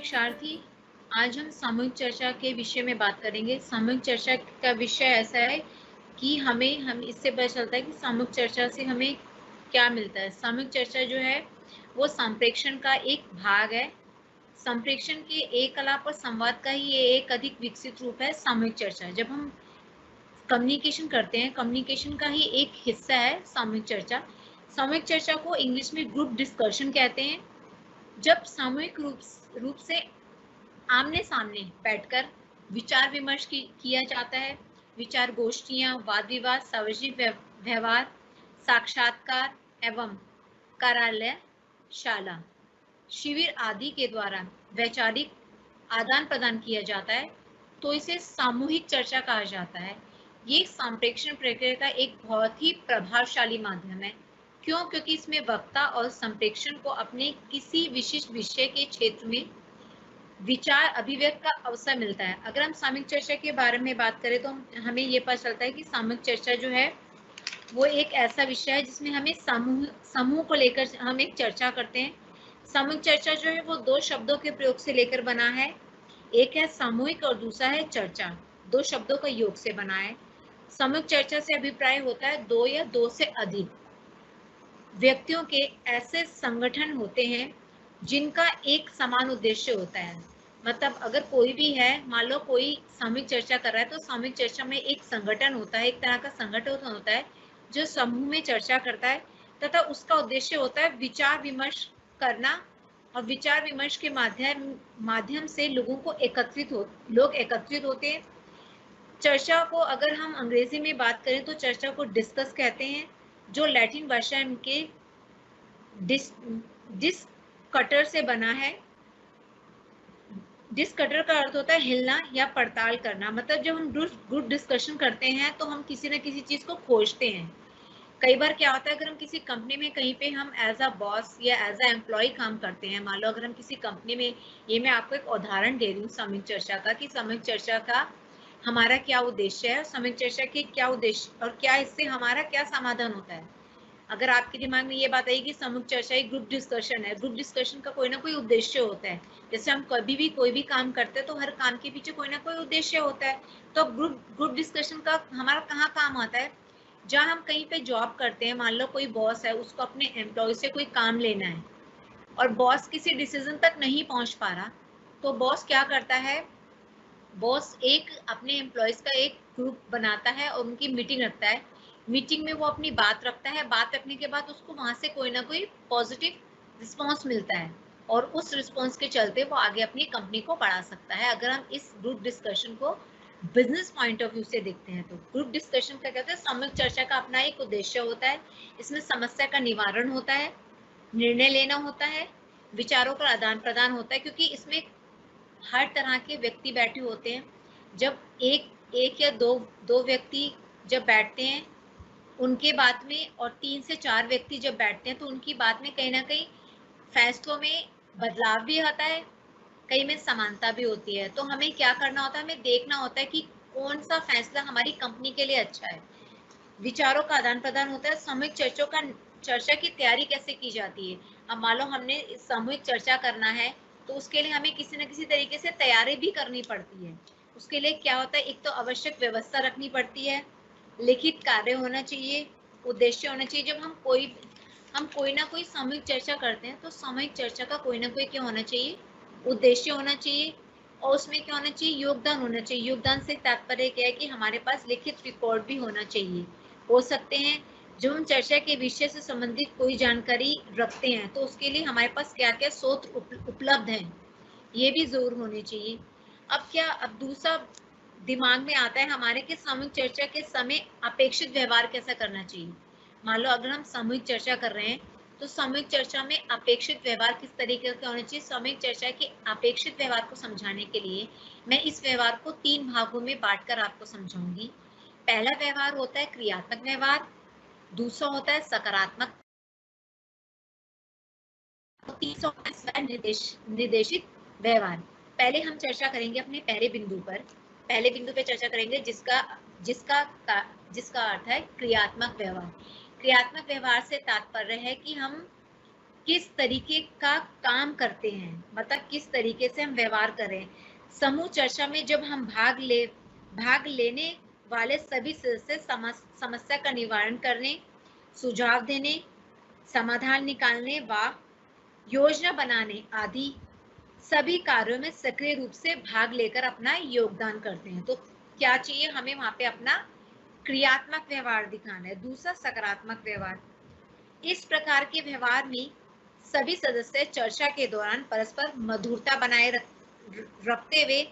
शिक्षार्थी, आज हम सामूहिक चर्चा के विषय में बात करेंगे। सामूहिक चर्चा का विषय ऐसा है कि हम इससे पता चलता है कि सामूहिक चर्चा से हमें क्या मिलता है। सामूहिक चर्चा जो है वो संप्रेषण का एक भाग है। संप्रेषण के एक कलाप और संवाद का ही ये एक अधिक विकसित रूप है सामूहिक चर्चा। जब हम कम्युनिकेशन करते हैं, कम्युनिकेशन का ही एक हिस्सा है सामूहिक चर्चा। सामूहिक चर्चा को इंग्लिश में ग्रुप डिस्कशन कहते हैं। जब सामूहिक रूप से आमने सामने बैठकर विचार विमर्श किया जाता है। विचार गोष्ठियां, वाद विवाद, सार्वजनिक व्यवहार, साक्षात्कार एवं कार्यालयशाला, शिविर आदि के द्वारा वैचारिक आदान प्रदान किया जाता है तो इसे सामूहिक चर्चा कहा जाता है। ये संप्रेषण प्रक्रिया का एक बहुत ही प्रभावशाली माध्यम है। क्यों? क्योंकि इसमें वक्ता और संप्रेषण को अपने किसी विशिष्ट विषय के क्षेत्र में विचार अभिव्यक्त का अवसर मिलता है। अगर हम सामूहिक चर्चा के बारे में बात करें तो हमें ये पता चलता है कि सामूहिक चर्चा जो है वो एक ऐसा विषय है जिसमें हमें समूह को लेकर हम एक चर्चा करते हैं। सामूहिक चर्चा जो है वो दो शब्दों के प्रयोग से लेकर बना है। एक है सामूहिक और दूसरा है चर्चा। दो शब्दों का योग से बना है। सामूहिक चर्चा से अभिप्राय होता है दो या दो से अधिक व्यक्तियों के ऐसे संगठन होते हैं जिनका एक समान उद्देश्य होता है। मतलब अगर कोई भी है, मान लो कोई सामूहिक चर्चा कर रहा है तो सामूहिक चर्चा में एक संगठन होता है, एक तरह का संगठन होता है जो समूह में चर्चा करता है तथा उसका उद्देश्य होता है विचार विमर्श करना। और विचार विमर्श के माध्यम से लोग एकत्रित होते हैं। चर्चा को अगर हम अंग्रेजी में बात करें तो चर्चा को डिस्कस कहते हैं, जो लैटिन भाषा के डिस्कटर से बना है। डिस्कटर का अर्थ होता है हिलना या पड़ताल करना। मतलब जब हम ग्रुप डिस्कशन करते हैं तो हम किसी न किसी चीज को खोजते हैं। कई बार क्या होता है, अगर हम किसी कंपनी में कहीं पे हम एज अ बॉस या एज अ एम्प्लॉय काम करते हैं, मान लो अगर हम किसी कंपनी में, ये मैं आपको एक उदाहरण दे रही हूँ सामूहिक चर्चा का, कि सामूहिक चर्चा का हमारा क्या उद्देश्य है, सामूहिक चर्चा के क्या उद्देश्य और क्या इससे हमारा क्या समाधान होता है। अगर आपके दिमाग में ये बात आई कि सामूहिक चर्चा एक ग्रुप डिस्कशन है, ग्रुप डिस्कशन का कोई ना कोई उद्देश्य होता है। जैसे हम कभी भी कोई भी काम करते हैं तो हर काम के पीछे कोई ना कोई उद्देश्य होता है। तो ग्रुप डिस्कशन का हमारा कहाँ काम आता है, जहाँ हम कहीं पे जॉब करते हैं, मान लो कोई बॉस है, उसको अपने एम्प्लॉय से कोई काम लेना है और बॉस किसी डिसीजन तक नहीं पहुंच पा रहा, तो बॉस क्या करता है, बॉस एक अपने एम्प्लॉयज का एक ग्रुप बनाता है और उनकी मीटिंग रखता है। मीटिंग में वो अपनी बात रखता है, बात रखने के बाद उसको वहां से कोई ना कोई पॉजिटिव रिस्पॉन्स मिलता है और उस रिस्पॉन्स के चलते वो आगे अपनी कंपनी को बढ़ा सकता है। अगर हम इस ग्रुप डिस्कशन को बिजनेस पॉइंट ऑफ व्यू से देखते हैं तो ग्रुप डिस्कशन का कहते हैं सामूहिक चर्चा का अपना एक उद्देश्य होता है। इसमें समस्या का निवारण होता है, निर्णय लेना होता है, विचारों का आदान प्रदान होता है, क्योंकि इसमें हर तरह के व्यक्ति बैठे होते हैं। जब एक या दो व्यक्ति जब बैठते हैं उनके बात में, और 3 से 4 व्यक्ति जब बैठते हैं तो उनकी बात में कहीं ना कहीं फैसलों में बदलाव भी आता है, कई में समानता भी होती है। तो हमें क्या करना होता है, हमें देखना होता है कि कौन सा फैसला हमारी कंपनी के लिए अच्छा है। विचारों का आदान प्रदान होता है। सामूहिक चर्चा की तैयारी कैसे की जाती है। अब मान लो हमने सामूहिक चर्चा करना है तो उसके लिए हमें किसी न किसी तरीके से तैयारी भी करनी पड़ती है। उसके लिए क्या होता है, एक तो आवश्यक व्यवस्था रखनी पड़ती है, लिखित कार्य होना चाहिए, उद्देश्य होना चाहिए। जब हम कोई ना कोई सामूहिक चर्चा करते हैं तो सामूहिक चर्चा का कोई ना कोई क्या होना चाहिए, उद्देश्य होना चाहिए। और उसमें क्या होना चाहिए, योगदान होना चाहिए। योगदान से तात्पर्य क्या है कि हमारे पास लिखित रिकॉर्ड भी होना चाहिए। हो सकते हैं जो हम चर्चा के विषय से संबंधित कोई जानकारी रखते हैं तो उसके लिए हमारे पास क्या क्या स्रोत उपलब्ध हैं, ये भी जरूर होने चाहिए। अब दूसरा दिमाग में आता है हमारे कि सामूहिक चर्चा के समय अपेक्षित व्यवहार कैसा करना चाहिए। मान लो अगर हम सामूहिक चर्चा कर रहे हैं तो सामूहिक चर्चा में अपेक्षित व्यवहार किस तरीके का होना चाहिए। सामूहिक चर्चा के अपेक्षित व्यवहार को समझाने के लिए मैं इस व्यवहार को 3 भागों में बांटकर आपको समझाऊंगी। पहला व्यवहार होता है क्रियात्मक व्यवहार, दूसरा होता है सकारात्मक, तीसरा होता है स्व निर्देशित व्यवहार। पहले हम चर्चा करेंगे अपने पहले बिंदु पे चर्चा करेंगे जिसका जिसका अर्थ है क्रियात्मक व्यवहार। क्रियात्मक व्यवहार से तात्पर्य है कि हम किस तरीके का काम करते हैं, मतलब किस तरीके से हम व्यवहार करें। समूह चर्चा में जब हम भाग लेने वाले सभी सदस्य समस्या का निवारण करने, सुझाव देने, समाधान निकालने व योजना बनाने आदि सभी कार्यों में सक्रिय रूप से भाग लेकर अपना योगदान करते हैं। तो क्या चाहिए हमें वहां पे अपना क्रियात्मक व्यवहार दिखाना है। दूसरा, सकारात्मक व्यवहार। इस प्रकार के व्यवहार में सभी सदस्य चर्चा के दौरान परस्पर मधुरता बनाए रखते हुए,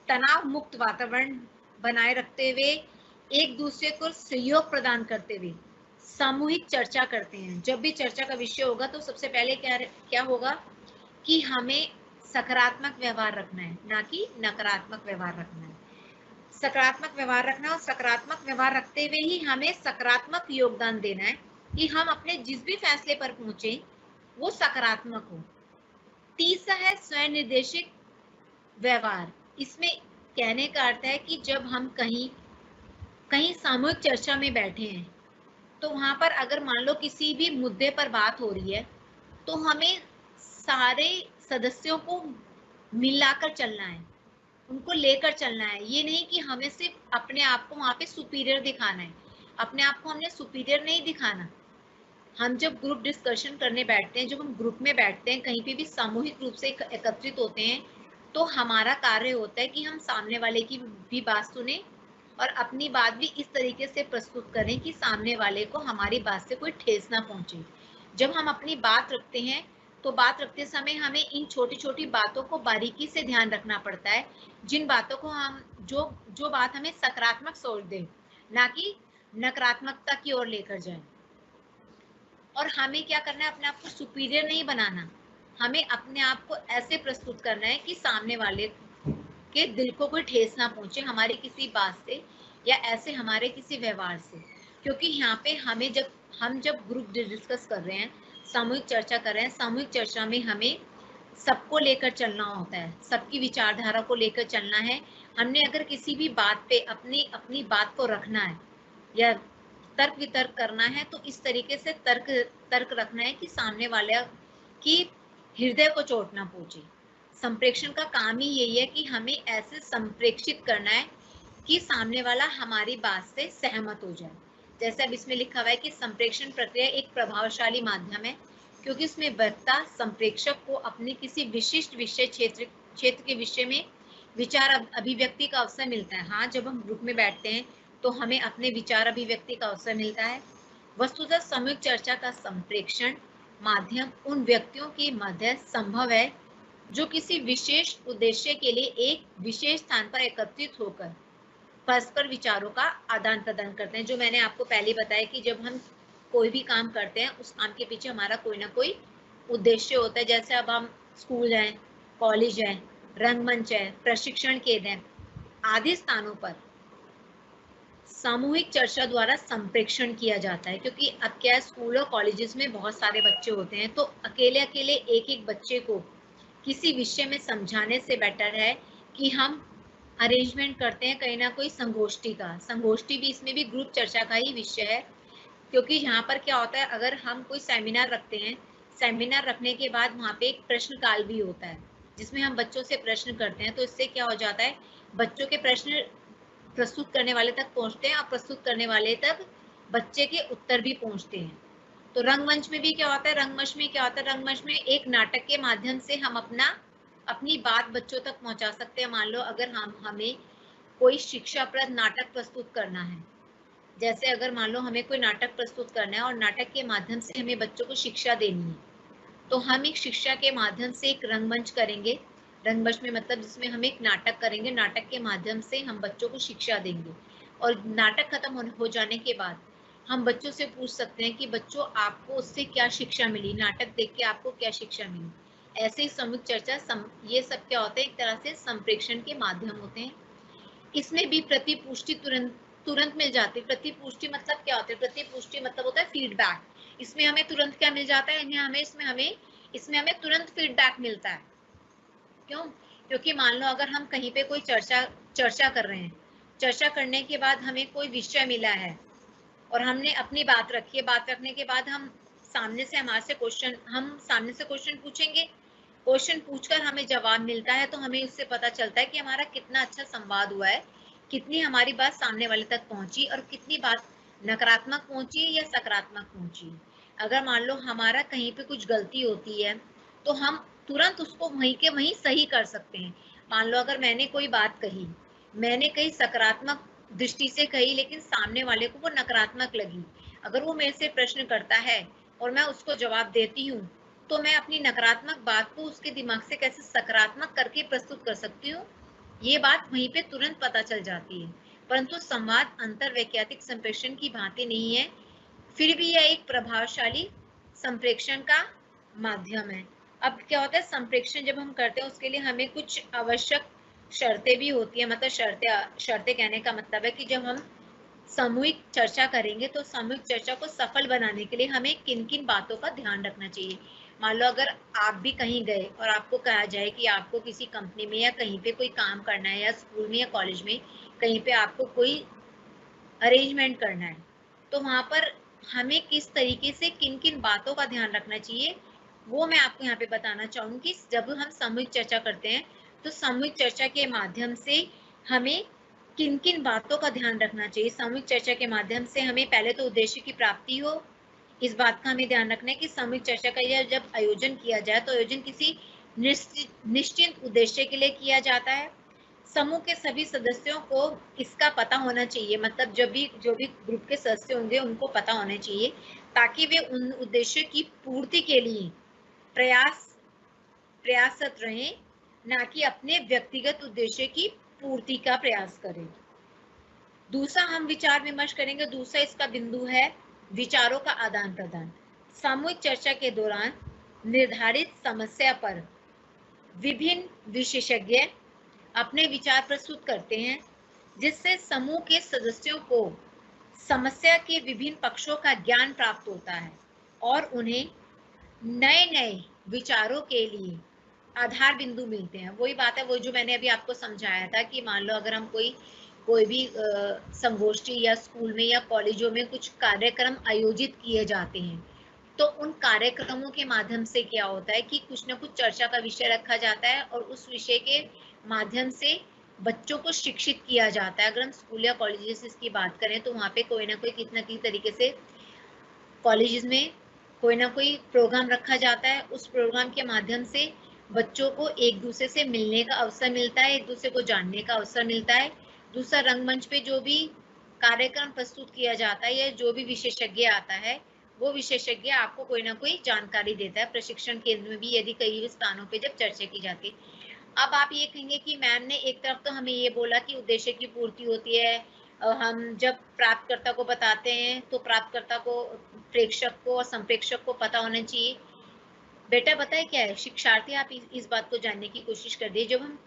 तनाव मुक्त वातावरण बनाए रखते हुए, एक दूसरे को सहयोग प्रदान करते हुए सामूहिक चर्चा करते हैं। जब भी चर्चा का विषय होगा तो सबसे पहले क्या होगा कि हमें सकारात्मक व्यवहार रखना है, ना कि नकारात्मक व्यवहार रखना है। सकारात्मक व्यवहार रखना है और सकारात्मक व्यवहार रखते हुए ही हमें सकारात्मक योगदान देना है कि हम अपने जिस भी फैसले पर पहुंचे वो सकारात्मक हो। तीसरा है स्वयं निर्देशित व्यवहार। इसमें कहने का अर्थ है कि जब हम कहीं सामूहिक चर्चा में बैठे हैं तो वहां पर अगर मान लो किसी भी मुद्दे पर बात हो रही है तो हमें सारे सदस्यों को मिलाकर चलना है, उनको लेकर चलना है। ये नहीं कि हमें सिर्फ अपने आप को वहां पे सुपीरियर दिखाना है, अपने आप को हमने सुपीरियर नहीं दिखाना। हम जब ग्रुप डिस्कशन करने बैठते हैं, जब हम ग्रुप में बैठते हैं, कहीं पे भी सामूहिक रूप से एकत्रित होते हैं, तो हमारा कार्य होता है कि हम सामने वाले की भी बात सुने और अपनी बात भी इस तरीके से प्रस्तुत करें कि सामने वाले को हमारी बात से कोई ठेस ना पहुंचे। जब हम अपनी बात रखते हैं तो बात रखते समय हमें इन छोटी छोटी बातों को बारीकी से ध्यान रखना पड़ता है, जिन बातों को हम जो बात हमें सकारात्मक सोच दे, ना कि नकारात्मकता की ओर लेकर जाए। और हमें क्या करना है, अपने आप को सुपीरियर नहीं बनाना, हमें अपने आप को ऐसे प्रस्तुत करना है कि सामने वाले के दिल को कोई ठेस ना पहुंचे हमारी किसी बात से या ऐसे हमारे किसी व्यवहार से। क्योंकि यहाँ पे हमें जब ग्रुप डिस्कस कर रहे हैं, सामूहिक चर्चा कर रहे हैं, सामूहिक चर्चा में हमें सबको लेकर चलना होता है, सबकी विचारधारा को लेकर चलना है। हमने अगर किसी भी बात पे अपनी बात को रखना है या तर्क वितर्क करना है तो इस तरीके से तर्क रखना है कि सामने वाले की हृदय को चोट ना पहुंचे। संप्रेषण का काम ही यही है कि हमें ऐसे संप्रेषित करना है कि सामने वाला हमारी बात से सहमत हो जाए। जैसे अब इसमें लिखा हुआ है कि संप्रेषण प्रक्रिया एक प्रभावशाली माध्यम है क्योंकि इसमें वक्ता संप्रेषक को अपने किसी विशिष्ट विषय क्षेत्र के विषय में विचार अभिव्यक्ति का अवसर मिलता है। हाँ, जब हम ग्रुप में बैठते हैं तो हमें अपने विचार अभिव्यक्ति का अवसर मिलता है। वस्तुतः सामूहिक चर्चा का संप्रेषण माध्यम उन व्यक्तियों के मध्य संभव है जो किसी विशेष उद्देश्य के लिए एक विशेष स्थान पर एकत्रित होकर परस्पर विचारों का आदान प्रदान करते हैं। जो मैंने आपको पहले बताया कि जब हम कोई भी काम करते हैं उस काम के पीछे हमारा कोई ना कोई उद्देश्य होता है। जैसे अब हम स्कूल हैं, कॉलेज है, रंगमंच है, प्रशिक्षण केंद्र है आदि स्थानों पर सामूहिक चर्चा द्वारा संप्रेषण किया जाता है। क्योंकि अब क्या है, स्कूल और कॉलेजेस में बहुत सारे बच्चे होते हैं तो अकेले एक एक बच्चे को किसी विषय में समझाने से बेटर है कि हम अरेंजमेंट करते हैं कहीं ना कोई संगोष्ठी का। संगोष्ठी भी इसमें भी ग्रुप चर्चा का ही विषय है। क्योंकि यहाँ पर क्या होता है, अगर हम कोई सेमिनार रखते हैं, सेमिनार रखने के बाद वहाँ पे एक प्रश्न काल भी होता है जिसमें हम बच्चों से प्रश्न करते हैं। तो इससे क्या हो जाता है, बच्चों के प्रश्न प्रस्तुत करने वाले तक पहुँचते हैं और प्रस्तुत करने वाले तक बच्चे के उत्तर भी पहुँचते हैं। तो रंगमंच में भी क्या होता है, रंगमंच में एक नाटक के माध्यम से हम अपनी बात बच्चों तक पहुंचा सकते हैं। मान लो अगर हमें कोई शिक्षाप्रद नाटक प्रस्तुत करना है, जैसे अगर मान लो हमें कोई नाटक प्रस्तुत करना है और नाटक के माध्यम से हमें बच्चों को शिक्षा देनी है, तो हम एक शिक्षा के माध्यम से एक रंगमंच करेंगे। रंगमंच में मतलब जिसमें हम एक नाटक करेंगे, नाटक के माध्यम से हम बच्चों को शिक्षा देंगे। और नाटक खत्म हो जाने के बाद हम बच्चों से पूछ सकते हैं कि बच्चों आपको उससे क्या शिक्षा मिली, नाटक देख के आपको क्या शिक्षा मिली। ऐसे ही सामूहिक चर्चा ये सब क्या होता है, एक तरह से संप्रेषण के माध्यम होते हैं। इसमें भी प्रतिपुष्टि तुरंत मिल जाती है। प्रतिपुष्टि मतलब क्या होता है, प्रतिपुष्टि मतलब होता है फीडबैक। इसमें हमें तुरंत क्या मिल जाता है, इसमें हमें तुरंत फीडबैक मिलता है। क्यों? क्योंकि मान लो अगर हम कहीं पे कोई चर्चा कर रहे हैं, चर्चा करने के बाद हमें कोई विषय मिला है और हमने अपनी बात रखी है, बात रखने के बाद हम सामने से हम सामने से क्वेश्चन पूछेंगे, क्वेश्चन पूछकर हमें जवाब मिलता है तो हमें उससे पता चलता है कि हमारा कितना अच्छा संवाद हुआ है, कितनी हमारी बात सामने वाले तक पहुंची और कितनी बात नकारात्मक पहुंची या सकारात्मक पहुंची। अगर मान लो हमारा कहीं पे कुछ गलती होती है तो हम तुरंत उसको वहीं के वहीं सही कर सकते हैं। मान लो अगर मैंने कोई बात कही, मैंने कहीं सकारात्मक दृष्टि से कही लेकिन सामने वाले को वो नकारात्मक लगी, अगर वो मेरे से प्रश्न करता है और मैं उसको जवाब देती हूँ तो मैं अपनी नकारात्मक बात को उसके दिमाग से कैसे सकारात्मक करके प्रस्तुत कर सकती हूँ, ये बात वहीं पे तुरंत पता चल जाती है। परंतु संवाद अंतर वैज्ञानिक संप्रेषण की भांति नहीं है, फिर भी यह एक प्रभावशाली संप्रेषण का माध्यम है। अब क्या होता है, संप्रेषण जब हम करते हैं उसके लिए हमें कुछ आवश्यक शर्तें भी होती है, मतलब शर्तें कहने का मतलब है कि जब हम सामूहिक चर्चा करेंगे तो सामूहिक चर्चा को सफल बनाने के लिए हमें किन किन बातों का ध्यान रखना चाहिए। मान लो अगर आप भी कहीं गए और आपको कहा जाए कि आपको किसी कंपनी में या कहीं पे कोई काम करना है या स्कूल में या कॉलेज में कहीं पे आपको कोई अरेंजमेंट करना है, तो वहां पर हमें किस तरीके से किन किन बातों का ध्यान रखना चाहिए वो मैं आपको यहाँ पे बताना चाहूंगी। जब हम सामूहिक चर्चा करते हैं तो सामूहिक चर्चा के माध्यम से हमें किन किन बातों का ध्यान रखना चाहिए। सामूहिक चर्चा के माध्यम से हमें पहले तो उद्देश्य की प्राप्ति हो, इस बात का हमें ध्यान रखना है कि सामूहिक चर्चा का यह जब आयोजन किया जाए तो आयोजन किसी निश्चित उद्देश्य के लिए किया जाता है। समूह के सभी सदस्यों को इसका पता होना चाहिए, मतलब जो भी ग्रुप के सदस्य होंगे उनको पता होना चाहिए ताकि वे उन उद्देश्य की पूर्ति के लिए प्रयासरत रहें, ना कि अपने व्यक्तिगत उद्देश्य की पूर्ति का प्रयास करें। दूसरा हम विचार विमर्श करेंगे, दूसरा इसका बिंदु है विचारों का आदान प्रदान। सामूहिक चर्चा के दौरान निर्धारित समस्या पर विभिन्न विशेषज्ञ अपने विचार प्रस्तुत करते हैं, जिससे समूह के सदस्यों को समस्या के विभिन्न पक्षों का ज्ञान प्राप्त होता है और उन्हें नए नए विचारों के लिए आधार बिंदु मिलते हैं। वही बात है, वो जो मैंने अभी आपको समझाया था कि मान लो अगर हम कोई भी संगोष्ठी या स्कूल में या कॉलेजों में कुछ कार्यक्रम आयोजित किए जाते हैं तो उन कार्यक्रमों के माध्यम से क्या होता है कि कुछ ना कुछ चर्चा का विषय रखा जाता है और उस विषय के माध्यम से बच्चों को शिक्षित किया जाता है। अगर हम स्कूल या कॉलेजेस की बात करें तो वहाँ पे कोई ना कोई कितना किसी तरीके से कॉलेजेस में कोई ना कोई प्रोग्राम रखा जाता है, उस प्रोग्राम के माध्यम से बच्चों को एक दूसरे से मिलने का अवसर मिलता है, एक दूसरे को जानने का अवसर मिलता है। दूसरा, रंगमंच पे जो भी कार्यक्रम प्रस्तुत किया जाता है या जो भी विशेषज्ञ आता है वो विशेषज्ञ आपको कोई ना कोई जानकारी देता है। प्रशिक्षण केंद्र में भी यदि कई स्थानों पे जब चर्चा की जाती है, अब आप ये कहेंगे कि मैम ने एक तरफ तो हमें ये बोला कि उद्देश्य की पूर्ति होती है, हम जब प्राप्तकर्ता को बताते हैं तो प्राप्तकर्ता को, प्रेक्षक को और संप्रेषक को पता होना चाहिए। बेटा पता है क्या है शिक्षार्थी, आप इस बात को जानने की कोशिश कर दिए, जब हम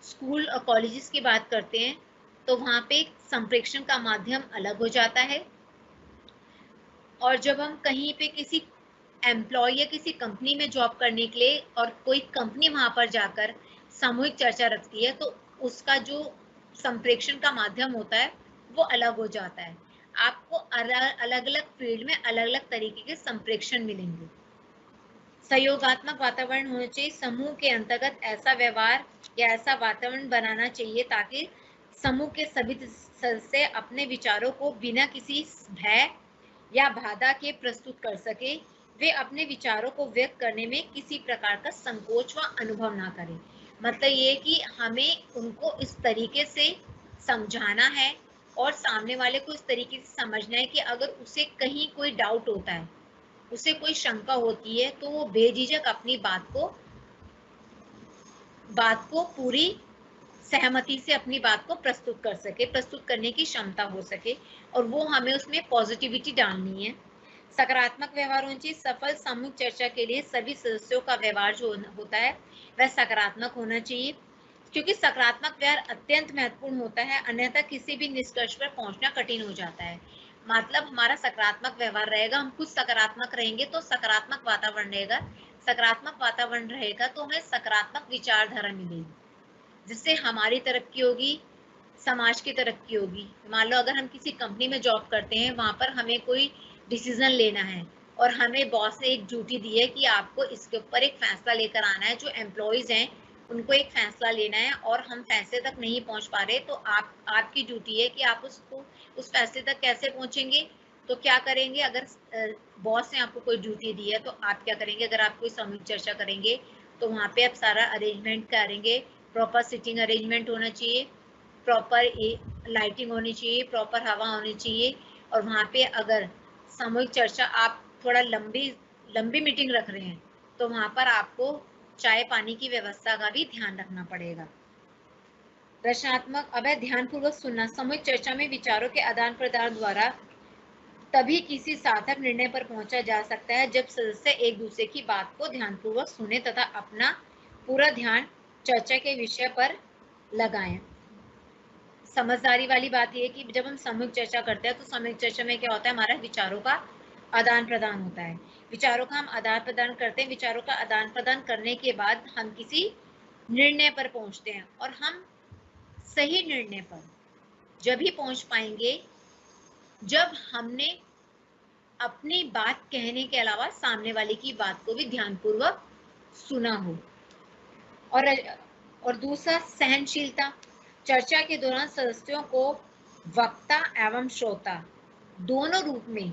स्कूल और कॉलेजेस की बात करते हैं तो वहाँ पे संप्रेषण का माध्यम अलग हो जाता है और जब हम कहीं पे किसी एम्प्लॉय या किसी कंपनी में जॉब करने के लिए और कोई कंपनी वहां पर जाकर सामूहिक चर्चा रखती है तो उसका जो संप्रेषण का माध्यम होता है वो अलग हो जाता है। आपको अलग अलग फील्ड में अलग अलग तरीके के संप्रेषण मिलेंगे। सहयोगात्मक वातावरण होना चाहिए, समूह के अंतर्गत ऐसा व्यवहार या ऐसा वातावरण बनाना चाहिए ताकि समूह के सभी सदस्य अपने विचारों को बिना किसी भय या बाधा के प्रस्तुत कर सके, वे अपने विचारों को व्यक्त करने में किसी प्रकार का संकोच व अनुभव ना करें। मतलब ये कि हमें उनको इस तरीके से समझाना है और सामने वाले को इस तरीके से समझना है कि अगर उसे कहीं कोई डाउट होता है, उसे कोई शंका होती है तो वो बेझिझक अपनी बात को पूरी सहमति से अपनी बात को प्रस्तुत कर सके, प्रस्तुत करने की क्षमता हो सके और वो हमें उसमें पॉजिटिविटी डालनी है। सकारात्मक व्यवहार होना चाहिए। सफल सामूहिक चर्चा के लिए सभी सदस्यों का व्यवहार जो होता है वह सकारात्मक होना चाहिए, क्योंकि सकारात्मक व्यवहार अत्यंत महत्वपूर्ण होता है, अन्यथा किसी भी निष्कर्ष पर पहुंचना कठिन हो जाता है। मतलब हमारा सकारात्मक व्यवहार रहेगा, हम खुद सकारात्मक रहेंगे तो सकारात्मक वातावरण रहेगा, सकारात्मक वातावरण रहेगा तो हमें सकारात्मक विचारधारा मिलेगी, जिससे हमारी तरक्की होगी, समाज की तरक्की होगी। मान लो अगर हम किसी कंपनी में जॉब करते हैं, वहां पर हमें कोई डिसीजन लेना है और हमें बॉस ने एक ड्यूटी दी है कि आपको इसके ऊपर एक फैसला लेकर आना है, जो एम्प्लॉइज हैं उनको एक फैसला लेना है और हम फैसले तक नहीं पहुंच पा रहे, तो आपकी ड्यूटी है कि आप उसको उस फैसले तक कैसे पहुंचेंगे। तो क्या करेंगे, अगर बॉस ने आपको कोई ड्यूटी दी है तो आप क्या करेंगे, अगर आप कोई सामूहिक चर्चा करेंगे तो वहाँ पे आप सारा अरेंजमेंट करेंगे, प्रॉपर सिटिंग अरेंजमेंट होना चाहिए, प्रॉपर लाइटिंग होनी चाहिए, प्रॉपर हवा होनी चाहिए। और वहाँ पे अगर सामूहिक चर्चा आप थोड़ा लंबी मीटिंग रख रहे हैं तो वहाँ पर आपको चाय पानी की व्यवस्था का भी ध्यान रखना पड़ेगा। रचनात्मक अब है ध्यानपूर्वक सुनना। सामूहिक चर्चा में विचारों के आदान प्रदान द्वारा तभी किसी सार्थक निर्णय पर पहुंचा जा सकता है जब सदस्य एक दूसरे की बात को ध्यानपूर्वक सुने तथा अपना पूरा ध्यान चर्चा के विषय पर लगाएं। समझदारी वाली बात यह है कि जब हम सामूहिक चर्चा करते हैं तो सामूहिक चर्चा में क्या होता है, हमारा विचारों का आदान प्रदान होता है। विचारों का हम आदान प्रदान करते हैं, विचारों का आदान प्रदान करने के बाद हम किसी निर्णय पर पहुंचते हैं और हम सही निर्णय पर जब ही पहुंच पाएंगे जब हमने अपनी बात कहने के अलावा सामने वाले की बात को भी ध्यानपूर्वक सुना हो। और दूसरा सहनशीलता। चर्चा के दौरान सदस्यों को वक्ता एवं श्रोता दोनों रूप में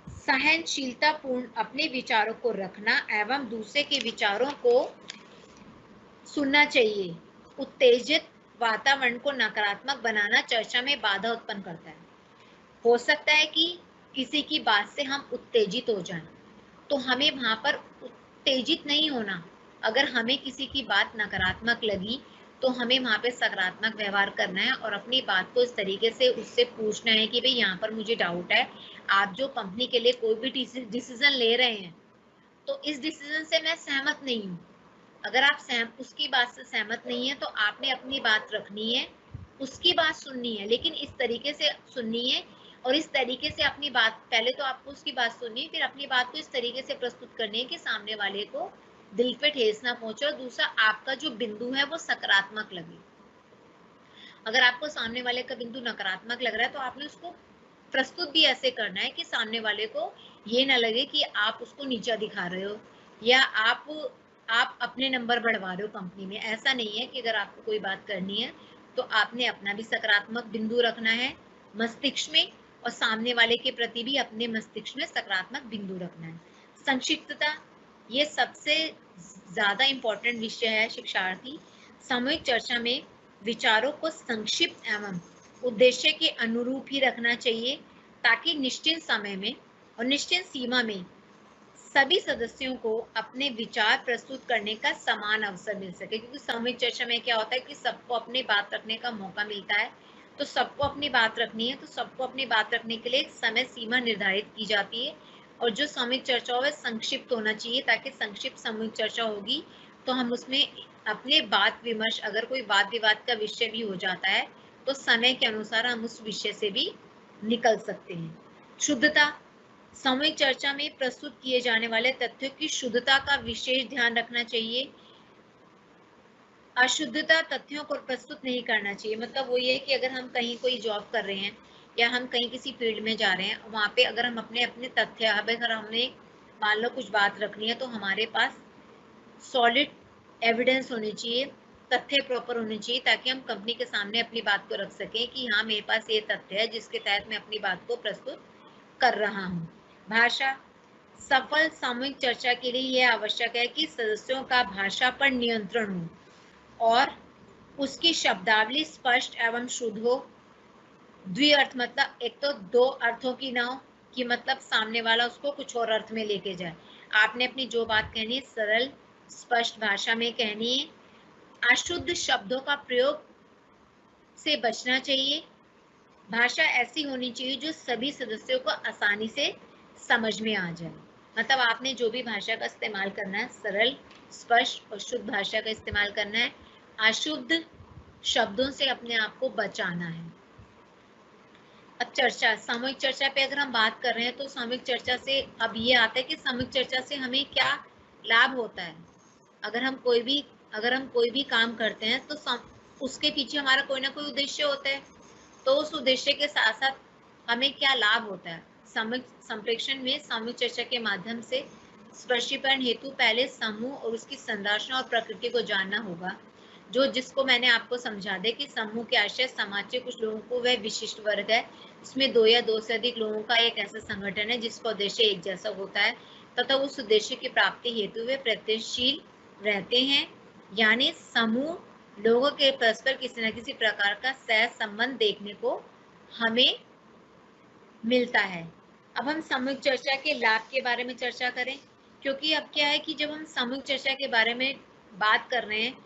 सहनशीलता पूर्ण अपने विचारों को रखना एवं दूसरे के विचारों को सुनना चाहिए। उत्तेजित वातावरण को नकारात्मक बनाना चर्चा में बाधा उत्पन्न करता है। हो सकता है कि किसी की बात से हम उत्तेजित हो जाएं, तो हमें वहां पर उत्तेजित नहीं होना। अगर हमें किसी की बात नकारात्मक लगी तो हमें वहां पे सकारात्मक व्यवहार करना है और अपनी बात को इस तरीके से उससे पूछना है कि भाई यहाँ पर मुझे डाउट है, आप जो कंपनी के लिए कोई भी डिसीजन ले रहे हैं तो इस डिसीजन से मैं सहमत नहीं हूँ। अगर आप उसकी बात से सहमत नहीं है तो आपने अपनी बात रखनी है, उसकी बात सुननी है, लेकिन इस तरीके से सुननी है और इस तरीके से अपनी बात, पहले तो आपको उसकी बात सुननी है, फिर अपनी बात को इस तरीके से प्रस्तुत करनी है कि सामने वाले को दिल पे ठेस ना पहुंचे और दूसरा आपका जो बिंदु है वो सकारात्मक लगे। अगर आपको सामने वाले का बिंदु नकारात्मक लग रहा है तो आपने उसको प्रस्तुत भी ऐसे करना है कि सामने वाले को ये ना लगे कि आप उसको नीचा दिखा रहे हो या आप अपने नंबर बढ़वा रहे हो कंपनी में। ऐसा नहीं है कि अगर आपको कोई बात करनी है तो आपने अपना भी सकारात्मक बिंदु रखना है मस्तिष्क में और सामने वाले के प्रति भी अपने मस्तिष्क में सकारात्मक बिंदु रखना है। संक्षिप्तता, ये सबसे ज्यादा इंपॉर्टेंट विषय है शिक्षार्थी। सामूहिक चर्चा में विचारों को संक्षिप्त एवं उद्देश्य के अनुरूप ही रखना चाहिए ताकि निश्चित समय में और निश्चित सीमा में सभी सदस्यों को अपने विचार प्रस्तुत करने का समान अवसर मिल सके। क्योंकि सामूहिक चर्चा में क्या होता है कि सबको अपनी बात रखने का मौका मिलता है, तो सबको अपनी बात रखनी है, तो सबको अपनी बात रखने के लिए एक समय सीमा निर्धारित की जाती है और जो सामूहिक चर्चा हो वह संक्षिप्त होना चाहिए ताकि संक्षिप्त सामूहिक चर्चा होगी तो हम उसमें अपने बात विमर्श, अगर कोई वाद विवाद का विषय भी हो जाता है तो समय के अनुसार हम उस विषय से भी निकल सकते हैं। शुद्धता, सामूहिक चर्चा में प्रस्तुत किए जाने वाले तथ्यों की शुद्धता का विशेष ध्यान रखना चाहिए। अशुद्धता तथ्यों को प्रस्तुत नहीं करना चाहिए। मतलब वो ये कि अगर हम कहीं कोई जॉब कर रहे हैं या हम कहीं किसी फील्ड में जा रहे हैं, वहां पे अगर हम अपने तथ्य, अगर हमने मान लो कुछ बात रखनी है तो हमारे पास सॉलिड एविडेंस होनी चाहिए, तथ्य प्रॉपर होने चाहिए ताकि हम कंपनी के सामने अपनी बात को रख सकें कि हाँ मेरे पास ये तथ्य है जिसके तहत मैं अपनी बात को प्रस्तुत कर रहा हूँ। भाषा, सफल सामूहिक चर्चा के लिए यह आवश्यक है कि सदस्यों का भाषा पर नियंत्रण हो और उसकी शब्दावली स्पष्ट एवं शुद्ध हो। द्विअर्थ, मतलब एक तो दो अर्थों की ना हो कि मतलब सामने वाला उसको कुछ और अर्थ में लेके जाए। आपने अपनी जो बात कहनी है सरल स्पष्ट भाषा में कहनी है। अशुद्ध शब्दों का प्रयोग से बचना चाहिए। भाषा ऐसी होनी चाहिए जो सभी सदस्यों को आसानी से समझ में आ जाए। मतलब आपने जो भी भाषा का इस्तेमाल करना है सरल स्पष्ट और शुद्ध भाषा का इस्तेमाल करना है। अशुद्ध शब्दों से अपने आप को बचाना है। अब चर्चा, सामूहिक चर्चा पे अगर हम बात कर रहे हैं तो सामूहिक चर्चा से अब ये आता है कि सामूहिक चर्चा से हमें क्या लाभ होता है। अगर हम कोई भी काम करते हैं तो उसके पीछे हमारा कोई ना कोई उद्देश्य होता है, तो उस उद्देश्य के साथ साथ हमें क्या लाभ होता है। संप्रेषण में सामूहिक चर्चा के माध्यम से स्पष्टीकरण हेतु पहले समूह और उसकी संरचना और प्रकृति को जानना होगा, जिसको मैंने आपको समझा दे कि समूह के आशय समाज के कुछ लोगों को वह विशिष्ट वर्ग है, इसमें 2 या 2 से अधिक लोगों का एक ऐसा संगठन है जिसका उद्देश्य एक जैसा होता है तथा उस उद्देश्य की प्राप्ति हेतु वे प्रयत्नशील रहते हैं, यानी समूह लोगों के परस्पर किसी न किसी प्रकार का सह संबंध देखने को हमें मिलता है। अब हम सामूहिक चर्चा के लाभ के बारे में चर्चा करें, क्योंकि अब क्या है कि जब हम सामूहिक चर्चा के बारे में बात कर रहे हैं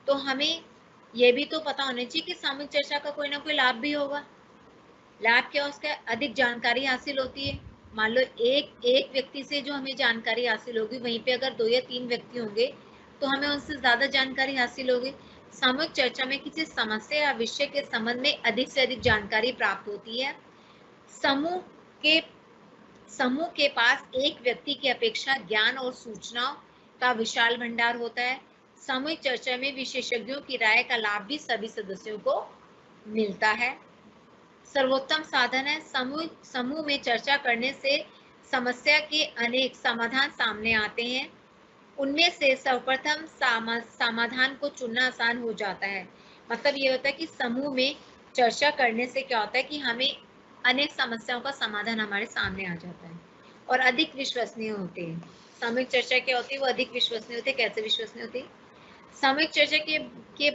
तो हमें यह भी तो पता होना चाहिए कि सामूहिक चर्चा का कोई ना कोई लाभ भी होगा। लाभ क्या, उसका अधिक जानकारी हासिल होती है। मान लो एक व्यक्ति से जो हमें जानकारी हासिल होगी, वहीं पे अगर 2 या 3 व्यक्ति होंगे तो हमें उनसे ज्यादा जानकारी हासिल होगी। सामूहिक चर्चा में किसी समस्या या विषय के संबंध में अधिक से अधिक जानकारी प्राप्त होती है। समूह के पास एक व्यक्ति की अपेक्षा ज्ञान और सूचनाओं का विशाल भंडार होता है। सामूहिक चर्चा में विशेषज्ञों की राय का लाभ भी सभी सदस्यों को मिलता है। सर्वोत्तम साधन है। समूह में चर्चा करने से समस्या के अनेक समाधान सामने आते हैं। उनमें से सर्वप्रथम समाधान को चुनना आसान हो जाता है। मतलब ये होता है कि समूह में चर्चा करने से क्या होता है कि हमें अनेक समस्याओं का समाधान हमारे सामने आ जाता है और अधिक विश्वसनीय होते हैं। सामूहिक चर्चा क्या होती है, वो अधिक विश्वसनीय होते हैं। कैसे विश्वसनीय होती है? सामूहिक चर्चा के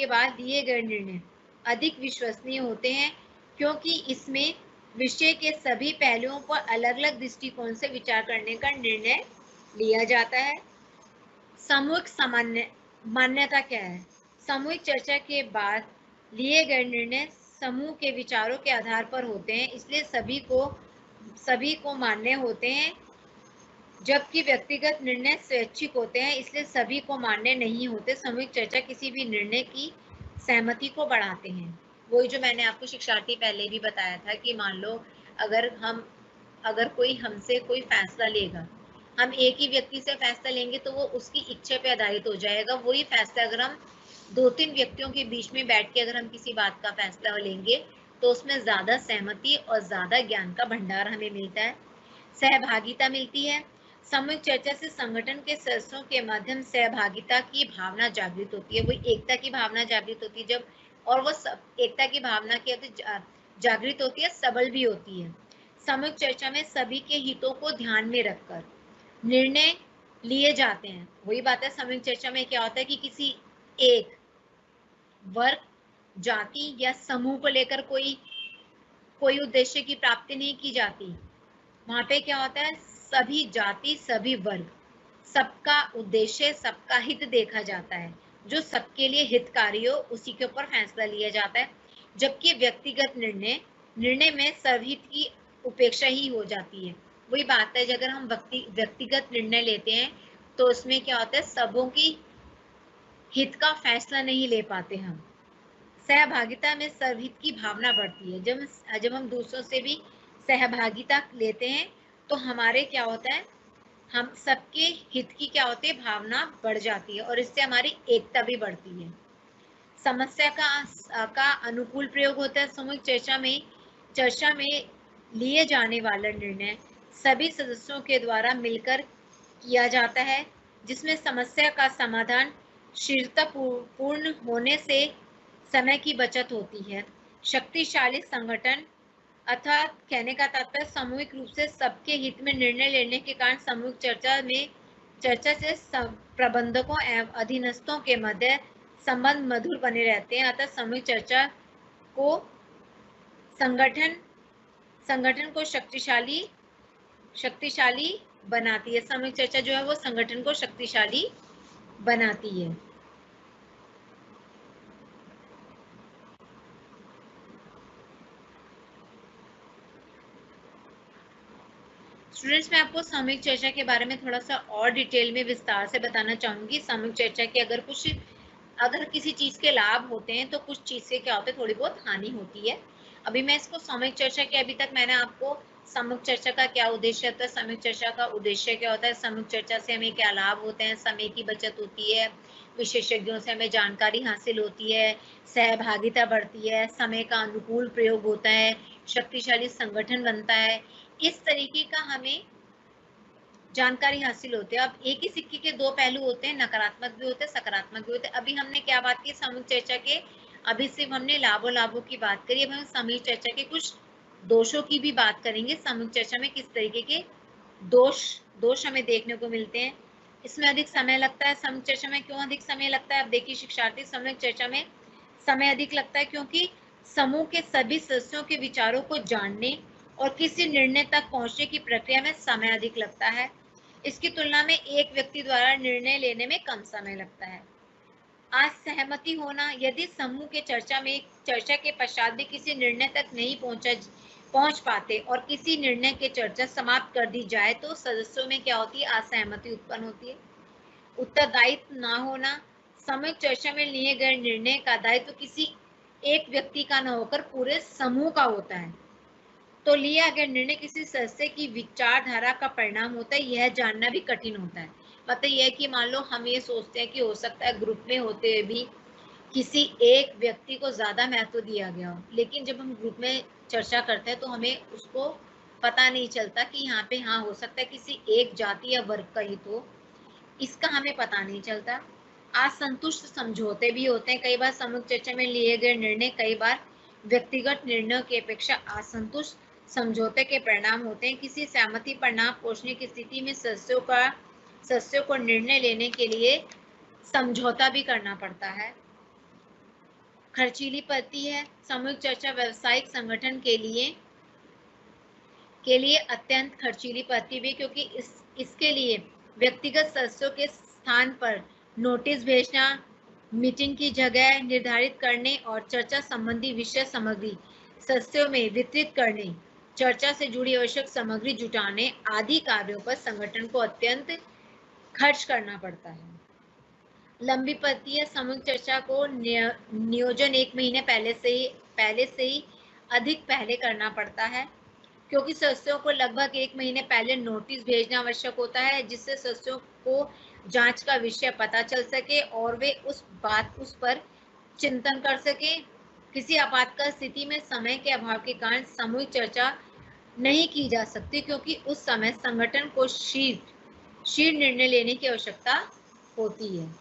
बाद लिए गए निर्णय अधिक विश्वसनीय होते हैं, क्योंकि इसमें विषय के सभी पहलुओं पर अलग अलग दृष्टिकोण से विचार करने का निर्णय लिया जाता है। सामूहिक मान्यता क्या है? सामूहिक चर्चा के बाद लिए गए निर्णय समूह के विचारों के आधार पर होते हैं, इसलिए सभी को मान्य होते हैं, जबकि व्यक्तिगत निर्णय स्वैच्छिक होते हैं, इसलिए सभी को मान्य नहीं होते। सामूहिक चर्चा किसी भी निर्णय की सहमति को बढ़ाते हैं। वही जो मैंने आपको शिक्षार्थी पहले भी बताया था कि मान लो अगर कोई हमसे कोई फैसला लेगा, हम एक ही व्यक्ति से फैसला लेंगे तो वो उसकी इच्छा पे आधारित हो जाएगा। वही फैसला अगर हम 2-3 व्यक्तियों के बीच में बैठ के अगर हम किसी बात का फैसला लेंगे तो उसमें ज्यादा सहमति और ज्यादा ज्ञान का भंडार हमें मिलता है। सहभागिता मिलती है। सामूहिक चर्चा से संगठन के सदस्यों के माध्यम सहभागिता की भावना जागृत होती है। वही एकता की भावना जागृत होती है जब, और वो एकता की भावना की जागृत होती है, सबल भी होती है। सामूहिक चर्चा में सभी के हितों को ध्यान में रखकर निर्णय लिए जाते हैं। वही बात है, सामूहिक चर्चा में क्या होता है कि किसी एक वर्ग, जाति या समूह को लेकर कोई उद्देश्य की प्राप्ति नहीं की जाती। वहां पे क्या होता है, सभी जाति, सभी वर्ग, सबका उद्देश्य, सबका हित देखा जाता है। जो सबके लिए हितकारी हो उसी के ऊपर फैसला लिया जाता है। जबकि व्यक्तिगत निर्णय में सर्वहित की उपेक्षा ही हो जाती है। वही बात है, अगर हम व्यक्तिगत निर्णय लेते हैं तो उसमें क्या होता है, सबों की हित का फैसला नहीं ले पाते हम। सहभागिता में सर्वहित की भावना बढ़ती है। जब हम दूसरों से भी सहभागिता लेते हैं तो हमारे क्या होता है, हम सबके हित की क्या होती है, भावना बढ़ जाती है और इससे हमारी एकता भी बढ़ती है। समस्या का अनुकूल प्रयोग होता है। सामूहिक चर्चा में लिए जाने वाला निर्णय सभी सदस्यों के द्वारा मिलकर किया जाता है, जिसमें समस्या का समाधान शीघ्रतापूर्ण होने से समय की बचत होती है। शक्तिशाली संगठन अर्थात कहने का तात्पर्य सामूहिक रूप से सबके हित में निर्णय लेने के कारण सामूहिक चर्चा से प्रबंधकों एवं अधीनस्थों के मध्य संबंध मधुर बने रहते हैं। अतः सामूहिक चर्चा को संगठन को शक्तिशाली बनाती है। सामूहिक चर्चा जो है वो संगठन को शक्तिशाली बनाती है। स्टूडेंट्स, मैं आपको सामूहिक चर्चा के बारे में थोड़ा सा और डिटेल में विस्तार से बताना चाहूंगी। सामूहिक चर्चा के अगर किसी चीज के लाभ होते हैं तो कुछ चीज से क्या होता है, थोड़ी बहुत हानि होती है। अभी मैं इसको सामूहिक चर्चा के, अभी तक मैंने आपको सामूहिक चर्चा का क्या उद्देश्य होता है, सामूहिक चर्चा का उद्देश्य क्या होता है, सामूहिक चर्चा से हमें क्या लाभ होते हैं, समय की बचत होती है, विशेषज्ञों से हमें जानकारी हासिल होती है, सहभागिता बढ़ती है, समय का अनुकूल प्रयोग होता है, शक्तिशाली संगठन बनता है। इस तरीके का हमें जानकारी हासिल होती है। अब एक ही सिक्के के दो पहलू होते हैं, नकारात्मक भी होते हैं, सकारात्मक भी होते हैं। अभी हमने क्या बात की सामूहिक चर्चा के, अभी सिर्फ हमने लाभों की बात करी। अब हम सामूहिक चर्चा के कुछ दोषों की भी बात करेंगे। सामूहिक चर्चा में किस तरीके के दोष हमें देखने को मिलते हैं। इसमें अधिक समय लगता है। सामूहिक चर्चा में क्यों अधिक समय लगता है? अब देखिए शिक्षार्थी, सामूहिक चर्चा में समय अधिक लगता है क्योंकि समूह के सभी सदस्यों के विचारों को जानने और किसी निर्णय तक पहुंचने की प्रक्रिया में समय अधिक लगता है। इसकी तुलना में एक व्यक्ति द्वारा निर्णय लेने में कम समय लगता है। असहमति होना, यदि समूह के चर्चा के पश्चात भी किसी निर्णय तक नहीं पहुंच पाते और किसी निर्णय की चर्चा समाप्त कर दी जाए तो सदस्यों में क्या होती है? असहमति उत्पन्न होती है। उत्तरदायित्व ना होना, सामूहिक चर्चा में लिए गए निर्णय का दायित्व किसी एक व्यक्ति का न होकर पूरे समूह का होता है। तो लिया गया निर्णय किसी सदस्य की विचारधारा का परिणाम होता है, यह जानना भी कठिन होता है। मतलब यह कि मान लो हम ये सोचते हैं कि हो सकता है ग्रुप में होते हुए भी किसी एक व्यक्ति को ज्यादा महत्व दिया गया हो, लेकिन जब हम ग्रुप में चर्चा करते हैं तो हमें उसको पता नहीं चलता कि यहाँ पे हाँ हो सकता है किसी एक जाति या वर्ग का हित हो, इसका हमें पता नहीं चलता। असंतुष्ट समझौते भी होते हैं। कई बार सामूहिक चर्चा में लिए गए निर्णय कई बार व्यक्तिगत निर्णयों की अपेक्षा असंतुष्ट समझौते के परिणाम होते हैं। किसी सहमति पर ना पहुंचने की स्थिति में सदस्यों को निर्णय लेने के लिए समझौता भी करना पड़ता है। खर्चीली पड़ती है। सामूहिक चर्चा व्यावसायिक संगठन के लिए अत्यंत खर्चीली पड़ती भी, क्योंकि इसके लिए व्यक्तिगत सदस्यों के स्थान पर नोटिस भेजना, मीटिंग की जगह निर्धारित करने और चर्चा संबंधी विषय सामग्री सदस्यों में वितरित करने, चर्चा से जुड़ी आवश्यक सामग्री जुटाने आदि कार्यों पर संगठन को अत्यंत खर्च करना पड़ता है। लंबी पड़ती है। सामूहिक चर्चा को नियोजन 1 महीने पहले से ही अधिक पहले करना पड़ता है, क्योंकि सदस्यों को लगभग 1 महीने पहले नोटिस भेजना आवश्यक होता है, जिससे सदस्यों को जांच का विषय पता चल सके और वे उस पर चिंतन कर सके। किसी आपातकाल स्थिति में समय के अभाव के कारण सामूहिक चर्चा नहीं की जा सकती, क्योंकि उस समय संगठन को शीघ्र निर्णय लेने की आवश्यकता होती है।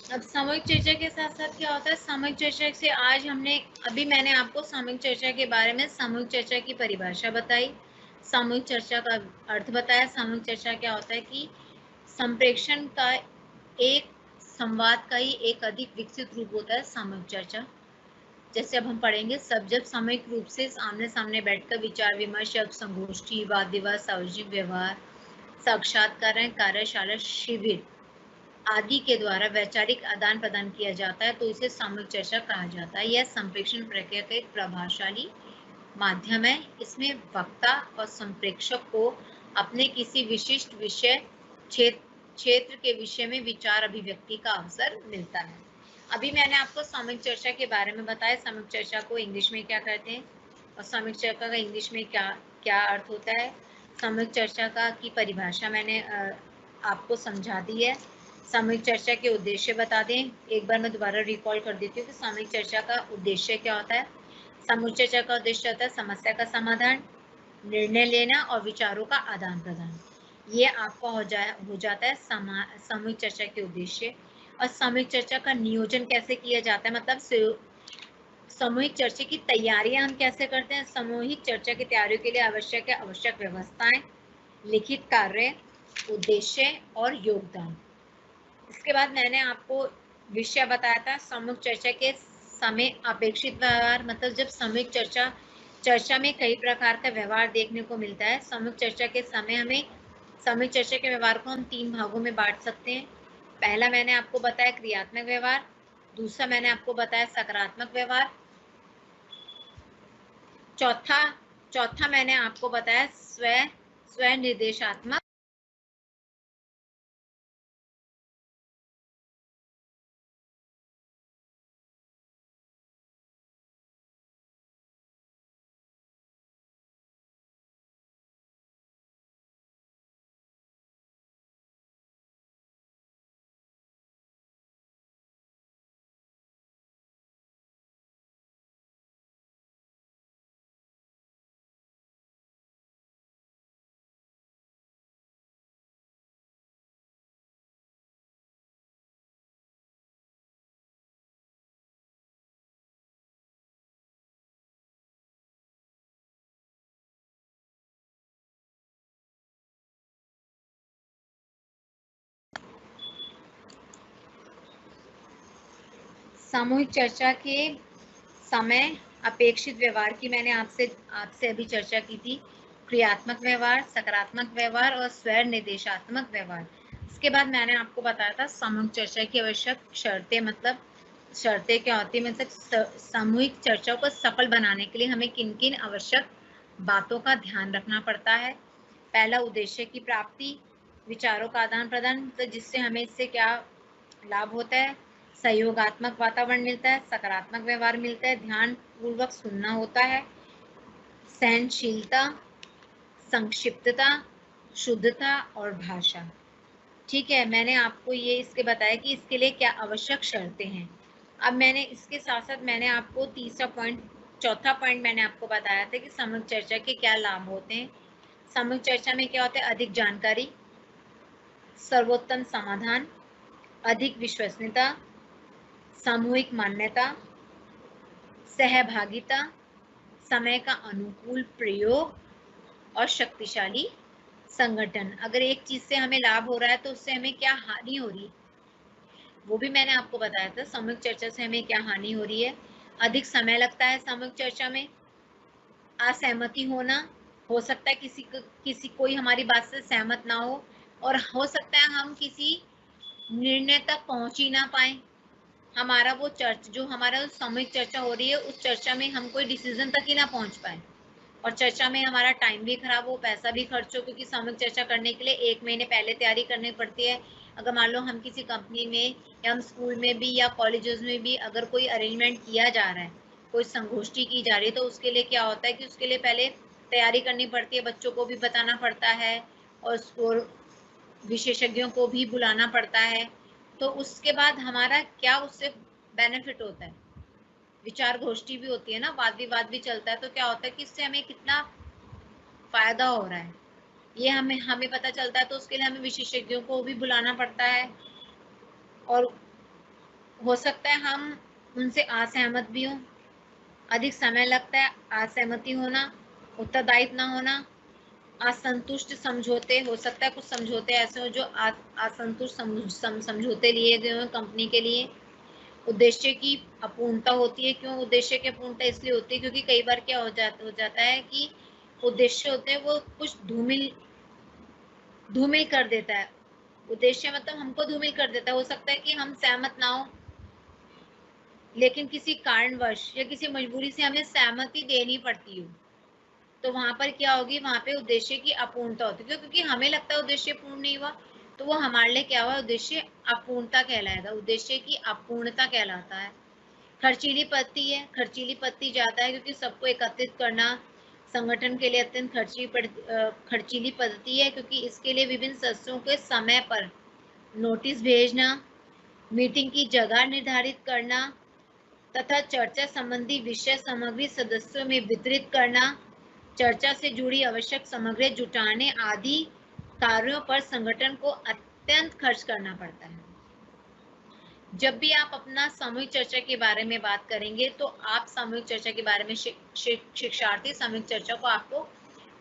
अब सामूहिक चर्चा के साथ साथ क्या होता है? सामूहिक चर्चा से आज मैंने आपको सामूहिक चर्चा के बारे में सामूहिक चर्चा की परिभाषा बताई, सामूहिक चर्चा का अर्थ बताया। सामूहिक चर्चा क्या होता है कि संप्रेषण का एक संवाद का ही एक अधिक विकसित रूप होता है सामूहिक चर्चा। जैसे अब हम पढ़ेंगे, सब जब सामूहिक रूप से आमने सामने बैठकर विचार विमर्श, संगोष्ठी, वाद विवाद, सार्वजनिक व्यवहार, साक्षात्कार, कार्यशाला, शिविर आदि के द्वारा वैचारिक आदान प्रदान किया जाता है तो इसे सामूहिक चर्चा कहा जाता है। यह संप्रेषण प्रक्रिया का एक प्रभावशाली माध्यम है। इसमें वक्ता और संप्रेषक को अपने किसी विशिष्ट क्षेत्र के विषय में विचार अभिव्यक्ति का अवसर मिलता है। अभी मैंने आपको सामूहिक चर्चा के बारे में बताया, सामूहिक चर्चा को इंग्लिश में क्या कहते हैं और सामूहिक चर्चा का इंग्लिश में क्या अर्थ होता है। सामूहिक चर्चा का की परिभाषा मैंने आपको समझा दी है। सामूहिक चर्चा के उद्देश्य बता दें, एक बार मैं दोबारा रिकॉल कर देती हूँ कि सामूहिक चर्चा का उद्देश्य क्या होता है। सामूहिक चर्चा का उद्देश्य होता है समस्या का समाधान, निर्णय लेना और विचारों का आदान प्रदान। ये आपका हो जाता है सामूहिक चर्चा के उद्देश्य। और सामूहिक चर्चा का नियोजन कैसे किया जाता है, मतलब सामूहिक चर्चा की तैयारियां हम कैसे करते हैं। सामूहिक चर्चा की तैयारियों के लिए आवश्यक व्यवस्थाएं, लिखित कार्य, उद्देश्य और योगदान। इसके बाद मैंने आपको विषय बताया था सामूहिक चर्चा के समय अपेक्षित व्यवहार, मतलब जब सामूहिक चर्चा में कई प्रकार का व्यवहार देखने को मिलता है। सामूहिक चर्चा के समय हमें सामूहिक चर्चा के व्यवहार को हम 3 भागों में बांट सकते हैं। पहला मैंने आपको बताया क्रियात्मक व्यवहार, दूसरा मैंने आपको बताया सकारात्मक व्यवहार, चौथा मैंने आपको बताया स्व निर्देशात्मक। सामूहिक चर्चा के समय अपेक्षित व्यवहार की मैंने आपसे अभी चर्चा की थी। क्रियात्मक व्यवहार, सकारात्मक व्यवहार और स्व निर्देशात्मक व्यवहार। इसके बाद मैंने आपको बताया था सामूहिक चर्चा की आवश्यक शर्तें, मतलब शर्तें क्या होती है, मतलब सामूहिक चर्चा को सफल बनाने के लिए हमें किन किन आवश्यक बातों का ध्यान रखना पड़ता है। पहला, उद्देश्य की प्राप्ति, विचारों का आदान प्रदान, तो जिससे हमें इससे क्या लाभ होता है, सहयोगात्मक वातावरण मिलता है, सकारात्मक व्यवहार मिलता है, ध्यान पूर्वक सुनना होता है, सहनशीलता, संक्षिप्तता, शुद्धता और भाषा। ठीक है, मैंने आपको ये इसके बताया कि इसके लिए क्या आवश्यक शर्तें हैं। अब मैंने इसके साथ साथ मैंने आपको चौथा पॉइंट मैंने आपको बताया था कि सामूहिक चर्चा के क्या लाभ होते हैं। सामूहिक चर्चा में क्या होता है, अधिक जानकारी, सर्वोत्तम समाधान, अधिक विश्वसनीयता, सामूहिक मान्यता, सहभागिता, समय का अनुकूल प्रयोग और शक्तिशाली संगठन। अगर एक चीज से हमें लाभ हो रहा है तो उससे हमें क्या हानि हो रही है, वो भी मैंने आपको बताया था। सामूहिक चर्चा से हमें क्या हानि हो रही है, अधिक समय लगता है सामूहिक चर्चा में, असहमति होना, हो सकता है किसी कोई हमारी बात से सहमत ना हो, और हो सकता है हम किसी निर्णय तक पहुंच ही ना पाए। हमारा वो हमारा सामूहिक चर्चा हो रही है, उस चर्चा में हम कोई डिसीजन तक ही ना पहुंच पाए, और चर्चा में हमारा टाइम भी खराब हो, पैसा भी खर्च हो, क्योंकि सामूहिक चर्चा करने के लिए 1 महीने पहले तैयारी करनी पड़ती है। अगर मान लो हम किसी कंपनी में या हम स्कूल में भी या कॉलेजेस में भी अगर कोई अरेंजमेंट किया जा रहा है, कोई संगोष्ठी की जा रही है, तो उसके लिए क्या होता है कि उसके लिए पहले तैयारी करनी पड़ती है, बच्चों को भी बताना पड़ता है और विशेषज्ञों को भी बुलाना पड़ता है। तो उसके बाद हमारा क्या उससे बेनिफिट होता है, विचार गोष्ठी भी होती है ना, वाद विवाद भी चलता है, तो क्या होता है कि इससे हमें कितना फायदा हो रहा है ये हमें हमें पता चलता है। तो उसके लिए हमें विशेषज्ञों को भी बुलाना पड़ता है, और हो सकता है हम उनसे असहमत भी हों, अधिक समय लगता है, असहमति होना, उत्तरदायित्व ना होना, असंतुष्ट समझौते, हो सकता है कुछ समझौते ऐसे हो जो असंतुष्ट समझौते लिए गए हों कंपनी के लिए। उद्देश्य की अपूर्णता होती है। क्यों उद्देश्य की अपूर्णता इसलिए होती है क्योंकि कई बार क्या हो जाता है कि उद्देश्य होते हैं वो कुछ धूमिल कर देता है। उद्देश्य मतलब हमको धूमिल कर देता है, हो सकता है कि हम सहमत ना हो, लेकिन किसी कारणवश या किसी मजबूरी से हमें सहमति देनी पड़ती हो, तो वहां पर क्या होगी, वहां पे उद्देश्य की अपूर्णता होती है, क्योंकि हमें लगता है उद्देश्य पूर्ण नहीं हुआ, तो वो हमारे लिए क्या हुआ, उद्देश्य अपूर्णता कहलाएगा, उद्देश्य की अपूर्णता कहलाता है। खर्चीली पद्धति है, खर्चीली पद्धति ज्यादा है क्योंकि सबको एकत्रित करना संगठन के लिए अत्यंत खर्चीली पद्धति है, क्योंकि इसके लिए विभिन्न सदस्यों के समय पर नोटिस भेजना, मीटिंग की जगह निर्धारित करना तथा चर्चा संबंधी विषय सामग्री सदस्यों में वितरित करना, चर्चा से जुड़ी आवश्यक सामग्री जुटाने आदि कार्यों पर संगठन को अत्यंत खर्च करना पड़ता है। जब भी आप अपना सामूहिक चर्चा के बारे में बात करेंगे तो आप सामूहिक चर्चा के बारे में शिक्षार्थी सामूहिक चर्चा को आपको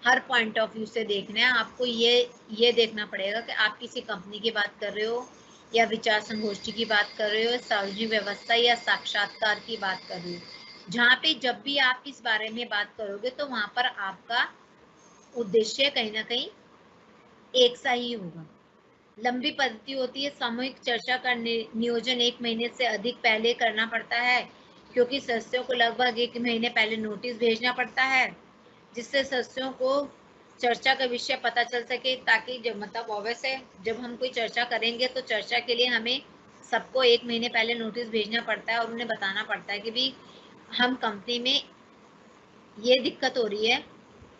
हर पॉइंट ऑफ व्यू से देखना है आपको। ये देखना पड़ेगा कि आप किसी कंपनी की बात कर रहे हो या विचार संगोष्ठी की बात कर रहे हो, सार्वजनिक व्यवस्था या साक्षात्कार की बात कर रहे हो। जहाँ पे जब भी आप इस बारे में बात करोगे तो वहां पर आपका उद्देश्य कहीं ना कहीं एक सा ही होगा। लंबी पद्धति होती है। सामूहिक चर्चा का नियोजन 1 महीने से अधिक पहले करना पड़ता है, क्योंकि सदस्यों को लगभग 1 महीने पहले नोटिस भेजना पड़ता है, जिससे सदस्यों को चर्चा का विषय पता चल सके, ताकि जब मतलब ऑब्वियस जब हम कोई चर्चा करेंगे तो चर्चा के लिए हमें सबको 1 महीने पहले नोटिस भेजना पड़ता है और उन्हें बताना पड़ता है कि भी हम कंपनी में ये दिक्कत हो रही है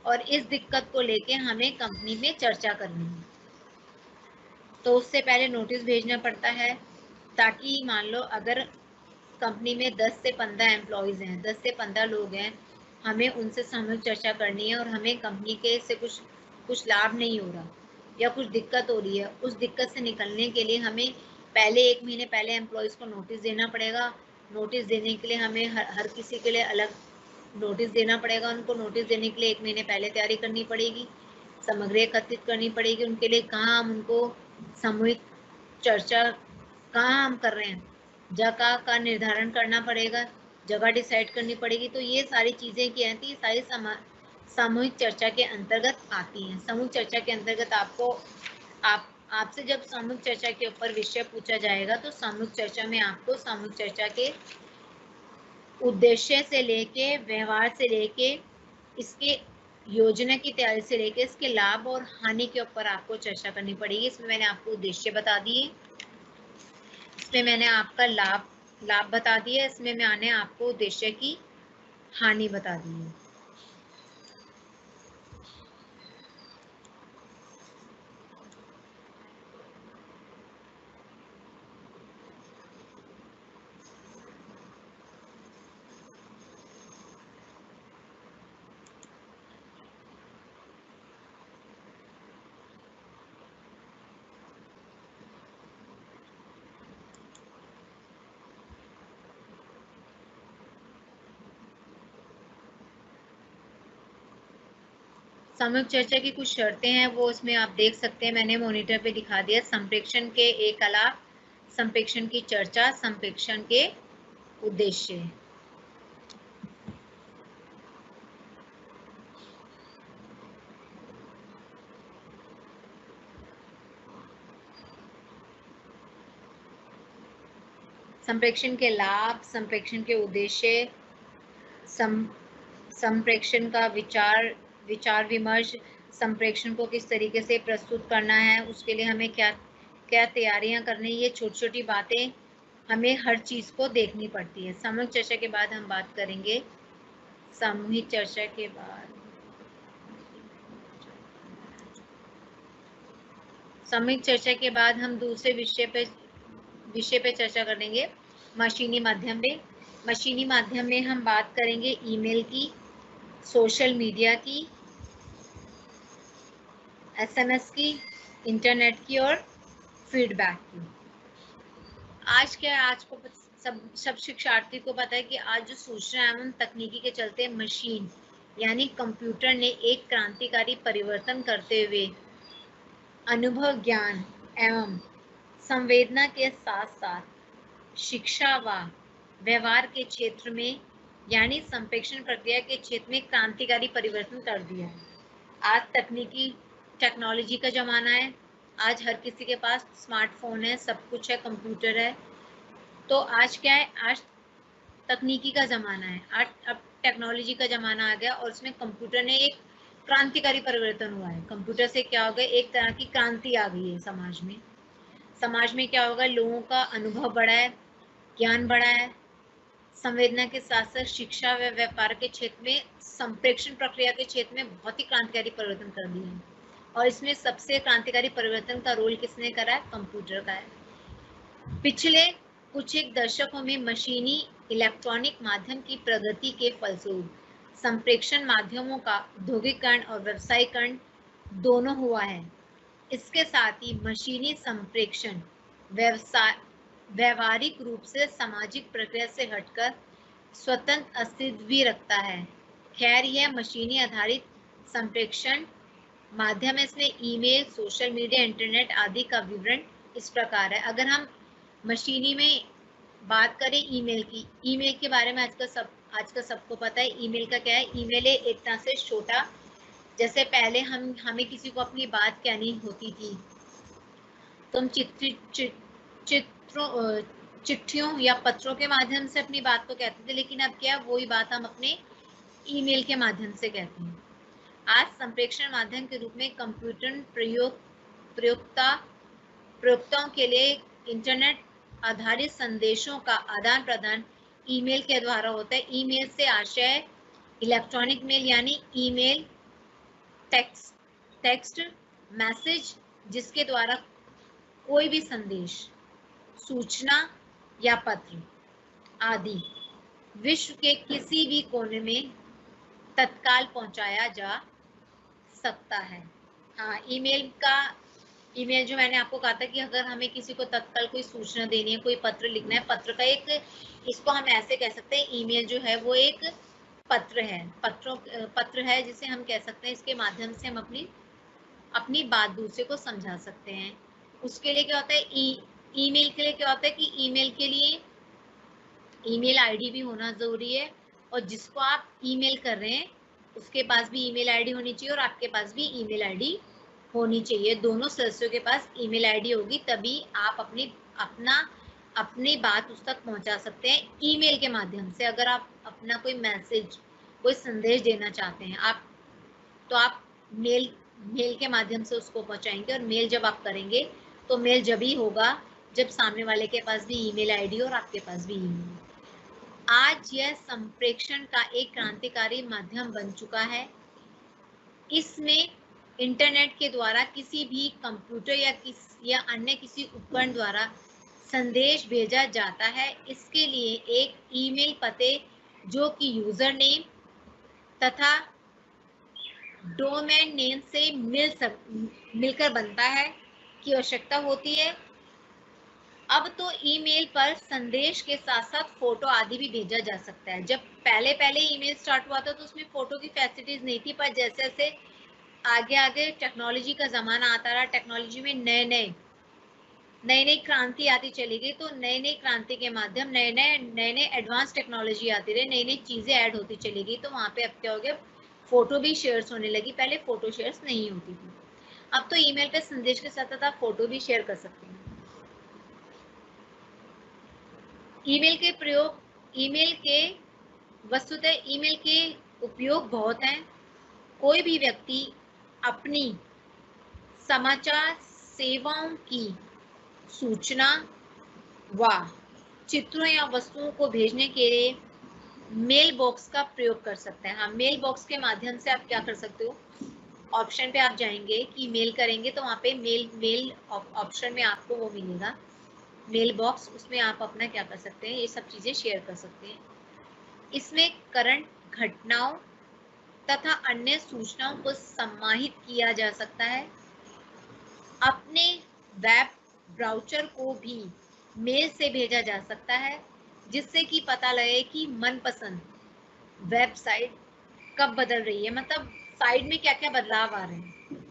और इस दिक्कत को लेके हमें कंपनी में चर्चा करनी है। तो उससे पहले नोटिस भेजना पड़ता है, ताकि मान लो अगर कंपनी में 10 से 15 एम्प्लॉयज़ हैं, 10 से 15 लोग हैं, हमें उनसे सामूहिक चर्चा करनी है और हमें कंपनी के से कुछ लाभ नहीं हो रहा या कुछ दिक्कत हो रही है, उस दिक्कत से निकलने के लिए हमें पहले 1 महीने पहले एम्प्लॉयज़ को नोटिस देना पड़ेगा। नोटिस देने के लिए हमें हर किसी के लिए अलग नोटिस देना पड़ेगा। उनको नोटिस देने के लिए 1 महीने पहले तैयारी करनी पड़ेगी, सामग्री एकत्रित करनी पड़ेगी उनके लिए, कहाँ हम उनको सामूहिक चर्चा कहाँ हम कर रहे हैं, जगह का निर्धारण करना पड़ेगा, जगह डिसाइड करनी पड़ेगी। तो ये सारी चीज़ें क्या हैं, ये सारी सामूहिक चर्चा के अंतर्गत आती हैं। सामूहिक चर्चा के अंतर्गत आपसे जब सामूहिक चर्चा के ऊपर विषय पूछा जाएगा तो सामूहिक चर्चा में आपको सामूहिक चर्चा के उद्देश्य से लेके, व्यवहार से लेके, इसके योजना की तैयारी से लेके इसके लाभ और हानि के ऊपर आपको चर्चा करनी पड़ेगी। इसमें मैंने आपको उद्देश्य बता दिए, इसमें मैंने आपका लाभ बता दिया, इसमें मैंने आपको उद्देश्य की हानि बता दी है। सामूहिक चर्चा की कुछ शर्तें हैं, वो इसमें आप देख सकते हैं, मैंने मॉनिटर पे दिखा दिया। संप्रेषण के एक कला, संप्रेषण की चर्चा, संप्रेषण के उद्देश्य। संप्रेषण के लाभ, संप्रेषण के उद्देश्य, संप्रेषण का विचार विमर्श, संप्रेषण को किस तरीके से प्रस्तुत करना है, उसके लिए हमें क्या क्या तैयारियां करनी है, ये छोटी छोटी बातें हमें हर चीज को देखनी पड़ती है। सामूहिक चर्चा के बाद हम बात करेंगे, सामूहिक चर्चा के बाद सामूहिक चर्चा के बाद हम दूसरे विषय पे चर्चा करेंगे, मशीनी माध्यम पे। मशीनी माध्यम में हम बात करेंगे ईमेल की, सोशल मीडिया की, एसएमएस की, इंटरनेट की और फीडबैक की। आज क्या है, आज को सब शिक्षार्थी को पता है कि आज जो सूचना एवं तकनीकी के चलते मशीन यानी कंप्यूटर ने एक क्रांतिकारी परिवर्तन करते हुए अनुभव, ज्ञान एवं संवेदना के साथ साथ शिक्षा व व्यवहार के क्षेत्र में यानी संप्रेषण प्रक्रिया के क्षेत्र में क्रांतिकारी परिवर्तन कर दिया है। आज टेक्नोलॉजी का ज़माना है, आज हर किसी के पास स्मार्टफोन है, सब कुछ है, कंप्यूटर है। तो आज क्या है, आज तकनीकी का ज़माना है, आज अब टेक्नोलॉजी का ज़माना आ गया और उसमें कंप्यूटर ने एक क्रांतिकारी परिवर्तन हुआ है। कंप्यूटर से क्या हो गया, एक तरह की क्रांति आ गई है समाज में। समाज में क्या होगा, लोगों का अनुभव बढ़ा है, ज्ञान बढ़ा है, संवेदना के साथ साथ शिक्षा व व्यापार के क्षेत्र में, संप्रेषण प्रक्रिया के क्षेत्र में बहुत ही क्रांतिकारी परिवर्तन कर दिए हैं। और इसमें सबसे क्रांतिकारी परिवर्तन का रोल किसने करा है, कंप्यूटर का है। पिछले कुछ एक दशकों में मशीनी इलेक्ट्रॉनिक माध्यम की प्रगति के फलस्वरूप संप्रेषण माध्यमों का औद्योगिकरण और व्यवसायीकरण दोनों हुआ है। इसके साथ ही मशीनी संप्रेषण व्यवहारिक रूप से सामाजिक प्रक्रिया से हटकर स्वतंत्र अस्तित्व भी रखता है। खैर, यह मशीनी आधारित संप्रेषण माध्यम है इसमें ईमेल, सोशल मीडिया, इंटरनेट आदि का विवरण इस प्रकार है। अगर हम मशीनी में बात करें ईमेल की, ईमेल के बारे में आजकल सबको पता है ईमेल का क्या है। ईमेल है एक तरह से छोटा, जैसे पहले हमें किसी को अपनी बात कहनी होती थी तो हम चिट्ठियों या पत्रों के माध्यम से अपनी बात को कहते थे, लेकिन अब क्या वही बात हम अपने ईमेल के माध्यम से कहते हैं। आज संप्रेषण माध्यम के रूप में कंप्यूटर प्रयोक्ताओं के लिए इंटरनेट आधारित संदेशों का आदान प्रदान ईमेल के द्वारा होता है। ईमेल से आशय इलेक्ट्रॉनिक मेल यानी ईमेल, टेक्स्ट मैसेज जिसके द्वारा कोई भी संदेश, सूचना या पत्र आदि विश्व के किसी भी कोने में तत्काल पहुंचाया जा सकता है। हाँ, ईमेल जो मैंने आपको कहा था कि अगर हमें किसी को तत्काल कोई सूचना देनी है, कोई पत्र लिखना है, पत्र का एक, इसको हम ऐसे कह सकते हैं, ईमेल जो है वो एक पत्र है, पत्र है जिसे हम कह सकते हैं, इसके माध्यम से हम अपनी बात दूसरे को समझा सकते हैं। उसके लिए क्या होता है, ईमेल के लिए क्या होता है कि ईमेल के लिए ईमेल आईडी भी होना जरूरी है, और जिसको आप ईमेल कर रहे हैं उसके पास भी ईमेल आईडी होनी चाहिए और आपके पास भी ईमेल आईडी होनी चाहिए। दोनों सदस्यों के पास ईमेल आईडी होगी, तभी आप अपनी बात उस तक पहुंचा सकते हैं ईमेल के माध्यम से। अगर आप अपना कोई मैसेज, कोई संदेश देना चाहते हैं तो आप मेल के माध्यम से उसको पहुंचाएंगे, और मेल जब आप करेंगे तो मेल जब ही होगा जब सामने वाले के पास भी ईमेल आईडी और आपके पास भी ईमेल। आज यह संप्रेषण का एक क्रांतिकारी माध्यम बन चुका है। इसमें इंटरनेट के द्वारा किसी भी कंप्यूटर या अन्य किसी उपकरण द्वारा संदेश भेजा जाता है। इसके लिए एक ईमेल पते जो कि यूजर नेम तथा डोमेन नेम से मिलकर बनता है की आवश्यकता होती है। अब तो ईमेल पर संदेश के साथ साथ फोटो आदि भी भेजा जा सकता है। जब पहले ईमेल स्टार्ट हुआ था तो उसमें फोटो की फैसिलिटीज नहीं थी, पर जैसे जैसे आगे टेक्नोलॉजी का जमाना आता रहा, टेक्नोलॉजी में नई क्रांति आती चली गई, तो नई क्रांति के माध्यम नए एडवांस टेक्नोलॉजी आती रही, नई चीजें ऐड होती चली गई, तो वहां पे अब क्या हो गया, फोटो भी शेयर्स होने लगी। पहले फोटो शेयर्स नहीं होती थी, अब तो ईमेल पे संदेश के साथ आप फोटो भी शेयर कर सकते हैं। वस्तुतः ईमेल के उपयोग बहुत हैं। कोई भी व्यक्ति अपनी समाचार सेवाओं की सूचना व चित्रों या वस्तुओं को भेजने के लिए मेल बॉक्स का प्रयोग कर सकते हैं। हाँ, मेल बॉक्स के माध्यम से आप क्या कर सकते हो, ऑप्शन पे आप जाएंगे कि मेल करेंगे तो वहाँ पे मेल ऑप्शन में आपको वो मिलेगा मेल बॉक्स, उसमें आप अपना क्या कर सकते हैं, ये सब चीजें शेयर कर सकते हैं। इसमें करंट घटनाओं तथा अन्य सूचनाओं को समाहित किया जा सकता है। अपने वेब ब्राउज़र को भी मेल से भेजा जा सकता है, जिससे कि पता लगे कि मनपसंद वेबसाइट कब बदल रही है, मतलब साइट में क्या क्या बदलाव आ रहे हैं।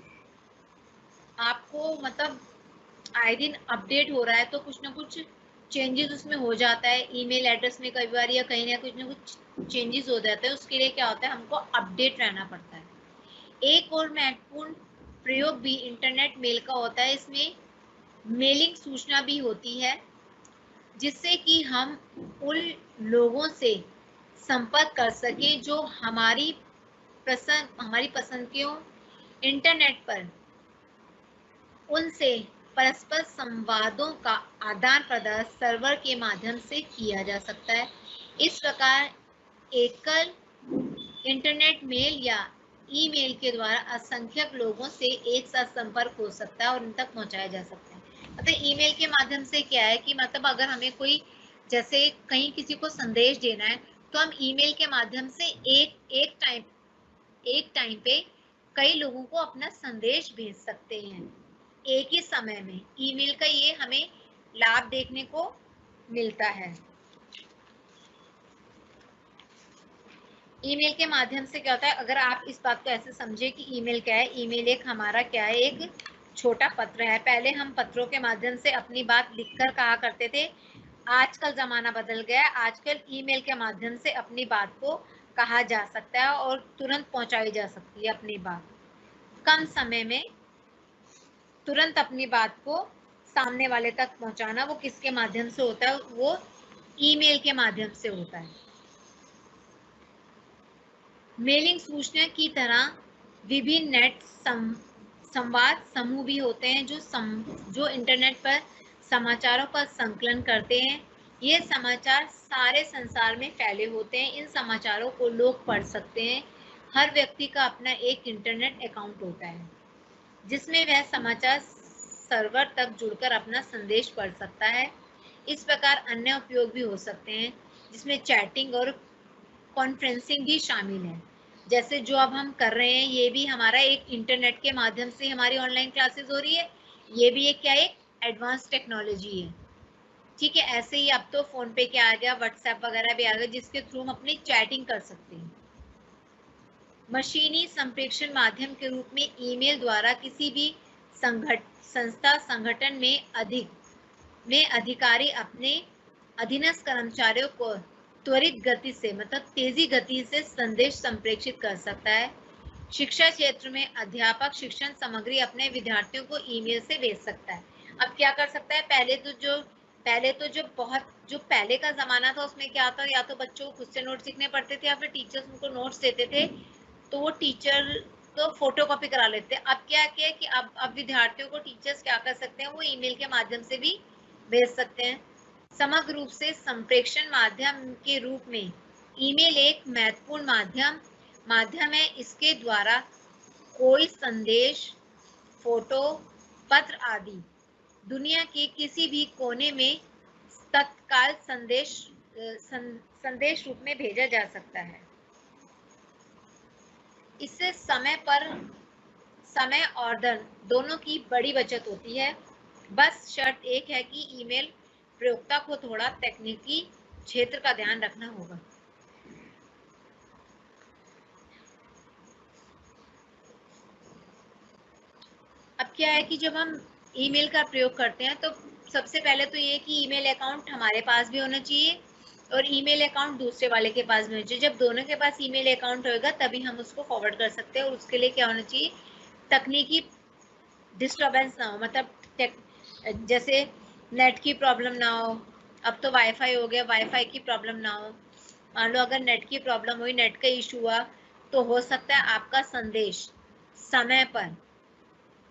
आपको मतलब आए दिन अपडेट हो रहा है तो कुछ ना कुछ चेंजेस उसमें हो जाता है, ईमेल एड्रेस में कई बार या कहीं ना कुछ चेंजेस हो जाते हैं। उसके लिए क्या होता है, हमको अपडेट रहना पड़ता है। एक और महत्वपूर्ण प्रयोग भी इंटरनेट मेल का होता है। इसमें मेलिंग सूचना भी होती है, जिससे कि हम उन लोगों से संपर्क कर सकें जो हमारी पसंद के हो। इंटरनेट पर उनसे परस्पर संवादों का आदान प्रदान सर्वर के माध्यम से किया जा सकता है। इस प्रकार एकल इंटरनेट मेल या ईमेल के द्वारा असंख्यक लोगों से एक साथ संपर्क हो सकता है और उन तक पहुंचाया जा सकता है। मतलब ईमेल के माध्यम से क्या है कि मतलब अगर हमें कोई जैसे कहीं किसी को संदेश देना है तो हम ईमेल के माध्यम से एक टाइम पे कई लोगों को अपना संदेश भेज सकते हैं एक ही समय में। ईमेल का ये हमें लाभ देखने को मिलता है। ईमेल के माध्यम से क्या होता है, अगर आप इस बात को ऐसे समझे कि ईमेल क्या है, ईमेल एक हमारा क्या है, एक छोटा पत्र है। पहले हम पत्रों के माध्यम से अपनी बात लिखकर कहा करते थे, आजकल जमाना बदल गया है, आजकल ईमेल के माध्यम से अपनी बात को कहा जा सकता है और तुरंत पहुंचाई जा सकती है अपनी बात, कम समय में तुरंत अपनी बात को सामने वाले तक पहुंचाना। वो किसके माध्यम से होता है, वो ईमेल के माध्यम से होता है। मेलिंग सूचना की तरह विभिन्न नेट संवाद समूह भी होते हैं जो इंटरनेट पर समाचारों का संकलन करते हैं। ये समाचार सारे संसार में फैले होते हैं। इन समाचारों को लोग पढ़ सकते हैं। हर व्यक्ति का अपना एक इंटरनेट अकाउंट होता है जिसमें वह समाचार सर्वर तक जुड़कर अपना संदेश पढ़ सकता है। इस प्रकार अन्य उपयोग भी हो सकते हैं जिसमें चैटिंग और कॉन्फ्रेंसिंग भी शामिल है। जैसे जो अब हम कर रहे हैं, ये भी हमारा एक इंटरनेट के माध्यम से हमारी ऑनलाइन क्लासेस हो रही है। ये भी एक क्या, एक एडवांस टेक्नोलॉजी है। ठीक है, ऐसे ही अब तो फोन पे क्या आ गया, व्हाट्सएप वगैरह भी आ गया जिसके थ्रू हम अपनी चैटिंग कर सकते हैं। मशीनी संप्रेषण माध्यम के रूप में ईमेल द्वारा किसी भी संस्था संगठन में अधिकारी अपने अधीनस्थ कर्मचारियों को त्वरित गति से, मतलब तेजी गति से संदेश संप्रेषित कर सकता है। शिक्षा क्षेत्र में अध्यापक शिक्षण सामग्री अपने विद्यार्थियों को ईमेल से भेज सकता है। अब क्या कर सकता है, जो पहले का जमाना था उसमें क्या था, या तो बच्चों को खुद से नोट्स लिखने पड़ते थे या फिर टीचर्स उनको नोट्स देते थे तो वो टीचर तो फोटो कॉपी करा लेते। अब क्या किया कि अब विद्यार्थियों को टीचर्स क्या कर सकते हैं, वो ईमेल के माध्यम से भी भेज सकते हैं। समग्र रूप से संप्रेषण माध्यम के रूप में ईमेल एक महत्वपूर्ण माध्यम है। इसके द्वारा कोई संदेश, फोटो, पत्र आदि दुनिया के किसी भी कोने में तत्काल संदेश रूप में भेजा जा सकता है। इससे समय और धन दोनों की बड़ी बचत होती है। बस शर्त एक है कि ईमेल प्रयोक्ता को थोड़ा तकनीकी क्षेत्र का ध्यान रखना होगा। अब क्या है कि जब हम ईमेल का प्रयोग करते हैं तो सबसे पहले तो ये कि ईमेल अकाउंट हमारे पास भी होना चाहिए और ईमेल अकाउंट दूसरे वाले के पास भी होना चाहिए। जब दोनों के पास ईमेल अकाउंट होगा तभी हम उसको फॉरवर्ड कर सकते हैं और उसके लिए क्या होना चाहिए, तकनीकी डिस्टर्बेंस ना हो, मतलब जैसे नेट की प्रॉब्लम ना हो। अब तो वाईफाई हो गया, वाईफाई की प्रॉब्लम ना हो। मान लो अगर नेट की प्रॉब्लम हुई, नेट का इशू हुआ, तो हो सकता है आपका संदेश समय पर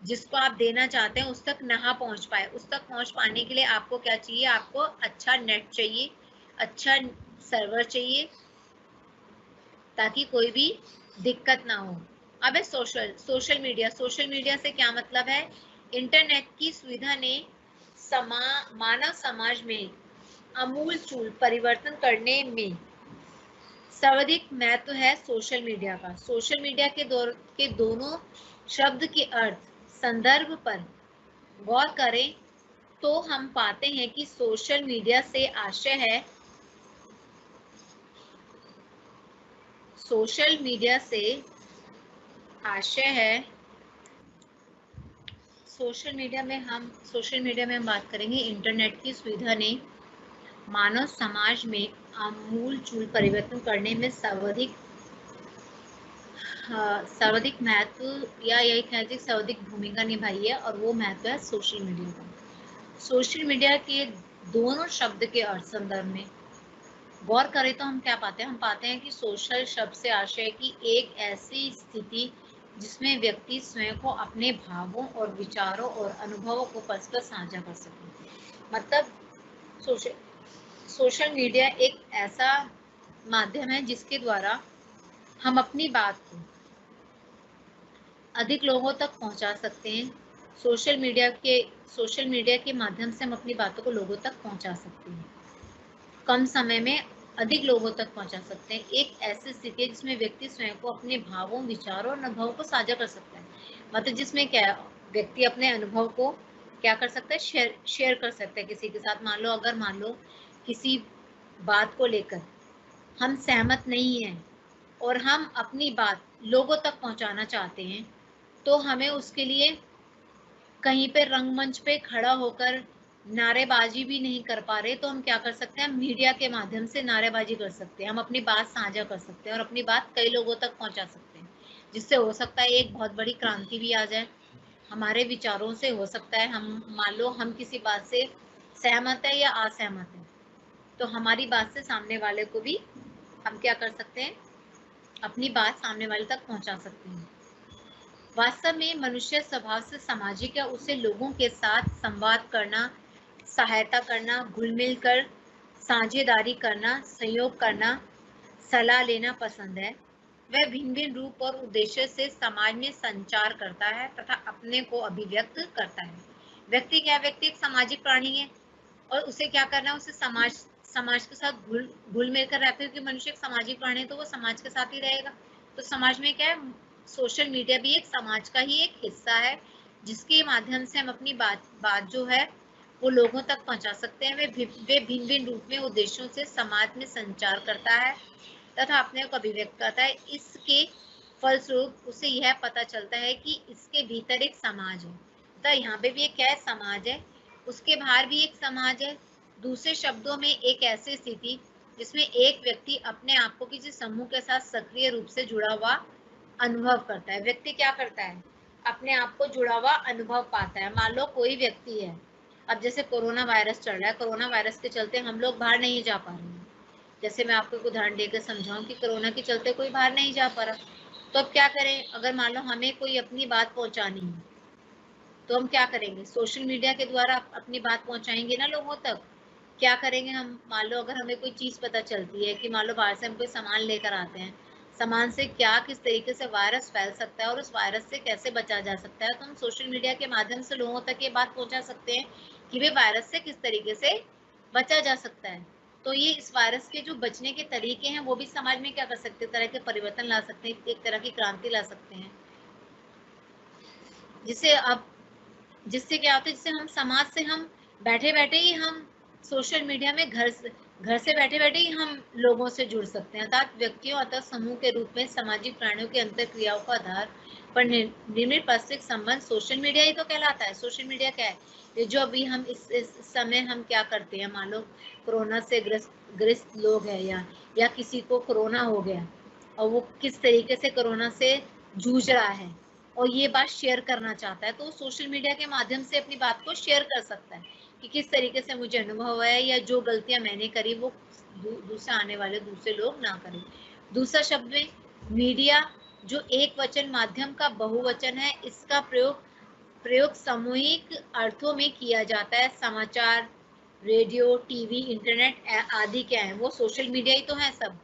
जिसको आप देना चाहते हैं उस तक ना पहुंच पाए। उस तक पहुंच पाने के लिए आपको क्या चाहिए, आपको अच्छा नेट चाहिए, अच्छा सर्वर चाहिए ताकि कोई भी दिक्कत ना हो। अब है सोशल मीडिया से क्या मतलब है, इंटरनेट की सुविधा ने मानव समाज में आमूल-चूल परिवर्तन करने में सर्वाधिक महत्व है सोशल मीडिया का। सोशल मीडिया के दोनों शब्द के अर्थ संदर्भ पर गौर करें तो हम पाते हैं कि सोशल मीडिया से आशय है सोशल मीडिया में हम बात करेंगे इंटरनेट की सुविधा ने मानव समाज में आमूल-चूल परिवर्तन करने में सर्वाधिक महत्व या यही कह सकते सर्वाधिक भूमिका निभाई है और वो महत्व है सोशल मीडिया का। सोशल मीडिया के दोनों शब्द के अर्थ संदर्भ में गौर करें तो हम क्या पाते हैं, हम पाते हैं कि सोशल शब्द से आशय की एक ऐसी स्थिति जिसमें व्यक्ति स्वयं को अपने भावों और विचारों और अनुभवों को परस्पर साझा कर सके। मतलब सोशल मीडिया एक ऐसा माध्यम है जिसके द्वारा हम अपनी बात को अधिक लोगों तक पहुंचा सकते हैं। सोशल मीडिया के माध्यम से हम अपनी बातों को लोगों तक पहुंचा सकते हैं, कम समय में अधिक लोगों तक पहुंचा सकते हैं। एक ऐसी स्थिति है जिसमें व्यक्ति स्वयं को अपने भावों, विचारों और अनुभवों को साझा कर सकता है। मतलब जिसमें क्या व्यक्ति अपने अनुभव को क्या कर सकता है, शेयर कर सकता है किसी के साथ। मान लो किसी बात को लेकर हम सहमत नहीं हैं और हम अपनी बात लोगों तक पहुंचाना चाहते हैं, तो हमें उसके लिए कहीं पे रंगमंच पे खड़ा होकर नारेबाजी भी नहीं कर पा रहे, तो हम क्या कर सकते हैं, मीडिया के माध्यम से नारेबाजी कर सकते हैं, हम अपनी बात साझा कर सकते हैं और अपनी बात कई लोगों तक पहुंचा सकते हैं, जिससे हो सकता है एक बहुत बड़ी क्रांति भी आ जाए। हमारे विचारों से हो सकता है, हम मान लो हम किसी बात से सहमत है या असहमत है, तो हमारी बात से सामने वाले को भी हम क्या कर सकते हैं, अपनी बात सामने वाले तक पहुंचा सकते हैं। वास्तव में मनुष्य स्वभाव से सामाजिक है, उसे लोगों के साथ संवाद करना, सहायता करना, घुल मिल कर साझेदारी करना, सहयोग करना, सलाह लेना पसंद है। वह भिन्न भिन्न रूप और उद्देश्य से समाज में संचार करता है तथा अपने को अभिव्यक्त करता है। व्यक्ति क्या, व्यक्ति एक सामाजिक प्राणी है और उसे क्या करना है, उसे समाज के साथ घुल मिलकर रहते हुए, मनुष्य एक सामाजिक प्राणी है तो वो समाज के साथ ही रहेगा। तो समाज में क्या है, सोशल मीडिया भी एक समाज का ही एक हिस्सा है, जिसके माध्यम से हम अपनी बात जो है वो लोगों तक पहुंचा सकते हैं। वे भिन्न भिन्न रूप में उद्देश्यों से समाज में संचार करता है तथा अपने को अभिव्यक्त करता है। इसके फलस्वरूप उसे यह पता चलता है कि इसके भीतर एक समाज है, तो यहाँ पे भी एक क्या है, समाज है, उसके बाहर भी एक समाज है। दूसरे शब्दों में एक ऐसी स्थिति जिसमें एक व्यक्ति अपने आप को किसी समूह के साथ सक्रिय रूप से जुड़ा हुआ अनुभव करता है। व्यक्ति क्या करता है, अपने आप को जुड़ा हुआ अनुभव पाता है। मान लो कोई व्यक्ति है, अब जैसे कोरोना वायरस चल रहा है, कोरोना वायरस के चलते हम लोग बाहर नहीं जा पा रहे हैं। जैसे मैं आपको एक उदाहरण देकर समझाऊं कि कोरोना के चलते कोई बाहर नहीं जा पा रहा, तो अब क्या करें, अगर मान लो हमें कोई अपनी बात पहुंचानी है, तो हम क्या करेंगे, सोशल मीडिया के द्वारा अपनी बात पहुंचाएंगे ना लोगों तक। क्या करेंगे हम, मान लो अगर हमें कोई चीज़ पता चलती है कि मान लो बाहर से हम कोई सामान लेकर आते हैं, सामान से क्या किस तरीके से वायरस फैल सकता है और उस वायरस से कैसे बचा जा सकता है, तो हम सोशल मीडिया के माध्यम से लोगों तक ये बात पहुंचा सकते हैं कि वे वायरस से किस तरीके से बचा जा सकता है। तो ये इस वायरस के जो बचने के तरीके हैं वो भी समाज में क्या कर सकते हैं, तरह के परिवर्तन ला सकते हैं, एक तरह की क्रांति ला सकते हैं, जिससे क्या होता है, जिससे हम समाज से हम बैठे बैठे ही हम सोशल मीडिया में घर से बैठे बैठे ही हम लोगों से जुड़ सकते हैं। अर्थात व्यक्तियों अथवा समूह के रूप में सामाजिक प्राणियों के अंतर क्रियाओं का आधार पर निर्मित पारस्परिक संबंध सोशल मीडिया ही तो कहलाता है। सोशल मीडिया क्या है, ये जो अभी हम इस समय हम क्या करते हैं, मान लो कोरोना से ग्रस्त लोग हैं या किसी को कोरोना हो गया और वो किस तरीके से कोरोना से जूझ रहा है और ये बात शेयर करना चाहता है, तो सोशल मीडिया के माध्यम से अपनी बात को शेयर कर सकता है कि किस तरीके से मुझे अनुभव है या जो गलतियां मैंने करी वो दूसरे आने वाले दूसरे लोग ना करें। दूसरा शब्द में मीडिया जो एक वचन माध्यम का बहुवचन है, इसका प्रयोग सामूहिक अर्थों में किया जाता है। समाचार, रेडियो, टीवी, इंटरनेट आदि क्या है, वो सोशल मीडिया ही तो है सब,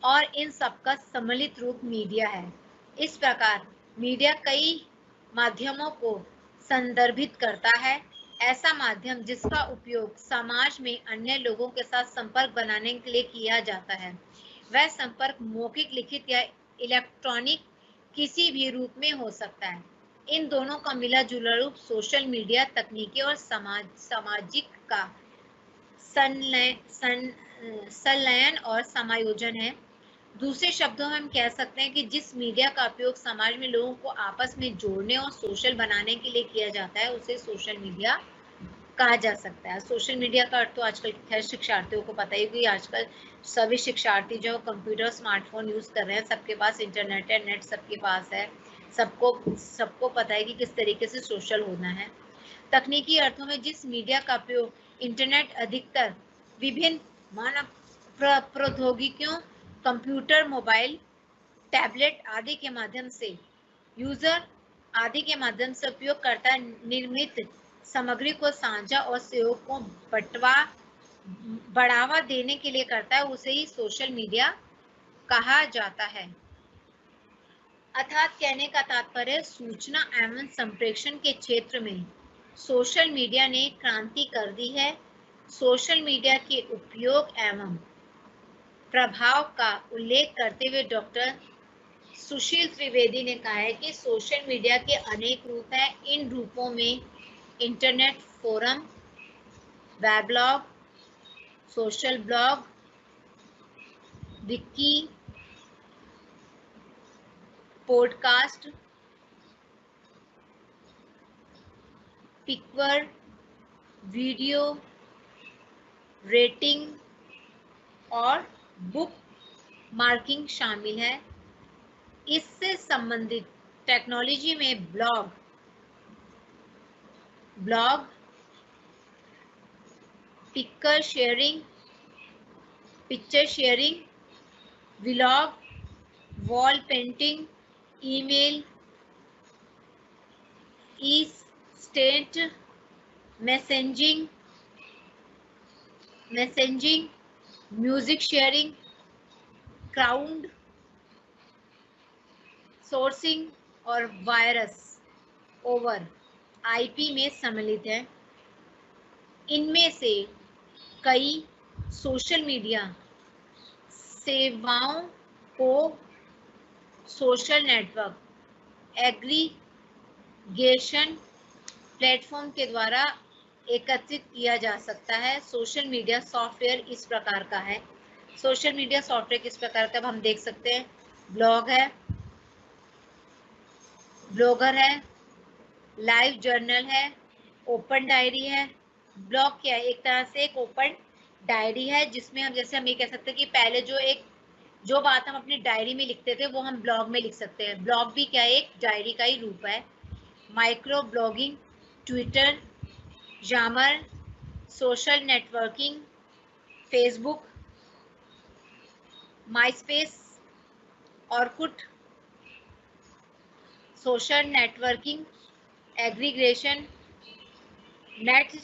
और इन सबका सम्मिलित रूप मीडिया है। इस प्रकार मीडिया कई माध्यमों को संदर्भित करता है। ऐसा माध्यम जिसका उपयोग समाज में अन्य लोगों के साथ संपर्क बनाने के लिए किया जाता है, वह संपर्क मौखिक, लिखित या इलेक्ट्रॉनिक किसी भी रूप में हो सकता है। इन दोनों का मिला जुला रूप सोशल मीडिया तकनीकी और सामाजिक का संलयन और समायोजन है। दूसरे शब्दों में हम कह सकते हैं कि जिस मीडिया का उपयोग समाज में लोगों को आपस में जोड़ने और सोशल बनाने के लिए किया जाता है, उसे सोशल मीडिया कहा जा सकता है। सोशल मीडिया का अर्थ तो आजकल खैर शिक्षार्थियों को पता ही, कि आजकल सभी शिक्षार्थी जो कंप्यूटर स्मार्टफोन यूज़ कर रहे हैं, सबके पास इंटरनेट है, नेट सबके पास है, सबको पता है कि किस तरीके से सोशल होना है। तकनीकी अर्थों में जिस मीडिया का उपयोग इंटरनेट, अधिकतर विभिन्न मानव प्रौद्योगिकियों, कंप्यूटर, मोबाइल, टैबलेट आदि के माध्यम से यूजर आदि के माध्यम से उपयोगकर्ता निर्मित सामग्री को साझा और सहयोग को बढ़ावा देने के लिए करता है, उसे ही सोशल मीडिया कहा जाता है। अर्थात कहने का तात्पर्य, सूचना एवं संप्रेषण के क्षेत्र में सोशल मीडिया ने क्रांति कर दी है। सोशल मीडिया के उपयोग एवं प्रभाव का उल्लेख करते हुए डॉक्टर सुशील त्रिवेदी ने कहा है कि सोशल मीडिया के अनेक रूप हैं। इन रूपों में internet forum, weblog, social blog, wiki, podcast, picture, video, rating और बुक मार्किंग शामिल है। इससे संबंधित टेक्नोलॉजी में blog, picture sharing, vlog, wall painting, email, instant messaging, music sharing, crowdsourcing और वायरस ओवर आईपी में सम्मिलित है। इनमें से कई सोशल मीडिया सेवाओं को सोशल नेटवर्क एग्रीगेशन प्लेटफॉर्म के द्वारा एकत्रित किया जा सकता है। सोशल मीडिया सॉफ्टवेयर इस प्रकार का है। सोशल मीडिया सॉफ्टवेयर किस प्रकार का हम देख सकते हैं। ब्लॉग है, ब्लॉगर है, लाइव जर्नल है, ओपन डायरी है। ब्लॉग क्या है? एक तरह से एक ओपन डायरी है जिसमें हम, जैसे हम ये कह सकते हैं कि पहले जो बात हम अपनी डायरी में लिखते थे वो हम ब्लॉग में लिख सकते हैं। ब्लॉग भी क्या है? एक डायरी का ही रूप है। Microblogging, Twitter, Yammer, social networking, Facebook, MySpace, Orkut, social networking aggregation, net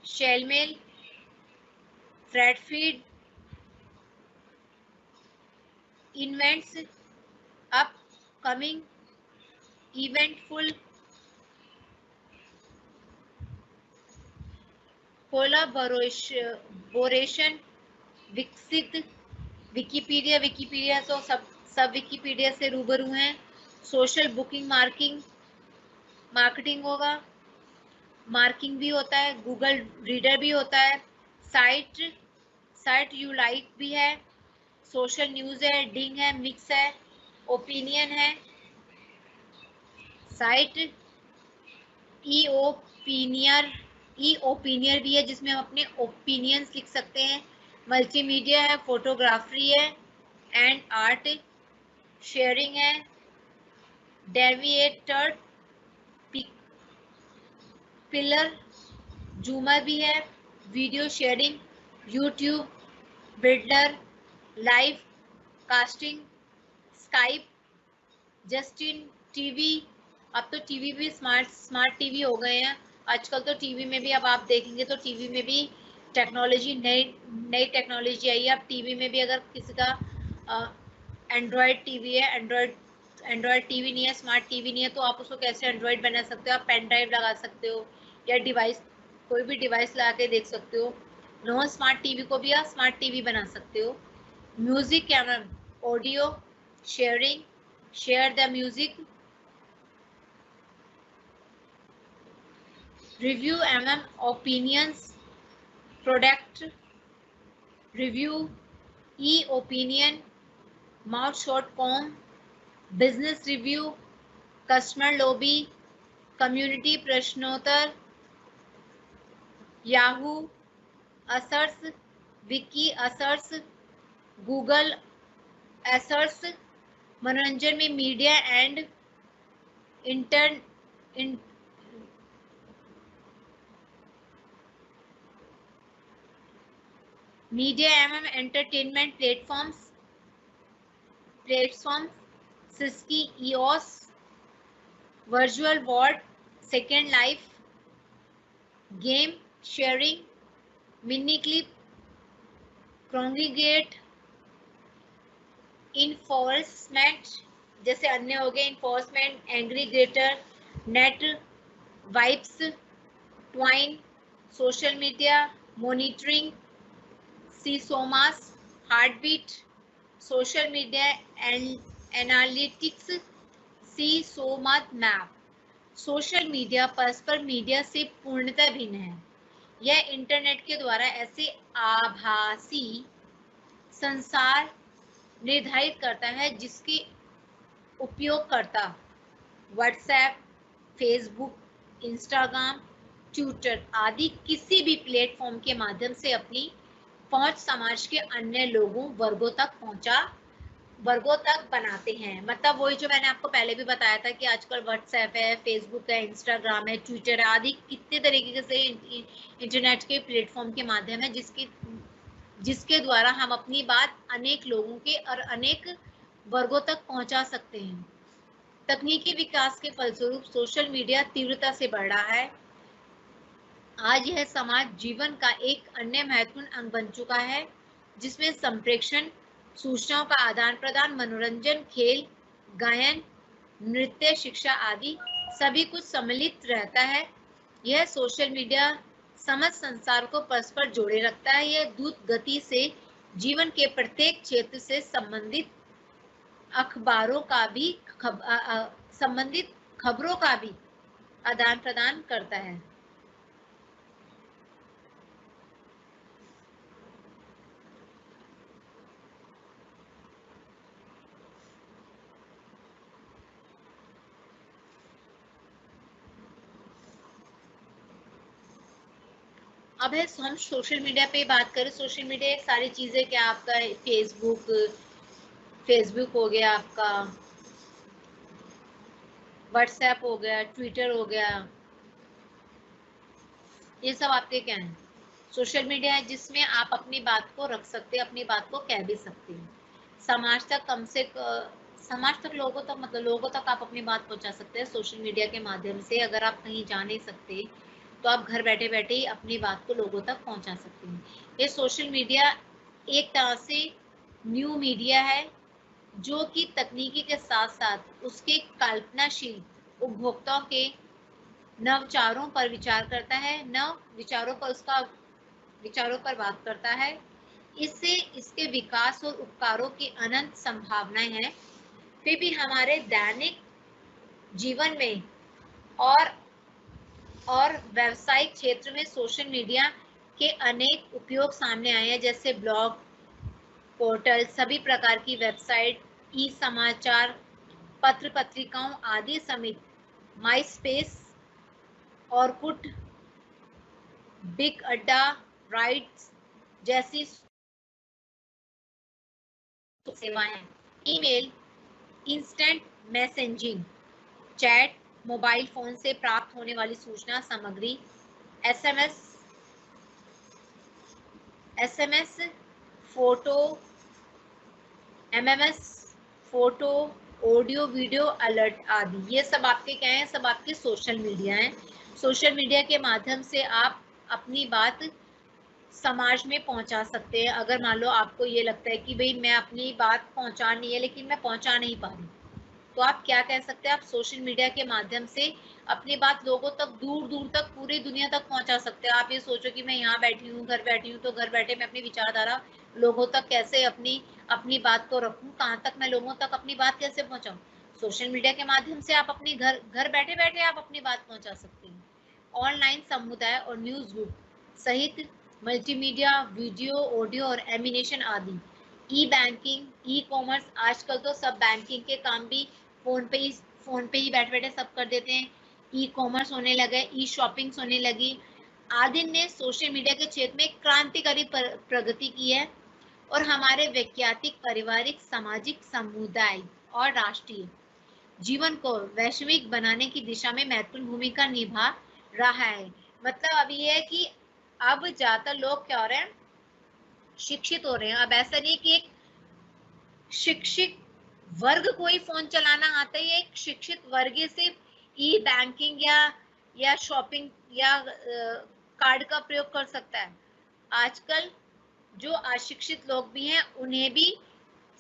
शेलमेल, FriendFeed, events, upcoming, Eventful, collaboration, विकसित, विकीपीडिया तो सब विकीपीडिया से रूबरू हैं। सोशल बुकिंग मार्केटिंग होगा, मार्किंग भी होता है, गूगल रीडर भी होता है, साइट यू लाइक भी है, सोशल न्यूज है, डिंग है, मिक्स है, ओपिनियन है, साइट ई ओपिनियर भी है जिसमें हम अपने ओपिनियंस लिख सकते हैं। मल्टीमीडिया है, फोटोग्राफी है एंड आर्ट शेयरिंग है, डेविएटेड पिलर जूमर भी है, video sharing, YouTube, builder, live casting, Skype, Justin TV. अब तो टीवी भी स्मार्ट टीवी हो गए हैं आजकल। तो टीवी में भी अब आप देखेंगे तो टीवी में भी टेक्नोलॉजी, नई टेक्नोलॉजी आई है। अब टीवी में भी अगर किसी का एंड्रॉयड टीवी है, एंड्रॉयड टीवी नहीं है, स्मार्ट टीवी नहीं है, तो आप उसको कैसे एंड्रॉयड बना सकते हो? आप पेन ड्राइव लगा सकते हो या कोई भी डिवाइस लगा के देख सकते हो। नॉन स्मार्ट टीवी को भी आप स्मार्ट टीवी बना सकते हो। म्यूजिक क्या ma'am? Audio sharing, share the music, review opinions, product review, Epinions, mouth.com, business review, customer lobby, community प्रश्नोत्तर, Yahoo answers, wiki answers, Google answers. मनोरंजन में मीडिया एंड मीडिया एवं entertainment platform Cisco, Eos, virtual world, Second Life, game sharing, Miniclip, Kongregate, इन्फोर्समेंट जैसे अन्य हो गए, इन्फोर्समेंट, aggregator, Netvibes, Twine, social media monitoring, Sysomos, heartbeat, social media analytics, Sysomos map. Social media परस्पर media से पूर्णतः भिन्न है। यह इंटरनेट के द्वारा ऐसे आभासी संसार निर्धारित करता है जिसके उपयोगकर्ता व्हाट्सएप, फेसबुक, इंस्टाग्राम, ट्विटर आदि किसी भी प्लेटफॉर्म के माध्यम से अपनी पहुंच समाज के अन्य वर्गों तक बनाते हैं। मतलब वही जो मैंने आपको पहले भी बताया था कि आजकल व्हाट्सएप है, फेसबुक है, इंस्टाग्राम है, ट्विटर है आदि कितने तरीके से इंटरनेट के प्लेटफॉर्म के माध्यम है जिसके द्वारा हम अपनी बात अनेक लोगों के और अनेक वर्गों तक पहुंचा सकते हैं। तकनीकी विकास के फलस्वरूप सोशल मीडिया तीव्रता से बढ़ रहा है। आज यह समाज जीवन का एक अन्य महत्वपूर्ण अंग बन चुका है, जिसमें संप्रेषण, सूचनाओं का आदान प्रदान, मनोरंजन, खेल, गायन, नृत्य, शिक्षा आदि सभी कुछ सम्मिलित रहता है। यह सोशल मीडिया समस्त संसार को परस्पर जोड़े रखता है। यह द्रुत गति से जीवन के प्रत्येक क्षेत्र से संबंधित खबरों का भी आदान प्रदान करता है। अब है हम सोशल मीडिया पे बात करें। सोशल मीडिया एक सारी चीजें क्या आपका फेसबुक हो गया, आपका व्हाट्सएप हो गया, ट्विटर हो गया, ये सब आपके क्या है, सोशल मीडिया है जिसमें आप अपनी बात को रख सकते हैं, अपनी बात को कह भी सकते हैं। समाज तक समाज तक लोगों तक मतलब लोगों तक आप अपनी बात पहुंचा सकते हैं सोशल मीडिया के माध्यम से। अगर आप कहीं जा नहीं सकते तो आप घर बैठे बैठे ही अपनी बात को लोगों तक पहुंचा सकते हैं। ये सोशल मीडिया एक तरह से न्यू मीडिया है जो कि तकनीकी के साथ साथ उसके कल्पनाशील उपभोक्ताओं के नवचारों पर विचार करता है, विचारों पर बात करता है। इससे इसके विकास और उपकारों की अनंत संभावनाएं हैं। फिर भी हमारे दैनिक जीवन में और व्यावसायिक क्षेत्र में सोशल मीडिया के अनेक उपयोग सामने आए हैं, जैसे ब्लॉग, पोर्टल, सभी प्रकार की वेबसाइट, ई समाचार, पत्र पत्रिकाओं आदि समेत माई स्पेस, ऑरकुट, बिग अड्डा, राइट्स जैसी सेवाएं, email, instant messaging, chat, mobile phone से प्राप्त होने वाली सूचना सामग्री, SMS, photo, MMS, photo, audio, video, alert आदि, ये सब आपके क्या हैं, सब आपके सोशल मीडिया हैं। सोशल मीडिया के माध्यम से आप अपनी बात समाज में पहुंचा सकते हैं। अगर मान लो आपको ये लगता है कि भाई मैं अपनी बात पहुंचानी है लेकिन मैं पहुंचा नहीं पा रही, तो आप क्या कह सकते हैं, आप सोशल मीडिया के माध्यम से अपनी बात लोगों तक, दूर दूर तक, पूरी दुनिया तक पहुंचा सकते हैं। आप ये सोचो कि मैं यहाँ बैठी हूँ, घर बैठी हूँ, तो घर बैठे मैं अपनी विचारधारा लोगों तक कैसे अपनी अपनी बात को रखूँ, कहाँ तक मैं लोगों तक अपनी बात कैसे पहुंचाऊँ। सोशल मीडिया के माध्यम से आप अपनी घर बैठे बैठे आप अपनी बात पहुंचा सकते हैं। ऑनलाइन समुदाय और न्यूज ग्रुप सहित मल्टीमीडिया, वीडियो, ऑडियो और एनिमेशन आदि, ई बैंकिंग, ई कॉमर्स, आजकल तो सब बैंकिंग के काम भी फोन पे ही बैठे बैठे सब कर देते हैं। ई कॉमर्स होने लगे, ई शॉपिंग्स होने लगी आदि ने सोशल मीडिया के क्षेत्र में क्रांतिकारी प्रगति की है और हमारे व्यक्तिगत, पारिवारिक, सामाजिक, समुदाय और राष्ट्रीय जीवन को वैश्विक बनाने की दिशा में महत्वपूर्ण भूमिका निभा रहा है। मतलब अब ये है कि अब ज्यादातर लोग क्या हो रहे हैं, शिक्षित हो रहे हैं। अब ऐसा नहीं कि एक शिक्षित वर्ग को ही फोन चलाना आता है, एक शिक्षित वर्ग सिर्फ ई बैंकिंग या शॉपिंग या कार्ड का प्रयोग कर सकता है। आजकल जो अशिक्षित लोग भी हैं उन्हें भी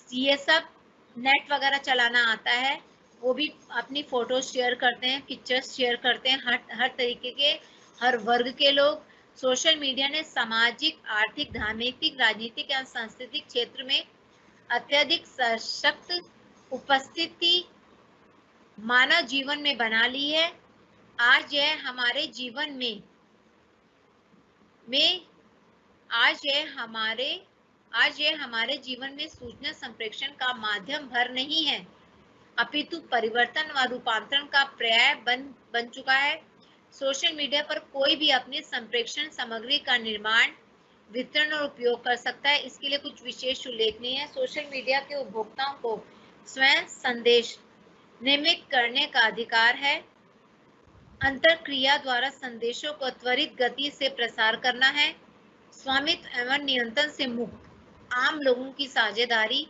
ये सब नेट वगैरह चलाना आता है, वो भी अपनी फोटो शेयर करते हैं, पिक्चर्स शेयर करते हैं। हर तरीके के, हर वर्ग के लोग। सोशल मीडिया ने सामाजिक, आर्थिक, धार्मिक, राजनीतिक या सांस्कृतिक क्षेत्र में अत्यधिक सशक्त उपस्थिति मानव जीवन में बना ली है। आज यह हमारे जीवन में आज यह हमारे जीवन में सूचना संप्रेषण का माध्यम भर नहीं है, अपितु परिवर्तन व रूपांतरण का पर्याय बन चुका है। सोशल मीडिया पर कोई भी अपनी संप्रेषण सामग्री का निर्माण, वितरण और उपयोग कर सकता है। इसके लिए कुछ विशेष उल्लेखनीय है। सोशल मीडिया के उपभोक्ताओं को स्वयं संदेश निर्मित करने का अधिकार है। अंतरक्रिया द्वारा संदेशों को त्वरित गति से प्रसार करना है। स्वामित्व एवं नियंत्रण से मुक्त आम लोगों की साझेदारी,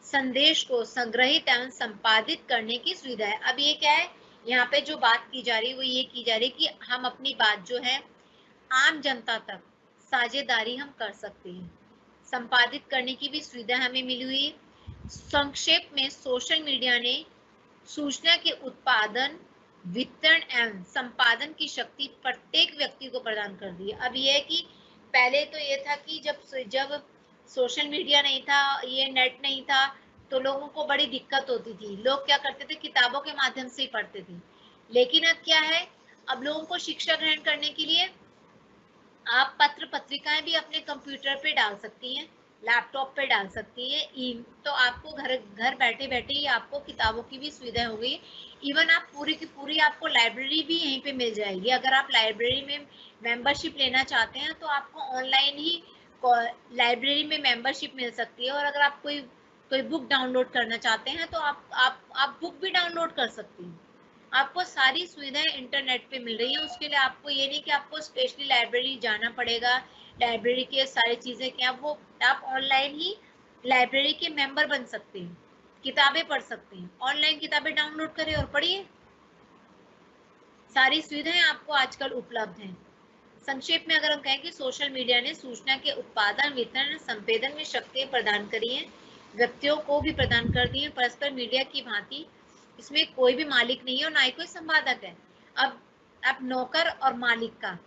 संदेश को संग्रहित एवं संपादित करने की सुविधा है। अब ये क्या है, यहाँ पे जो बात की जा रही है वो ये की जा रही है कि हम अपनी बात जो है आम जनता तक साझेदारी हम कर सकते हैं, संपादित करने की भी सुविधा हमें मिली हुई। संक्षेप में सोशल मीडिया ने सूचना के उत्पादन, वितरण एवं संपादन की शक्ति प्रत्येक व्यक्ति को प्रदान कर दी है। अब ये है कि पहले तो ये था कि जब सोशल मीडिया नहीं था, ये नेट नहीं था, तो लोगों को बड़ी दिक्कत होती थी। लोग क्या करते थे, किताबों के माध्यम से ही पढ़ते थे। लेकिन अब क्या है, अब लोगों को शिक्षा ग्रहण करने के लिए आप पत्र पत्रिकाएं भी अपने कंप्यूटर पे डाल सकती हैं, लैपटॉप पे डाल सकती हैं। तो आपको घर बैठे बैठे ही आपको किताबों की भी सुविधा हो गई। इवन आप पूरी की पूरी आपको लाइब्रेरी भी यहीं पे मिल जाएगी। अगर आप लाइब्रेरी में मेंबरशिप लेना चाहते हैं तो आपको ऑनलाइन ही लाइब्रेरी में मेंबरशिप मिल सकती है। और अगर आप कोई बुक डाउनलोड करना चाहते हैं तो आप बुक भी डाउनलोड कर सकती हैं। आपको सारी सुविधाएं इंटरनेट पे मिल रही है। उसके लिए आपको ये नहीं कि आपको स्पेशली लाइब्रेरी जाना पड़ेगा, लाइब्रेरी की सारी चीजें क्या, वो आप ऑनलाइन ही लाइब्रेरी के मेंबर बन सकते हैं, किताबें पढ़ सकते हैं, ऑनलाइन किताबें डाउनलोड करें और पढ़िए। सारी सुविधाएं आपको आजकल उपलब्ध हैं। संक्षेप में अगर हम कहें कि सोशल मीडिया ने सूचना के उत्पादन, वितरण, संवेदन में शक्तियां प्रदान करी हैं, व्यक्तियों को भी प्रदान कर दी है। परस्पर मीडिया की भांति इसमें कोई भी मालिक नहीं है और ना ही कोई संपादक है। अब नौकर और मालिक का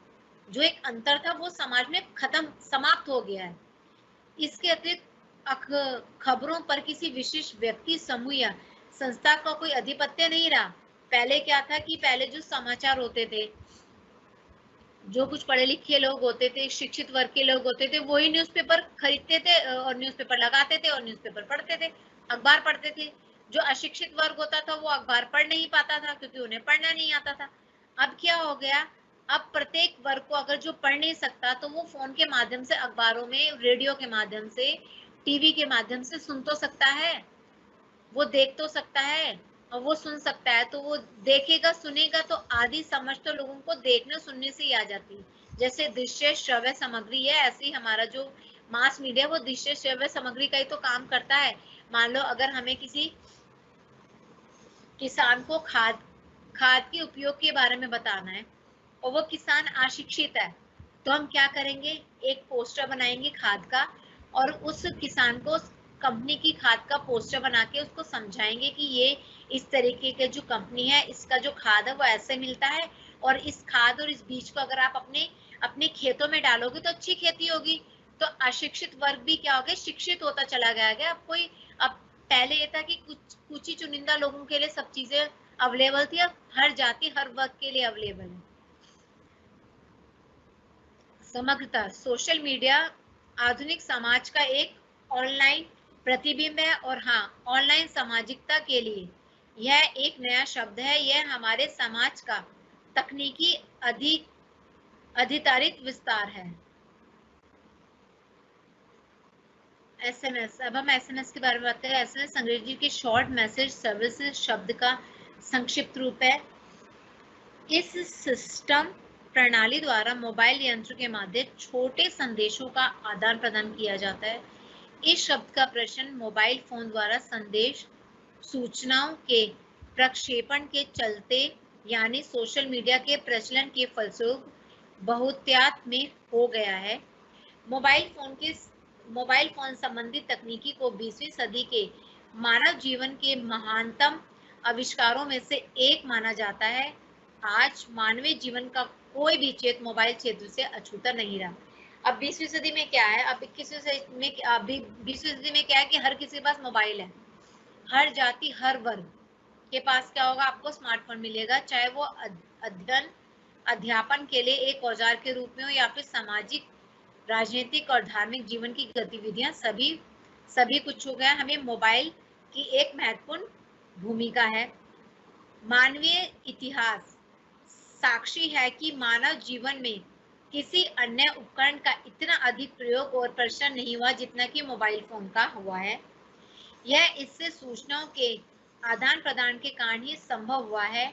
जो एक अंतर था वो समाज में समाप्त हो गया है। इसके अतिरिक्त खबरों पर किसी विशिष्ट व्यक्ति, समूह या संस्था का कोई अधिपत्य नहीं रहा। पहले क्या था कि पहले जो समाचार होते थे, जो कुछ पढ़े लिखे लोग होते थे, शिक्षित वर्ग के लोग होते थे, वही न्यूज़पेपर खरीदते थे और न्यूज़पेपर लगाते थे और न्यूज़पेपर पढ़ते थे, अखबार पढ़ते थे। जो अशिक्षित वर्ग होता था वो अखबार पढ़ नहीं पाता था क्योंकि उन्हें पढ़ना नहीं आता था। अब क्या हो गया, अब प्रत्येक वर्ग को अगर जो पढ़ नहीं सकता तो वो फोन के माध्यम से, अखबारों में, रेडियो के माध्यम से, टीवी के माध्यम से सुन तो सकता है, वो देख तो सकता है और वो सुन सकता है। तो वो देखेगा सुनेगा तो आधी समझ तो लोगों को देखने सुनने से ही आ जाती है। जैसे दृश्य श्रव्य सामग्री है, ऐसे ही हमारा जो मास मीडिया वो दृश्य श्रव्य सामग्री का ही तो काम करता है। मान लो अगर हमें किसी किसान को खाद के उपयोग के बारे में बताना है और वो किसान अशिक्षित है, तो हम क्या करेंगे, एक पोस्टर बनाएंगे खाद का और उस किसान को कंपनी की खाद का पोस्टर बना के उसको समझाएंगे कि ये इस तरीके के जो कंपनी है, इसका जो खाद है वो ऐसे मिलता है और इस खाद और इस बीज को अगर आप अपने खेतों में डालोगे तो अच्छी खेती होगी। तो अशिक्षित वर्ग भी क्या हो गया, शिक्षित होता चला गया। अब पहले ये था कि कुछ ही चुनिंदा लोगों के लिए सब चीजें अवेलेबल थी, अब हर जाति हर वर्ग के लिए अवेलेबल है। समग्रता, सोशल मीडिया आधुनिक समाज का एक ऑनलाइन प्रतिबिंब है। और हाँ, ऑनलाइन सामाजिकता के लिए यह एक नया शब्द है। यह हमारे समाज का तकनीकी अधिकारिक विस्तार है। एसएमएस, अब हम एसएमएस के बारे में बात करें। एसएमएस अंग्रेजी के शॉर्ट मैसेज सर्विसेज शब्द का संक्षिप्त रूप है। इस सिस्टम प्रणाली द्वारा मोबाइल यंत्र के माध्यम छोटे संदेशों का आदान प्रदान किया जाता है। इस शब्द का प्रश्न मोबाइल फोन द्वारा संदेश सूचनाओं के प्रक्षेपण के चलते यानी सोशल मीडिया के प्रचलन के फलस्वरूप बहुतायत में हो गया है। मोबाइल फोन संबंधित तकनीकी को 20वीं सदी के मानव जीवन के महानतम आविष्कारों में से एक माना जाता है। आज मानवीय जीवन का कोई भी क्षेत्र मोबाइल क्षेत्र से अछूता नहीं रहा। अब 20वीं सदी में क्या है, अब 21वीं सदी में, अभी 20वीं सदी में क्या है कि हर किसी के पास मोबाइल है। हर जाति हर वर्ग के पास क्या होगा, आपको स्मार्टफोन मिलेगा, चाहे वो अध्ययन अध्यापन के लिए एक औजार के रूप में हो या फिर सामाजिक, राजनीतिक और धार्मिक जीवन की गतिविधियां, सभी कुछ हो गया। हमें मोबाइल की एक महत्वपूर्ण भूमिका है। मानवीय इतिहास साक्षी है कि मानव जीवन में किसी अन्य उपकरण का इतना अधिक प्रयोग और प्रचलन नहीं हुआ जितना कि मोबाइल फोन का हुआ है। यह इससे सूचनाओं के आदान प्रदान के कारण ही संभव हुआ है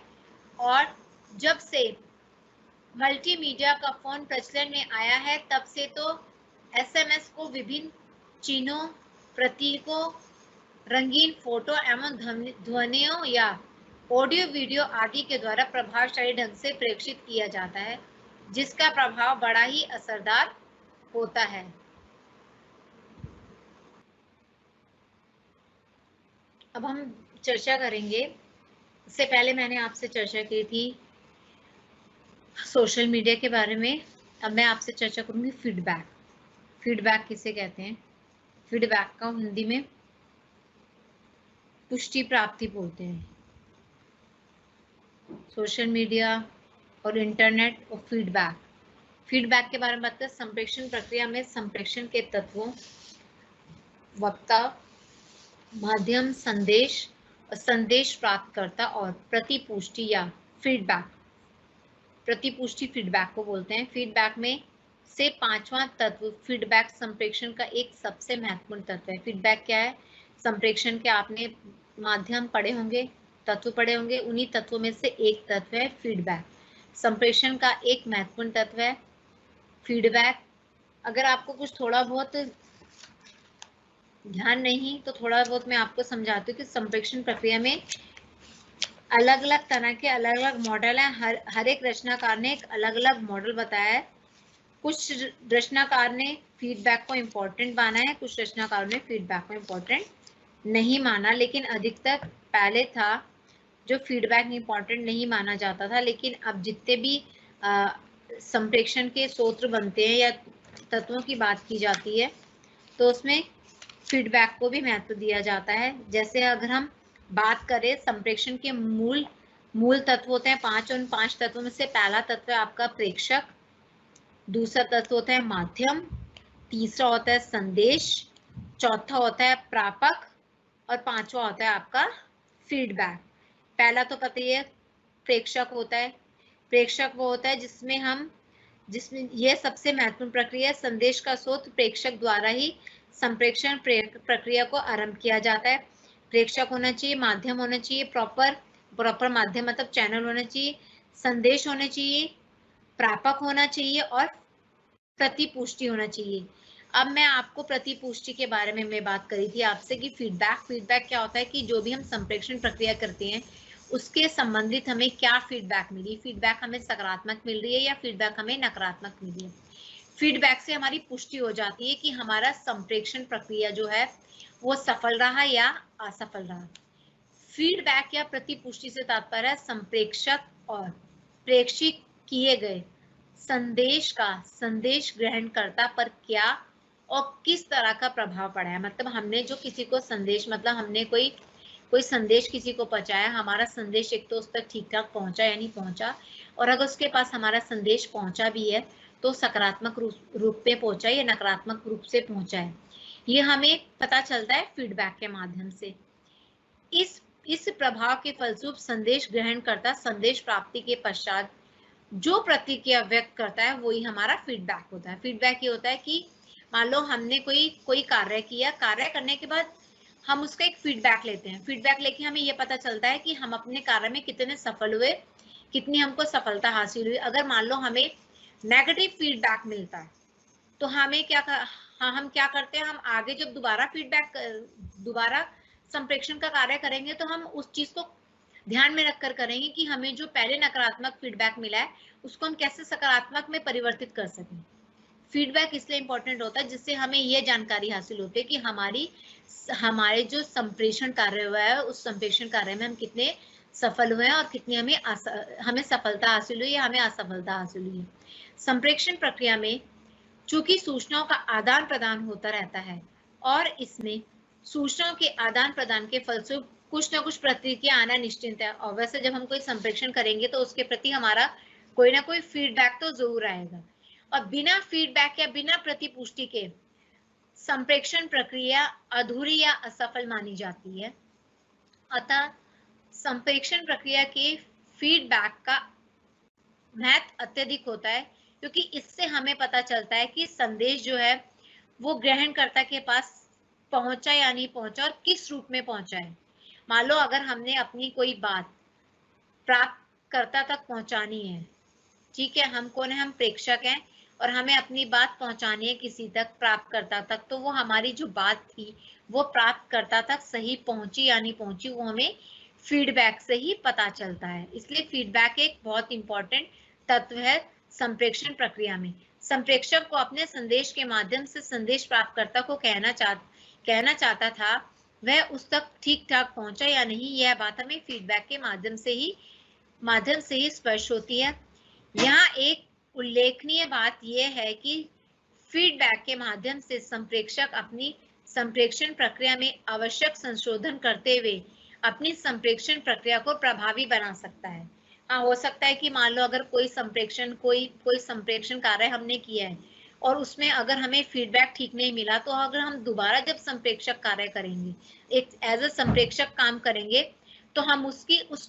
और जब से मल्टीमीडिया का फोन प्रचलन में आया है तब से तो एसएमएस को विभिन्न चिन्हों, प्रतीकों, रंगीन फोटो एवं ध्वनियों या ऑडियो वीडियो आदि के द्वारा प्रभावशाली ढंग से प्रेषित किया जाता है, जिसका प्रभाव बड़ा ही असरदार होता है। अब हम चर्चा करेंगे। इससे पहले मैंने आपसे चर्चा की थी सोशल मीडिया के बारे में। अब मैं आपसे चर्चा करूंगी फीडबैक। फीडबैक किसे कहते हैं? फीडबैक का हिंदी में पुष्टि प्राप्ति बोलते हैं। सोशल मीडिया और इंटरनेट और फीडबैक। फीडबैक के बारे में बात करें, संप्रेषण प्रक्रिया में संप्रेषण के तत्वों, वक्ता, माध्यम, संदेश और संदेश प्राप्तकर्ता और प्रतिपुष्टि या फीडबैक। प्रतिपुष्टि फीडबैक को बोलते हैं। फीडबैक में से पांचवां तत्व फीडबैक संप्रेषण का एक सबसे महत्वपूर्ण तत्व है। फीडबैक क्या है? संप्रेषण के आपने माध्यम पढ़े होंगे, तत्व पढ़े होंगे, उन्हीं तत्वों में से एक तत्व है फीडबैक। संप्रेषण का एक महत्वपूर्ण तत्व है फीडबैक। अगर आपको कुछ थोड़ा बहुत ध्यान नहीं तो थोड़ा बहुत मैं आपको समझाती हूँ कि संप्रेषण प्रक्रिया में अलग अलग तरह के अलग अलग मॉडल हैं। हर एक रचनाकार ने एक अलग अलग मॉडल बताया है। कुछ रचनाकार ने फीडबैक को इम्पोर्टेंट माना है, कुछ रचनाकारों ने फीडबैक को इम्पोर्टेंट नहीं माना, लेकिन अधिकतर पहले था जो फीडबैक इम्पोर्टेंट नहीं माना जाता था। लेकिन अब जितने भी संप्रेषण के सूत्र बनते हैं या तत्वों की बात की जाती है तो उसमें फीडबैक को भी महत्व दिया जाता है। जैसे अगर हम बात करें संप्रेषण के मूल तत्व होते हैं पांच, और उन पांच तत्वों में से पहला तत्व है आपका प्रेषक, दूसरा तत्व होता है माध्यम, तीसरा होता है संदेश, चौथा होता है प्रापक और पांचवा होता है आपका फीडबैक। पहला तो पता ही है प्रेषक होता है। प्रेषक वो होता है जिसमें यह सबसे महत्वपूर्ण प्रक्रिया है। संदेश का स्रोत प्रेषक द्वारा ही संप्रेषण प्रक्रिया को आरंभ किया जाता है। प्रेषक होना चाहिए, माध्यम होना चाहिए, प्रॉपर माध्यम मतलब चैनल होना चाहिए, संदेश होना चाहिए, प्रापक होना चाहिए और प्रतिपुष्टि होना चाहिए। अब मैं आपको प्रतिपुष्टि के बारे में मैं बात करी थी आपसे कि फीडबैक क्या होता है कि जो भी हम संप्रेषण प्रक्रिया करते हैं उसके संबंधित हमें क्या फीडबैक मिली, फीडबैक हमें सकारात्मक मिल रही है या फीडबैक हमें नकारात्मक मिल रही है। फीडबैक से हमारी पुष्टि हो जाती है कि हमारा संप्रेषण प्रक्रिया जो है वो सफल रहा या असफल रहा। फीडबैक या प्रतिपुष्टि से तात्पर्य है संप्रेषक और प्रेषित किए गए संदेश का संदेश ग्रहणकर्ता पर क्या और किस तरह का प्रभाव पड़ा है। मतलब हमने जो किसी को संदेश, मतलब हमने कोई संदेश किसी को पहुंचाया, हमारा संदेश एक तो उस तक ठीक ठाक पहुंचा या नहीं पहुंचा, और अगर उसके पास हमारा संदेश पहुंचा भी है तो सकारात्मक रूप में पहुंचा या नकारात्मक रूप से पहुंचा है, ये हमें पता चलता है फीडबैक के माध्यम से। इस प्रभाव के फलस्वरूप संदेश ग्रहणकर्ता संदेश प्राप्ति के पश्चात जो प्रतिक्रिया व्यक्त करता है वही हमारा फीडबैक होता है। फीडबैक ये होता है कि मान लो हमने कोई कार्य किया, कार्य करने के बाद हम उसका एक फीडबैक लेते हैं। फीडबैक लेके हमें ये पता चलता है कि हम अपने कार्य में कितने सफल हुए, कितनी हमको सफलता हासिल हुई। अगर मान लो हमें नेगेटिव फीडबैक मिलता है तो हम क्या करते हैं, हम आगे जब दोबारा संप्रेषण का कार्य करेंगे तो हम उस चीज को ध्यान में रखकर करेंगे कि हमें जो पहले नकारात्मक फीडबैक मिला है उसको हम कैसे सकारात्मक में परिवर्तित कर सकें। फीडबैक इसलिए इंपॉर्टेंट होता है जिससे हमें ये जानकारी हासिल होती है कि हमारे जो संप्रेषण कार्य हुआ है उस संप्रेषण कार्य में हम कितने सफल हुए हैं और कितनी हमें सफलता हासिल हुई या हमें असफलता हासिल हुई है। संप्रेषण प्रक्रिया में चूंकि सूचनाओं का आदान प्रदान होता रहता है और इसमें सूचनाओं के आदान प्रदान के फलस्वरूप कुछ ना कुछ प्रतिक्रिया आना निश्चित है। और वैसे जब हम कोई संप्रेषण करेंगे तो उसके प्रति हमारा कोई ना कोई फीडबैक तो जरूर आएगा, और बिना फीडबैक या बिना प्रतिपुष्टि के संप्रेषण प्रक्रिया अधूरी या असफल मानी जाती है। अतः संप्रेषण प्रक्रिया के फीडबैक का महत्व अत्यधिक होता है, क्योंकि इससे हमें पता चलता है कि संदेश जो है वो ग्रहणकर्ता के पास पहुंचा या नहीं पहुंचा और किस रूप में पहुंचा है। मान लो अगर हमने अपनी कोई बात प्राप्तकर्ता तक पहुंचानी है, ठीक है, हम कौन है, हम प्रेक्षक हैं, और हमें अपनी बात पहुंचानी है किसी तक, प्राप्तकर्ता तक, तो वो हमारी जो बात थी वो प्राप्तकर्ता तक सही पहुंची या नहीं पहुंची, वो हमें फीडबैक से ही पता चलता है। इसलिए फीडबैक एक बहुत इंपॉर्टेंट तत्व है संप्रेषण प्रक्रिया में। संप्रेषक को अपने संदेश के माध्यम से संदेश प्राप्तकर्ता को कहना चाहता था, वह उस तक ठीक ठाक पहुंचा या नहीं, यह बात हमें फीडबैक के माध्यम से ही स्पष्ट होती है। यहाँ एक उल्लेखनीय बात यह है कि फीडबैक के माध्यम से संप्रेषक अपनी संप्रेषण प्रक्रिया में आवश्यक संशोधन करते हुए अपनी संप्रेषण प्रक्रिया को प्रभावी बना सकता है। हाँ, हो सकता है कि मान लो अगर कोई संप्रेषण कार्य हमने किया है और उसमें अगर हमें फीडबैक ठीक नहीं मिला, तो अगर हम दोबारा जब संप्रेषक कार्य करेंगे, एक एज अ संप्रेषक काम करेंगे, तो हम उस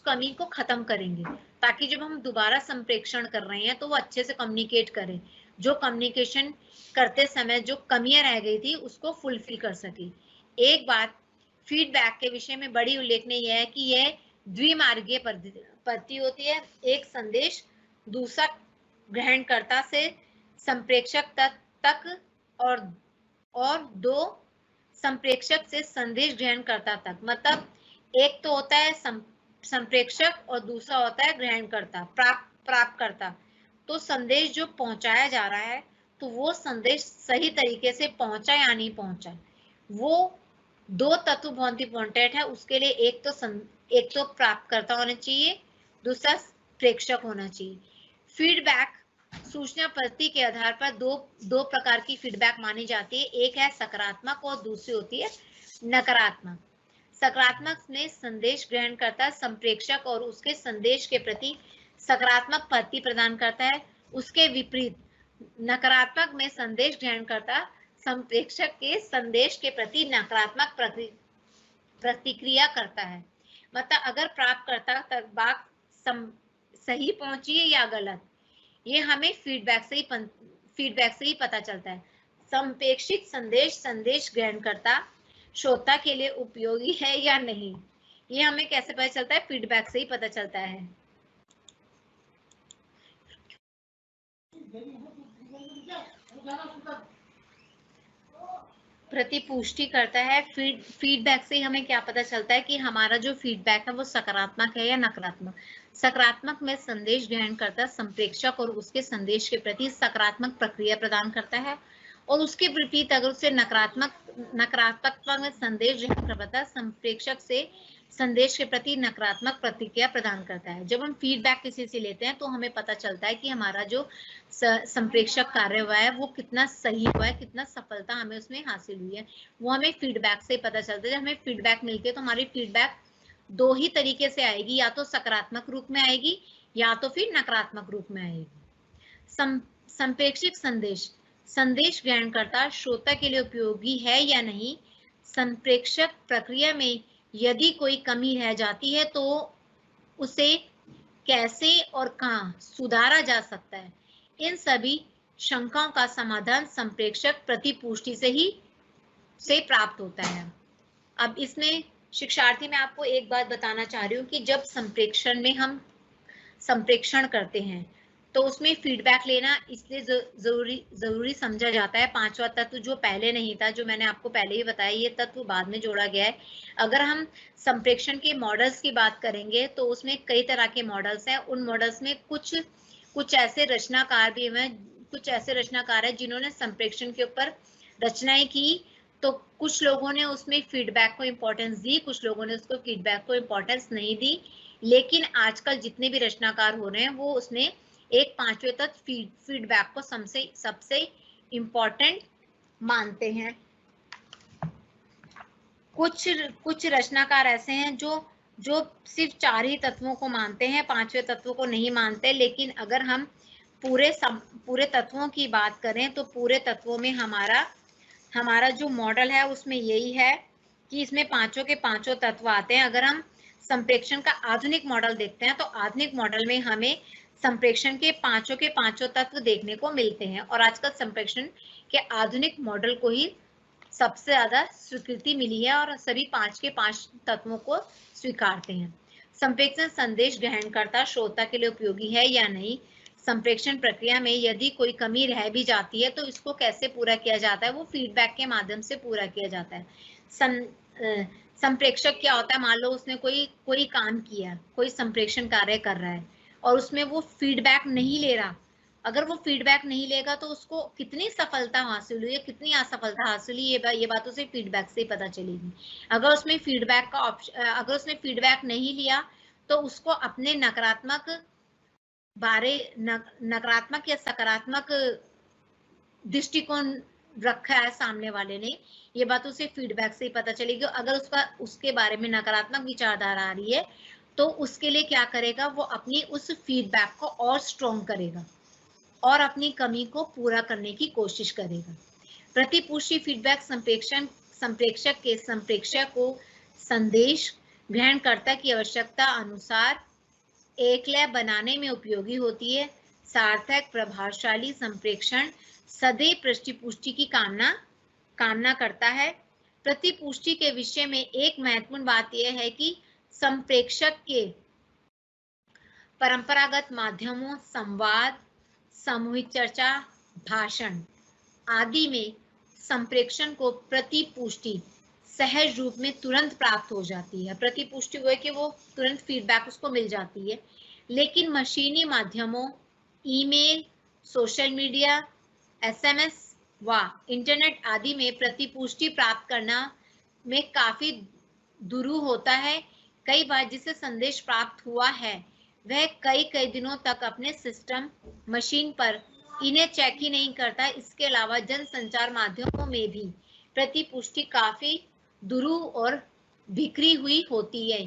कमी को खत्म करेंगे, ताकि जब हम दोबारा संप्रेषण कर रहे हैं तो वो अच्छे से कम्युनिकेट करें, जो कम्युनिकेशन करते समय जो कमियां रह गई थी उसको फुलफिल कर सके। एक बात फीडबैक के विषय में बड़ी उल्लेखनीय यह है कि यह द्विमार्गीय पद्धति होती है। एक संदेश दूसरा ग्रहणकर्ता से संप्रेषक तक और दो संप्रेषक से संदेश ग्रहणकर्ता तक। मतलब एक तो होता है संप्रेषक और दूसरा होता है ग्रहणकर्ता, प्राप्तकर्ता। तो संदेश जो पहुंचाया जा रहा है, तो वो संदेश सही तरीके से पहुंचा या नहीं पहुंचा, वो दो तत्व बहुत इंपॉर्टेंट है। उसके लिए एक तो प्राप्तकर्ता होना चाहिए, दूसरा प्रेषक होना चाहिए। फीडबैक सूचना पद्धति के आधार पर दो प्रकार की फीडबैक मानी जाती है। एक है सकारात्मक और दूसरी होती है नकारात्मक। सकारात्मक में संदेश ग्रहणकर्ता संप्रेषक और उसके संदेश के प्रति सकारात्मक पद्धति प्रदान करता है। उसके विपरीत नकारात्मक में संदेश ग्रहणकर्ता संप्रेषक के संदेश के प्रति नकारात्मक प्रतिक्रिया करता है। मतलब अगर प्राप्तकर्ता तक बात सही पहुंची है या गलत, ये हमें फीडबैक से ही पता चलता है। संप्रेषित संदेश ग्रहणकर्ता श्रोता के लिए उपयोगी है या नहीं, ये हमें कैसे पता चलता है, फीडबैक से ही पता चलता है। प्रतिपुष्टि करता है। फीडबैक से हमें क्या पता चलता है कि हमारा जो फीडबैक है वो सकारात्मक है या नकारात्मक। सकारात्मक में संदेश ग्रहणकर्ता संप्रेषक और उसके संदेश के प्रति सकारात्मक प्रक्रिया प्रदान करता है, और उसके विपरीत अगर उसे नकारात्मक में संदेश ग्रहणकर्ता संप्रेषक से संदेश के प्रति नकारात्मक प्रतिक्रिया प्रदान करता है। जब हम फीडबैक किसी से लेते हैं तो हमें पता चलता है कि हमारा जो संप्रेषक कार्य हुआ है वो कितना सही हुआ है, कितना सफलता हमें उसमें हासिल हुई है, वो हमें फीडबैक से पता चलता है। जब हमें फीडबैक मिलती है तो हमारी फीडबैक दो ही तरीके से आएगी, या तो सकारात्मक रूप में आएगी या तो फिर नकारात्मक रूप में आएगी। संप्रेषित संदेश ग्रहणकर्ता श्रोता के लिए उपयोगी है या नहीं। संप्रेषक प्रक्रिया में यदि कोई कमी रह जाती है तो उसे कैसे और कहाँ सुधारा जा सकता है, इन सभी शंकाओं का समाधान संप्रेषक प्रतिपुष्टि से प्राप्त होता है। अब इसमें शिक्षार्थी, मैं आपको एक बात बताना चाह रही हूँ कि जब संप्रेषण में हम संप्रेषण करते हैं तो उसमें फीडबैक लेना इसलिए जरूरी समझा जाता है। पांचवा तत्व जो पहले नहीं था, जो मैंने आपको पहले ही बताया, ये तत्व बाद में जोड़ा गया है। अगर हम संप्रेषण के मॉडल्स की बात करेंगे तो उसमें कई तरह के मॉडल्स हैं। उन मॉडल्स में कुछ ऐसे रचनाकार भी हैं, कुछ ऐसे रचनाकार हैं जिन्होंने संप्रेषण के ऊपर रचनाएं की, तो कुछ लोगों ने उसमें फीडबैक को इम्पोर्टेंस दी, कुछ लोगों ने उसको फीडबैक को इम्पोर्टेंस नहीं दी। लेकिन आजकल जितने भी रचनाकार हो रहे हैं वो उसमें एक पांचवें तत्व फीडबैक को सबसे इम्पोर्टेंट मानते हैं। कुछ रचनाकार ऐसे हैं जो सिर्फ चार ही तत्वों को मानते हैं, पांचवें तत्वों को नहीं मानते। लेकिन अगर हम पूरे तत्वों की बात करें तो पूरे तत्वों में हमारा जो मॉडल है उसमें यही है कि इसमें पांचों के पांचों तत्व आते हैं। अगर हम संप्रेक्षण का आधुनिक मॉडल देखते हैं तो आधुनिक मॉडल में हमें संप्रेक्षण के पांचों तत्व देखने को मिलते हैं और आजकल संप्रेक्षण के आधुनिक मॉडल को ही सबसे ज्यादा स्वीकृति मिली है और सभी पांच के पांच तत्वों को स्वीकारते हैं। संप्रेक्षण संदेश ग्रहणकर्ता श्रोता के लिए उपयोगी है या नहीं, संप्रेक्षण प्रक्रिया में यदि कोई कमी रह भी जाती है तो इसको कैसे पूरा किया जाता है, वो फीडबैक के माध्यम से पूरा किया जाता है। संप्रेक्षक क्या होता है, मान लो उसने कोई काम किया, कोई संप्रेक्षण कार्य कर रहा है और उसमें वो फीडबैक नहीं ले रहा, अगर वो फीडबैक नहीं लेगा तो उसको कितनी सफलता हासिल हुई है कितनी असफलता हासिल हुई ये बात उसे फीडबैक से ही पता चलेगी। अगर उसमें फीडबैक का ऑप्शन, अगर उसने फीडबैक नहीं लिया तो उसको अपने नकारात्मक या सकारात्मक दृष्टिकोण रखा है सामने वाले ने, ये बात उसे फीडबैक से ही पता चलेगी। अगर उसके बारे में नकारात्मक विचारधारा आ रही है तो उसके लिए क्या करेगा, वो अपनी उस फीडबैक को और स्ट्रॉन्ग करेगा और अपनी कमी को पूरा करने की कोशिश करेगा। प्रतिपुष्टि फीडबैक संप्रेक्षक के संप्रेषक को संदेश ग्रहणकर्ता की आवश्यकता अनुसार एकलय बनाने में उपयोगी होती है। सार्थक प्रभावशाली संप्रेक्षण सदैव प्रतिपुष्टि की कामना करता है। प्रतिपुष्टि के विषय में एक महत्वपूर्ण बात यह है कि संप्रेषक के परंपरागत माध्यमों, संवाद, सामूहिक चर्चा, भाषण आदि में संप्रेषण को प्रतिपुष्टि सहज रूप में तुरंत प्राप्त हो जाती है। प्रतिपुष्टि वो है कि वो तुरंत फीडबैक उसको मिल जाती है, लेकिन मशीनी माध्यमों, ईमेल, सोशल मीडिया, एसएमएस व इंटरनेट आदि में प्रतिपुष्टि प्राप्त करना में काफी दुरूह होता है। कई बार जिसे संदेश प्राप्त हुआ है वह कई दिनों तक अपने सिस्टम मशीन पर इन्हें चेक ही नहीं करता। इसके अलावा जनसंचार माध्यमों में भी प्रतिपुष्टि काफी दुरूह और बिखरी हुई होती है।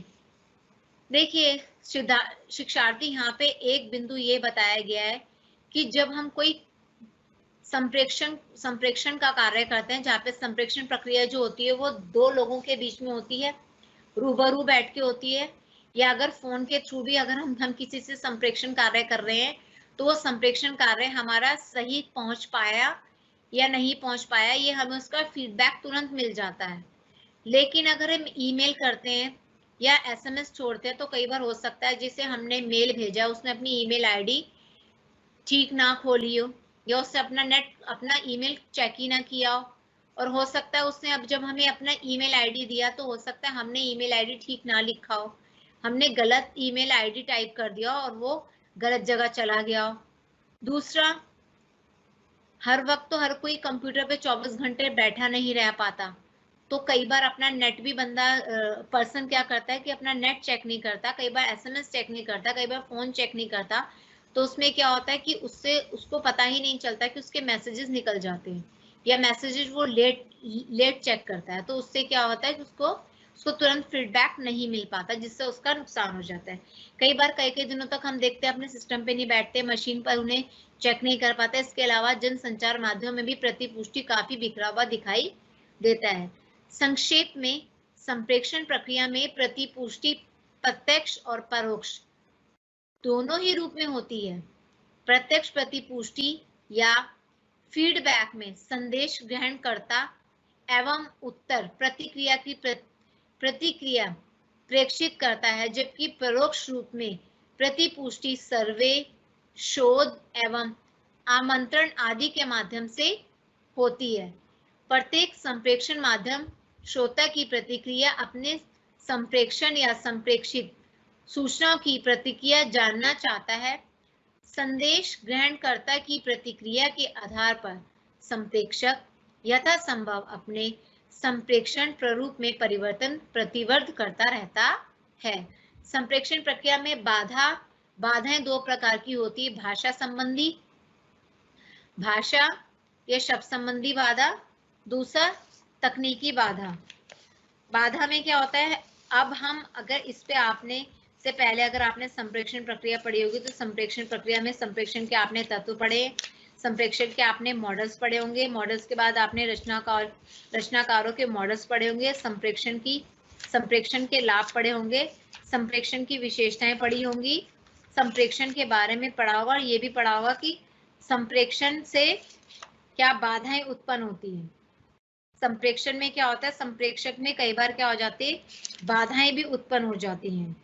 देखिए शिक्षार्थी, यहाँ पे एक बिंदु ये बताया गया है कि जब हम कोई संप्रेक्षण का कार्य करते हैं, जहाँ पे संप्रेक्षण प्रक्रिया जो होती है वो दो लोगों के बीच में होती है, रूबरू बैठ के होती है, या अगर फोन के थ्रू भी अगर हम किसी से संप्रेक्षण कार्य कर रहे हैं तो वो संप्रेक्षण कार्य हमारा सही पहुंच पाया या नहीं पहुंच पाया, ये हमें उसका फीडबैक तुरंत मिल जाता है। लेकिन अगर हम ईमेल करते हैं या एसएमएस छोड़ते हैं तो कई बार हो सकता है जिसे हमने मेल भेजा उसने अपनी ईमेल आईडी ठीक ना खोली हो या उससे अपना ईमेल चेक ही ना किया हो, और हो सकता है उसने अब जब हमें अपना ईमेल आईडी दिया तो हो सकता है हमने ईमेल आईडी ठीक ना लिखा हो, हमने गलत ईमेल आईडी टाइप कर दिया और वो गलत जगह चला गया हो। दूसरा, हर वक्त तो हर कोई कंप्यूटर पे 24 घंटे बैठा नहीं रह पाता, तो कई बार अपना नेट भी पर्सन क्या करता है कि अपना नेट चेक नहीं करता, कई बार एसएमएस चेक नहीं करता, कई बार फोन चेक नहीं करता, तो उसमें क्या होता है कि उसको पता ही नहीं चलता कि उसके मैसेजेस निकल जाते हैं या मैसेजेस वो लेट चेक करता है, तो उससे क्या होता है कि उसको तुरंत फीडबैक नहीं मिल पाता, जिससे उसका नुकसान हो जाता है। कई बार कई दिनों तक हम देखते हैं अपने सिस्टम पे नहीं बैठते, मशीन पर उन्हें चेक नहीं कर पाते। इसके अलावा जनसंचार माध्यम में भी प्रतिपुष्टि काफी बिखरा हुआ दिखाई देता है। संक्षेप में संप्रेषण प्रक्रिया में प्रतिपुष्टि प्रत्यक्ष और परोक्ष दोनों ही रूप में होती है। प्रत्यक्ष प्रतिपुष्टि या फीडबैक में संदेश ग्रहणकर्ता एवं उत्तर प्रतिक्रिया की प्रतिक्रिया प्रेषित करता है, जबकि परोक्ष रूप में प्रतिपुष्टि सर्वे, शोध एवं आमंत्रण आदि के माध्यम से होती है। प्रत्येक संप्रेषण माध्यम श्रोता की प्रतिक्रिया, अपने संप्रेषण या संप्रेषित सूचनाओं की प्रतिक्रिया जानना चाहता है। संदेश ग्रहणकर्ता की प्रतिक्रिया के आधार पर संप्रेषक यथासंभव अपने संप्रेषण प्रारूप में प्रतिवर्ध करता रहता है। संप्रेषण प्रक्रिया में बाधाएं दो प्रकार की होती है, भाषा या शब्द संबंधी बाधा, दूसरा तकनीकी बाधा में क्या होता है, अब हम अगर इस पे आपने से पहले अगर आपने संप्रेषण प्रक्रिया पढ़ी होगी तो संप्रेषण प्रक्रिया में संप्रेषण के आपने तत्व पढ़े, संप्रेषण के आपने मॉडल्स पढ़े होंगे, मॉडल्स के बाद आपने रचनाकारों के मॉडल्स पढ़े होंगे, संप्रेषण की संप्रेक्षण के लाभ पढ़े होंगे, संप्रेक्षण की विशेषताएं पढ़ी होंगी, संप्रेक्षण के बारे में पढ़ा होगा, और ये भी पढ़ा होगा कि संप्रेक्षण से क्या बाधाएं उत्पन्न होती हैं। संप्रेक्षण में क्या होता है, संप्रेक्षक में कई बार क्या हो जाती है, बाधाएं भी उत्पन्न हो जाती हैं।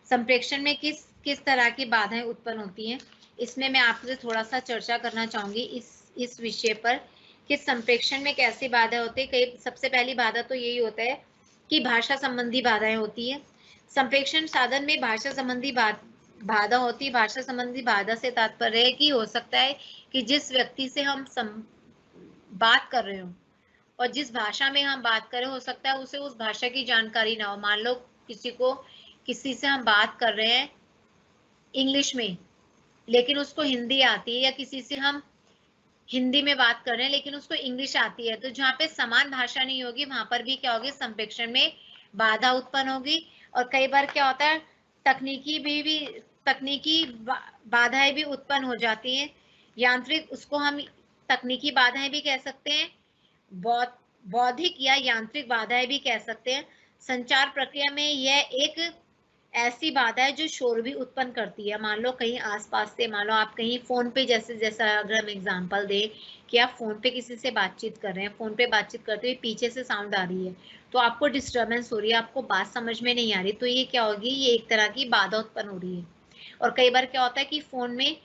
संप्रेक्षण में किस तरह की बाधाएं उत्पन्न होती हैं, इसमें मैं आपसे थोड़ा सा चर्चा करना चाहूंगी इस विषय पर कि संप्रेक्षण में कैसी बाधा होती है। कई सबसे पहली बाधा तो यही होता है कि भाषा संबंधी बाधाएं होती है। संप्रेक्षण साधन में भाषा संबंधी बाधा होती है। भाषा संबंधी बाधा से तात्पर्य है कि हो सकता है कि जिस व्यक्ति से हम बात कर रहे हो और जिस भाषा में हम बात करें, हो सकता है उसे उस भाषा की जानकारी ना हो। मान लो किसी से हम बात कर रहे हैं इंग्लिश में, लेकिन उसको हिंदी आती है, या किसी से हम हिंदी में बात कर रहे हैं लेकिन उसको इंग्लिश आती है, तो जहाँ पे समान भाषा नहीं होगी वहां पर भी क्या होगी, संप्रेक्षण में बाधा उत्पन्न होगी। और कई बार क्या होता है, तकनीकी बाधाएं भी उत्पन्न हो जाती हैं। यांत्रिक, उसको हम तकनीकी बाधाएं भी कह सकते हैं, बौद्धिक या यांत्रिक बाधाएं भी कह सकते हैं। संचार प्रक्रिया में यह एक ऐसी बाधा है जो शोर भी उत्पन्न करती है। मान लो कहीं आसपास से, मान लो आप कहीं फोन पे, जैसा अगर हम एग्जांपल दें कि आप फोन पे किसी से बातचीत कर रहे हैं, फोन पे बातचीत करते हुए पीछे से साउंड आ रही है, तो आपको डिस्टर्बेंस हो रही है, आपको बात समझ में नहीं आ रही, तो ये क्या होगी, ये एक तरह की बाधा उत्पन्न हो रही है। और कई बार क्या होता है कि फोन में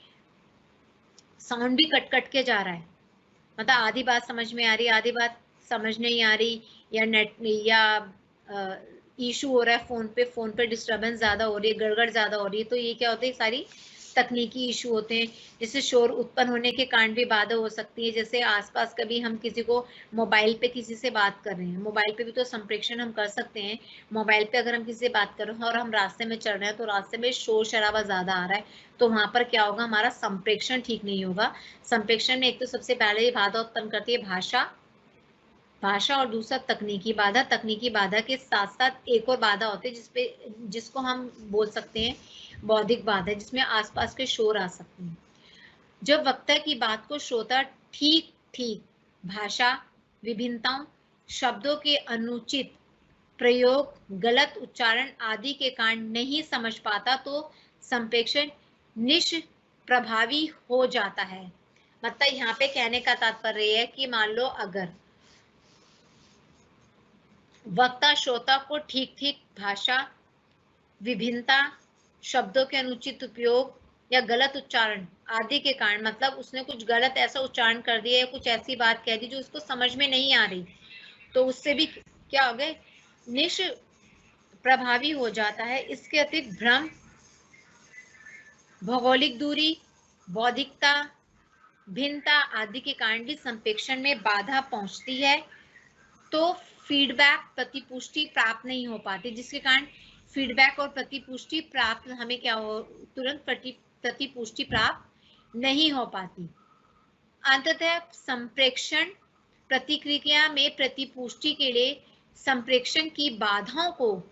साउंड भी कट कट के जा रहा है, मतलब आधी बात समझ में आ रही, आधी बात समझ नहीं आ रही, या नेट या इशू हो रहा है, फोन पे डिस्टर्बेंस ज्यादा हो रही है, गड़बड़ ज्यादा हो रही है। तो ये क्या होता है, सारी तकनीकी इशू होते हैं, जिससे शोर उत्पन्न होने के कारण भी बाधा हो सकती है। जैसे आसपास कभी हम किसी को मोबाइल पे किसी से बात कर रहे हैं, मोबाइल पे भी तो संप्रेक्षण हम कर सकते हैं। मोबाइल पे अगर हम किसी से बात कर रहे हैं और हम रास्ते में चल रहे हैं, तो रास्ते में शोर शराबा ज्यादा आ रहा है, तो वहां पर क्या होगा, हमारा संप्रेक्षण ठीक नहीं होगा। संप्रेक्षण में एक तो सबसे पहले ये बाधा उत्पन्न करती है भाषा, और दूसरा तकनीकी बाधा। तकनीकी बाधा के साथ साथ एक और बाधा होती है जिसको हम बोल सकते हैं बौद्धिक बाधा, जिसमें आसपास के शोर आ सकते हैं। जब वक्ता की बात को श्रोता ठीक भाषा विभिन्नताओं, शब्दों के अनुचित प्रयोग, गलत उच्चारण आदि के कारण नहीं समझ पाता, तो संप्रेक्षण निष्प्रभावी हो जाता है। मतलब यहाँ पे कहने का तात्पर्य है कि मान लो अगर वक्ता श्रोता को ठीक भाषा विभिन्नता, शब्दों के अनुचित उपयोग या गलत उच्चारण आदि के कारण, मतलब उसने कुछ गलत ऐसा उच्चारण कर दिया या कुछ ऐसी बात कह दी जो उसको समझ में नहीं आ रही, तो उससे भी क्या हो गए, निष्प्रभावी हो जाता है। इसके अतिरिक्त भ्रम, भौगोलिक दूरी, बौद्धिकता, भिन्नता आदि के कारण भी संप्रेक्षण में बाधा पहुंचती है। तो फीडबैक, प्रतिपुष्टि प्राप्त नहीं हो पाती, जिसके कारण फीडबैक और प्रतिपुष्टि प्राप्त हमें क्या हो, तुरंत प्रतिपुष्टि प्राप्त नहीं हो पाती। अंततः संप्रेक्षण प्रतिक्रिया में प्रतिपुष्टि के लिए संप्रेक्षण की बाधाओं को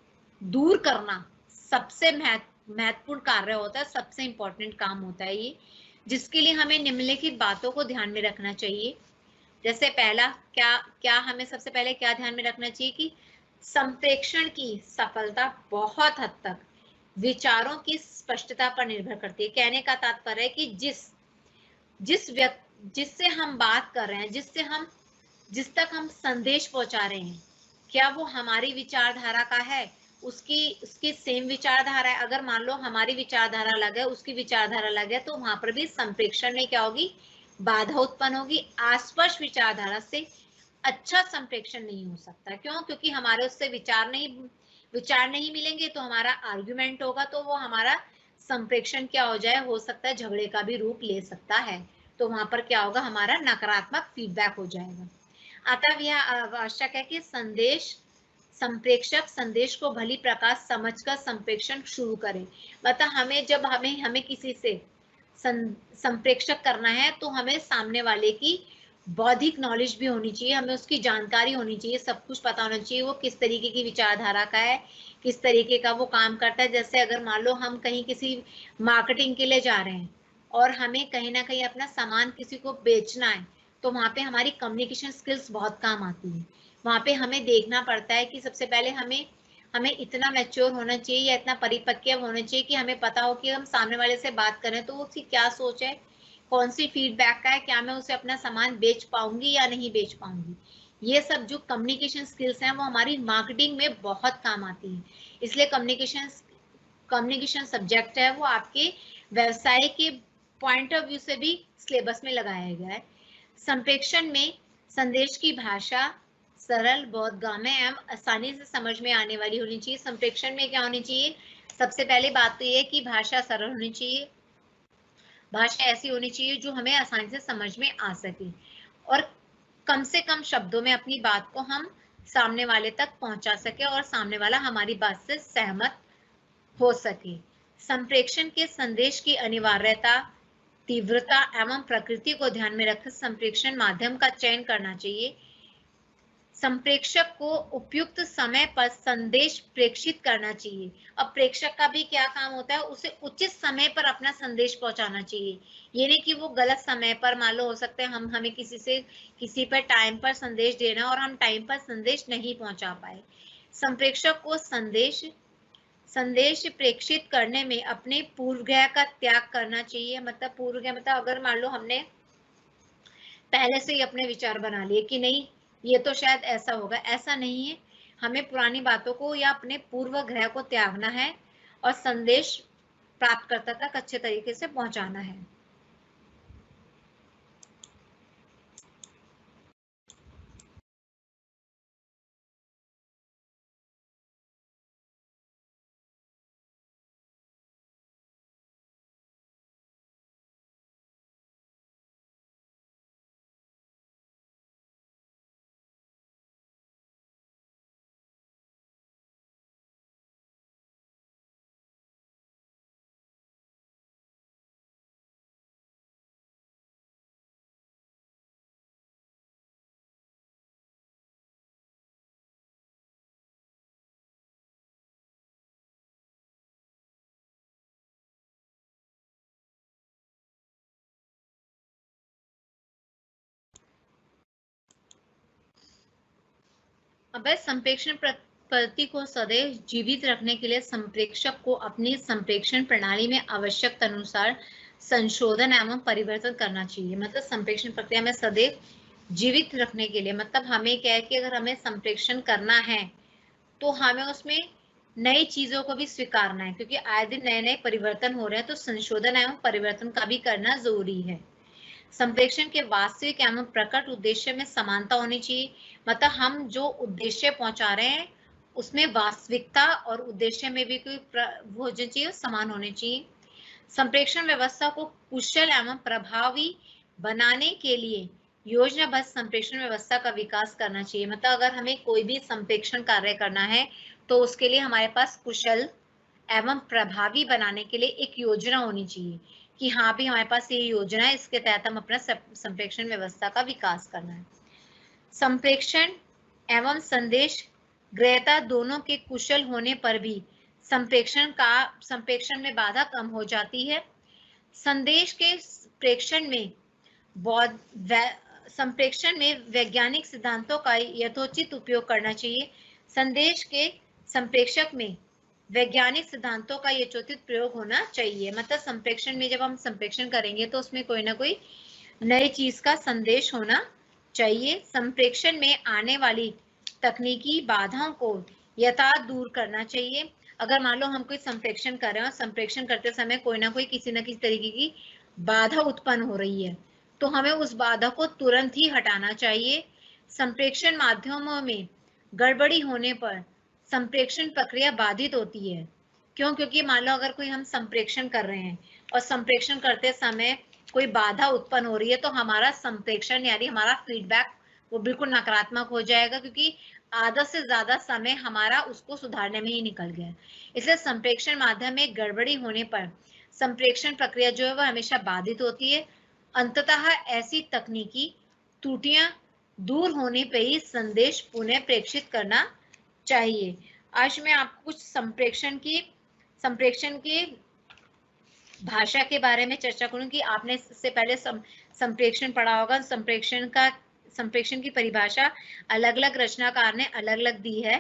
दूर करना सबसे महत्वपूर्ण कार्य होता है, सबसे इंपॉर्टेंट काम होता है ये, जिसके लिए हमें निम्नलिखित बातों को ध्यान में रखना चाहिए। जैसे पहला, क्या हमें सबसे पहले क्या ध्यान में रखना चाहिए कि संप्रेक्षण की सफलता बहुत हद तक विचारों की स्पष्टता पर निर्भर करती है। कहने का तात्पर्य है कि जिससे हम बात कर रहे हैं, जिस तक हम संदेश पहुंचा रहे हैं, क्या वो हमारी विचारधारा का है, उसकी सेम विचारधारा है। अगर मान लो हमारी विचारधारा अलग है, उसकी विचारधारा अलग है, तो वहां पर भी संप्रेक्षण में क्या होगी, बाधा उत्पन्न होगी। अस्पष्ट विचारधारा से अच्छा संप्रेक्षण नहीं हो सकता। क्यों? क्योंकि हमारे उससे विचार नहीं मिलेंगे, तो हमारा आर्गुमेंट होगा, तो वो हमारा संप्रेक्षण क्या हो जाए, हो सकता है झगड़े का भी रूप ले सकता है। तो वहां पर क्या होगा, हमारा नकारात्मक फीडबैक हो जाएगा। अतः यह आवश्यक है कि संप्रेक्षक संदेश को भली प्रकार समझकर संप्रेक्षण शुरू करें। मतलब हमें किसी से संप्रेक्षक करना है, तो हमें सामने वाले की बौद्धिक नॉलेज भी होनी चाहिए, हमें उसकी जानकारी होनी चाहिए, सब कुछ पता होना चाहिए, वो किस तरीके की विचारधारा का है, किस तरीके का वो काम करता है। जैसे अगर मान लो हम कहीं किसी मार्केटिंग के लिए जा रहे हैं और हमें कहीं ना कहीं अपना सामान किसी को बेचना है, तो वहां पे हमारी कम्युनिकेशन स्किल्स बहुत काम आती है। वहां पे हमें देखना पड़ता है कि सबसे पहले हमें हमें इतना मैच्योर होना चाहिए या इतना परिपक्व होना चाहिए कि हमें पता हो कि हम सामने वाले से बात करें तो उसकी क्या सोच है, कौन सी फीडबैक का है, क्या मैं उसे अपना सामान बेच पाऊंगी या नहीं बेच पाऊंगी। ये सब जो कम्युनिकेशन स्किल्स हैं वो हमारी मार्केटिंग में बहुत काम आती है। इसलिए कम्युनिकेशन सब्जेक्ट है वो आपके व्यवसाय के पॉइंट ऑफ व्यू से भी सिलेबस में लगाया गया है। संप्रेषण में संदेश की भाषा सरल, बोधगम्य एवं आसानी से समझ में आने वाली होनी चाहिए। संप्रेषण में क्या होनी चाहिए, सबसे पहले बात तो ये कि भाषा सरल होनी चाहिए, भाषा ऐसी होनी चाहिए जो हमें आसानी से समझ में आ सके और कम से कम शब्दों में अपनी बात को हम सामने वाले तक पहुंचा सके और सामने वाला हमारी बात से सहमत हो सके। संप्रेषण के संदेश की अनिवार्यता, तीव्रता एवं प्रकृति को ध्यान में रखकर संप्रेषण माध्यम का चयन करना चाहिए। संप्रेषक को उपयुक्त समय पर संदेश प्रेषित करना चाहिए। अब प्रेषक का भी क्या काम होता है, उसे उचित समय पर अपना संदेश पहुंचाना चाहिए। ये नहीं कि वो गलत समय पर, मान लो हो सकता है हमें किसी पर टाइम पर संदेश देना और हम टाइम पर संदेश नहीं पहुंचा पाए। संप्रेषक को संदेश प्रेषित करने में अपने पूर्वग्रह का त्याग करना चाहिए। मतलब पूर्वग्रह मतलब अगर मान लो हमने पहले से ही अपने विचार बना लिए कि नहीं ये तो शायद ऐसा होगा, ऐसा नहीं है। हमें पुरानी बातों को या अपने पूर्वग्रह को त्यागना है और संदेश प्राप्तकर्ता तक अच्छे तरीके से पहुंचाना है। अब संप्रेषण पद्धति को सदैव जीवित रखने के लिए संप्रेषक को अपनी संप्रेषण प्रणाली में आवश्यकता अनुसार संशोधन एवं परिवर्तन करना चाहिए। मतलब संप्रेषण प्रक्रिया में सदैव जीवित रखने के लिए मतलब हमें क्या है कि अगर हमें संप्रेषण करना है तो हमें उसमें नई चीजों को भी स्वीकारना है, क्योंकि आए दिन नए नए परिवर्तन हो रहे हैं, तो संशोधन एवं परिवर्तन का भी करना जरूरी है। संप्रेषण के वास्तविक एवं प्रकट उद्देश्य में समानता होनी चाहिए। मतलब हम जो उद्देश्य पहुंचा रहे हैं उसमें वास्तविकता और उद्देश्य में भी कोई वो होना चाहिए, समान होने चाहिए। संप्रेषण व्यवस्था को कुशल एवं प्रभावी बनाने के लिए योजनाबद्ध संप्रेषण व्यवस्था का विकास करना चाहिए। मतलब अगर हमें कोई भी संप्रेषण कार्य करना है तो उसके लिए हमारे पास कुशल एवं प्रभावी बनाने के लिए एक योजना होनी चाहिए कि हाँ भी हमारे पास ये योजना है, इसके तहत हम अपना संप्रेषण व्यवस्था का विकास करना है। संप्रेषण एवं संदेश ग्रहता दोनों के कुशल होने पर भी संप्रेषण में बाधा कम हो जाती है। संदेश के प्रेषण में संप्रेषण में वैज्ञानिक सिद्धांतों का यथोचित उपयोग करना चाहिए। संदेश के संप्रेषक में वैज्ञानिक सिद्धांतों का यथोचित प्रयोग होना चाहिए। मतलब संप्रेषण में जब हम संप्रेषण करेंगे तो उसमें कोई ना कोई नई चीज का संदेश होना चाहिए। संप्रेषण में आने वाली तकनीकी बाधाओं को यथार्थ दूर करना चाहिए। अगर मान लो हम कोई संप्रेषण कर रहे हैं और संप्रेषण करते समय कोई ना किसी तरीके की बाधा उत्पन्न हो रही है तो हमें उस बाधा को तुरंत ही हटाना चाहिए। संप्रेषण माध्यमों में गड़बड़ी होने पर संप्रेषण प्रक्रिया बाधित होती है। क्यों? क्योंकि मान लो अगर कोई हम संप्रेषण कर रहे हैं और संप्रेषण करते समय कोई बाधा उत्पन्न हो रही है तो हमारा संप्रेषण यानी हमारा फीडबैक वो बिल्कुल नकारात्मक हो जाएगा, क्योंकि आधा से ज्यादा समय हमारा उसको सुधारने में ही निकल गया। इसलिए संप्रेषण माध्यम में गड़बड़ी होने पर संप्रेषण प्रक्रिया जो है वह हमेशा बाधित होती है। अंततः ऐसी तकनीकी त्रुटियां दूर होने पर ही संदेश पुनः प्रेषित करना चाहिए। आज मैं आपको कुछ संप्रेषण की भाषा के बारे में चर्चा करूंगी। आपने इससे पहले संप्रेषण पढ़ा होगा। संप्रेषण की परिभाषा अलग अलग रचनाकार ने अलग अलग दी है।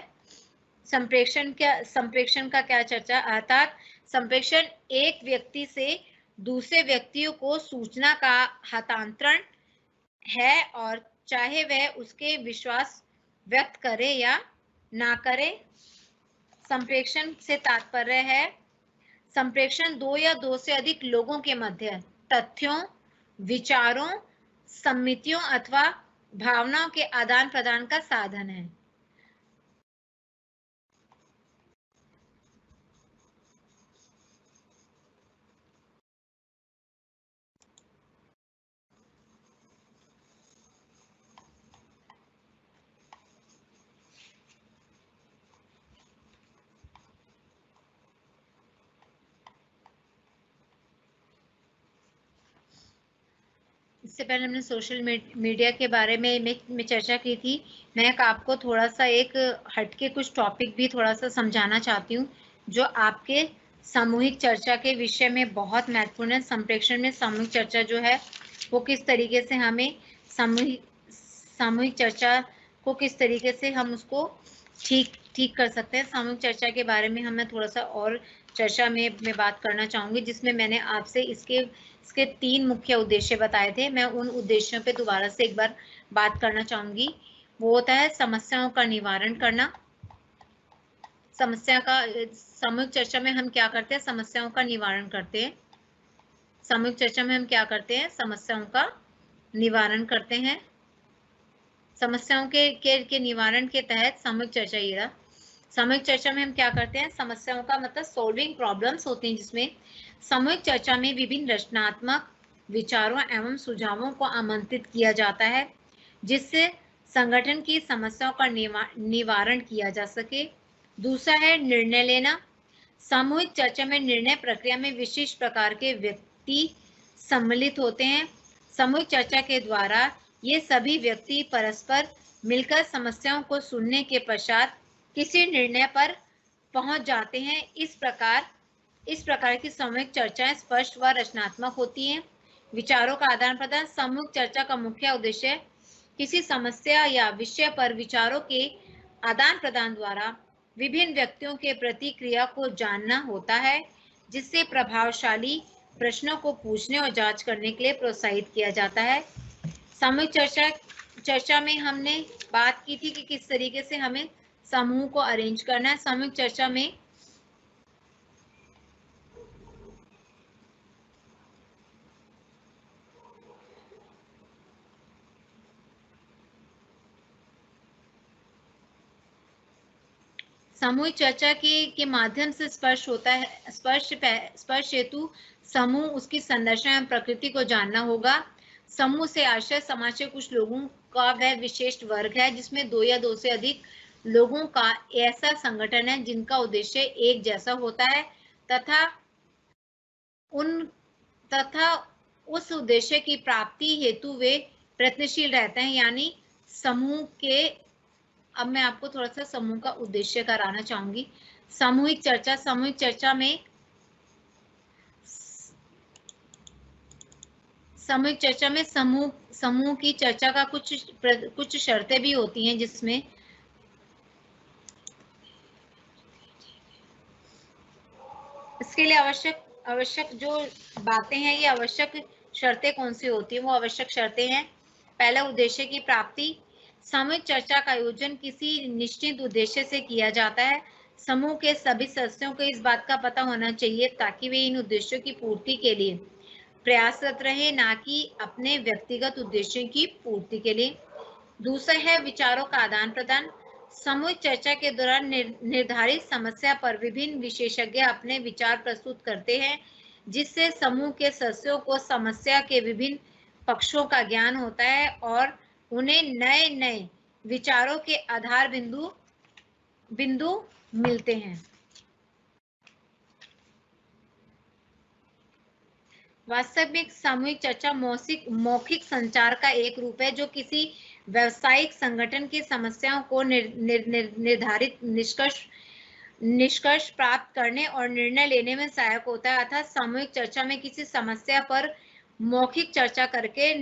संप्रेषण का क्या चर्चा, अर्थात संप्रेषण एक व्यक्ति से दूसरे व्यक्तियों को सूचना का हस्तांतरण है, और चाहे वह उसके विश्वास व्यक्त करे या ना करे। संप्रेषण से तात्पर्य है संप्रेषण दो या दो से अधिक लोगों के मध्य तथ्यों, विचारों, सम्मितियों अथवा भावनाओं के आदान प्रदान का साधन है। इससे पहले हमने सोशल मीडिया के बारे में चर्चा की थी। मैं आपको थोड़ा सा एक हटके कुछ टॉपिक भी थोड़ा सा समझाना चाहती हूँ जो आपके सामूहिक चर्चा के विषय में बहुत महत्वपूर्ण है। संप्रेषण में सामूहिक चर्चा जो है वो किस तरीके से हमें सामूहिक चर्चा को किस तरीके से हम उसको ठीक कर सकते हैं। सामूहिक चर्चा के बारे में मैं थोड़ा सा और चर्चा में बात करना चाहूंगी, जिसमें मैंने आपसे इसके 3 मुख्य उद्देश्य बताए थे। मैं उन उद्देश्यों पे दोबारा से एक बार बात करना चाहूंगी। वो होता है समस्याओं का निवारण करना। सामूहिक चर्चा में हम क्या करते हैं, समस्याओं का निवारण करते हैं। सामूहिक चर्चा में हम क्या करते हैं, समस्याओं का निवारण करते हैं। समस्याओं के निवारण के तहत सामूहिक चर्चा, ये सामूहिक चर्चा में हम क्या करते हैं, समस्याओं का मतलब सॉल्विंग प्रॉब्लम्स होते हैं, जिसमें सामूहिक चर्चा में विभिन्न रचनात्मक विचारों एवं सुझावों को आमंत्रित किया जाता है, जिससे संगठन की समस्याओं का निवारण किया जा सके। दूसरा है निर्णय लेना। सामूहिक चर्चा में निर्णय प्रक्रिया में विशिष्ट प्रकार के व्यक्ति सम्मिलित होते हैं। सामूहिक चर्चा के द्वारा ये सभी व्यक्ति परस्पर मिलकर समस्याओं को सुनने के पश्चात किसी निर्णय पर पहुंच जाते हैं। इस प्रकार की सामूहिक चर्चाएं स्पष्ट व रचनात्मक होती हैं। विचारों का आदान प्रदान। सामूहिक चर्चा का मुख्य उद्देश्य किसी समस्या या विषय पर विचारों के आदान प्रदान द्वारा विभिन्न व्यक्तियों के प्रतिक्रिया को जानना होता है, जिससे प्रभावशाली प्रश्नों को पूछने और जांच करने के लिए प्रोत्साहित किया जाता है। सामूहिक चर्चा में हमने बात की थी कि किस तरीके से हमें समूह को अरेंज करना है। सामूहिक चर्चा में सामूहिक चर्चा के माध्यम से स्पर्श होता है। स्पर्श हेतु समूह, उसकी संरचना एवं प्रकृति को जानना होगा। समूह से आशय समाज के कुछ लोगों का वह विशेष वर्ग है जिसमें 2 या 2 से अधिक लोगों का ऐसा संगठन है जिनका उद्देश्य एक जैसा होता है तथा उस उद्देश्य की प्राप्ति हेतु वे प्रयत्नशील रहते हैं। यानी समूह के, अब मैं आपको थोड़ा सा समूह का उद्देश्य कराना चाहूंगी। सामूहिक चर्चा में समूह की चर्चा का कुछ शर्तें भी होती हैं, जिसमें इसके लिए आवश्यक जो बातें हैं, ये आवश्यक शर्तें कौन सी होती हैं, वो आवश्यक शर्तें हैं। पहला, उद्देश्य की प्राप्ति। सामूहिक चर्चा का आयोजन किसी निश्चित उद्देश्य से किया जाता है। समूह के सभी सदस्यों को इस बात का पता होना चाहिए ताकि वे इन उद्देश्यों की पूर्ति के लिए प्रयासरत रहे, ना कि अपने व्यक्तिगत उद्देश्यों की पूर्ति के लिए। दूसरा है विचारों का आदान प्रदान। सामूहिक चर्चा के दौरान निर्धारित समस्या पर विभिन्न विशेषज्ञ अपने विचार प्रस्तुत करते हैं, जिससे समूह के सदस्यों को समस्या के विभिन्न पक्षों का ज्ञान होता है और उन्हें नए विचारों के आधार बिंदु मिलते हैं। वास्तविक सामूहिक चर्चा मौखिक संचार का एक रूप है जो किसी व्यावसायिक संगठन की समस्याओं को निर्धारित निष्कर्ष प्राप्त करने और निर्णय लेने में सहायक होता है। अर्थात सामूहिक चर्चा में किसी समस्या पर मौखिक चर्चा करके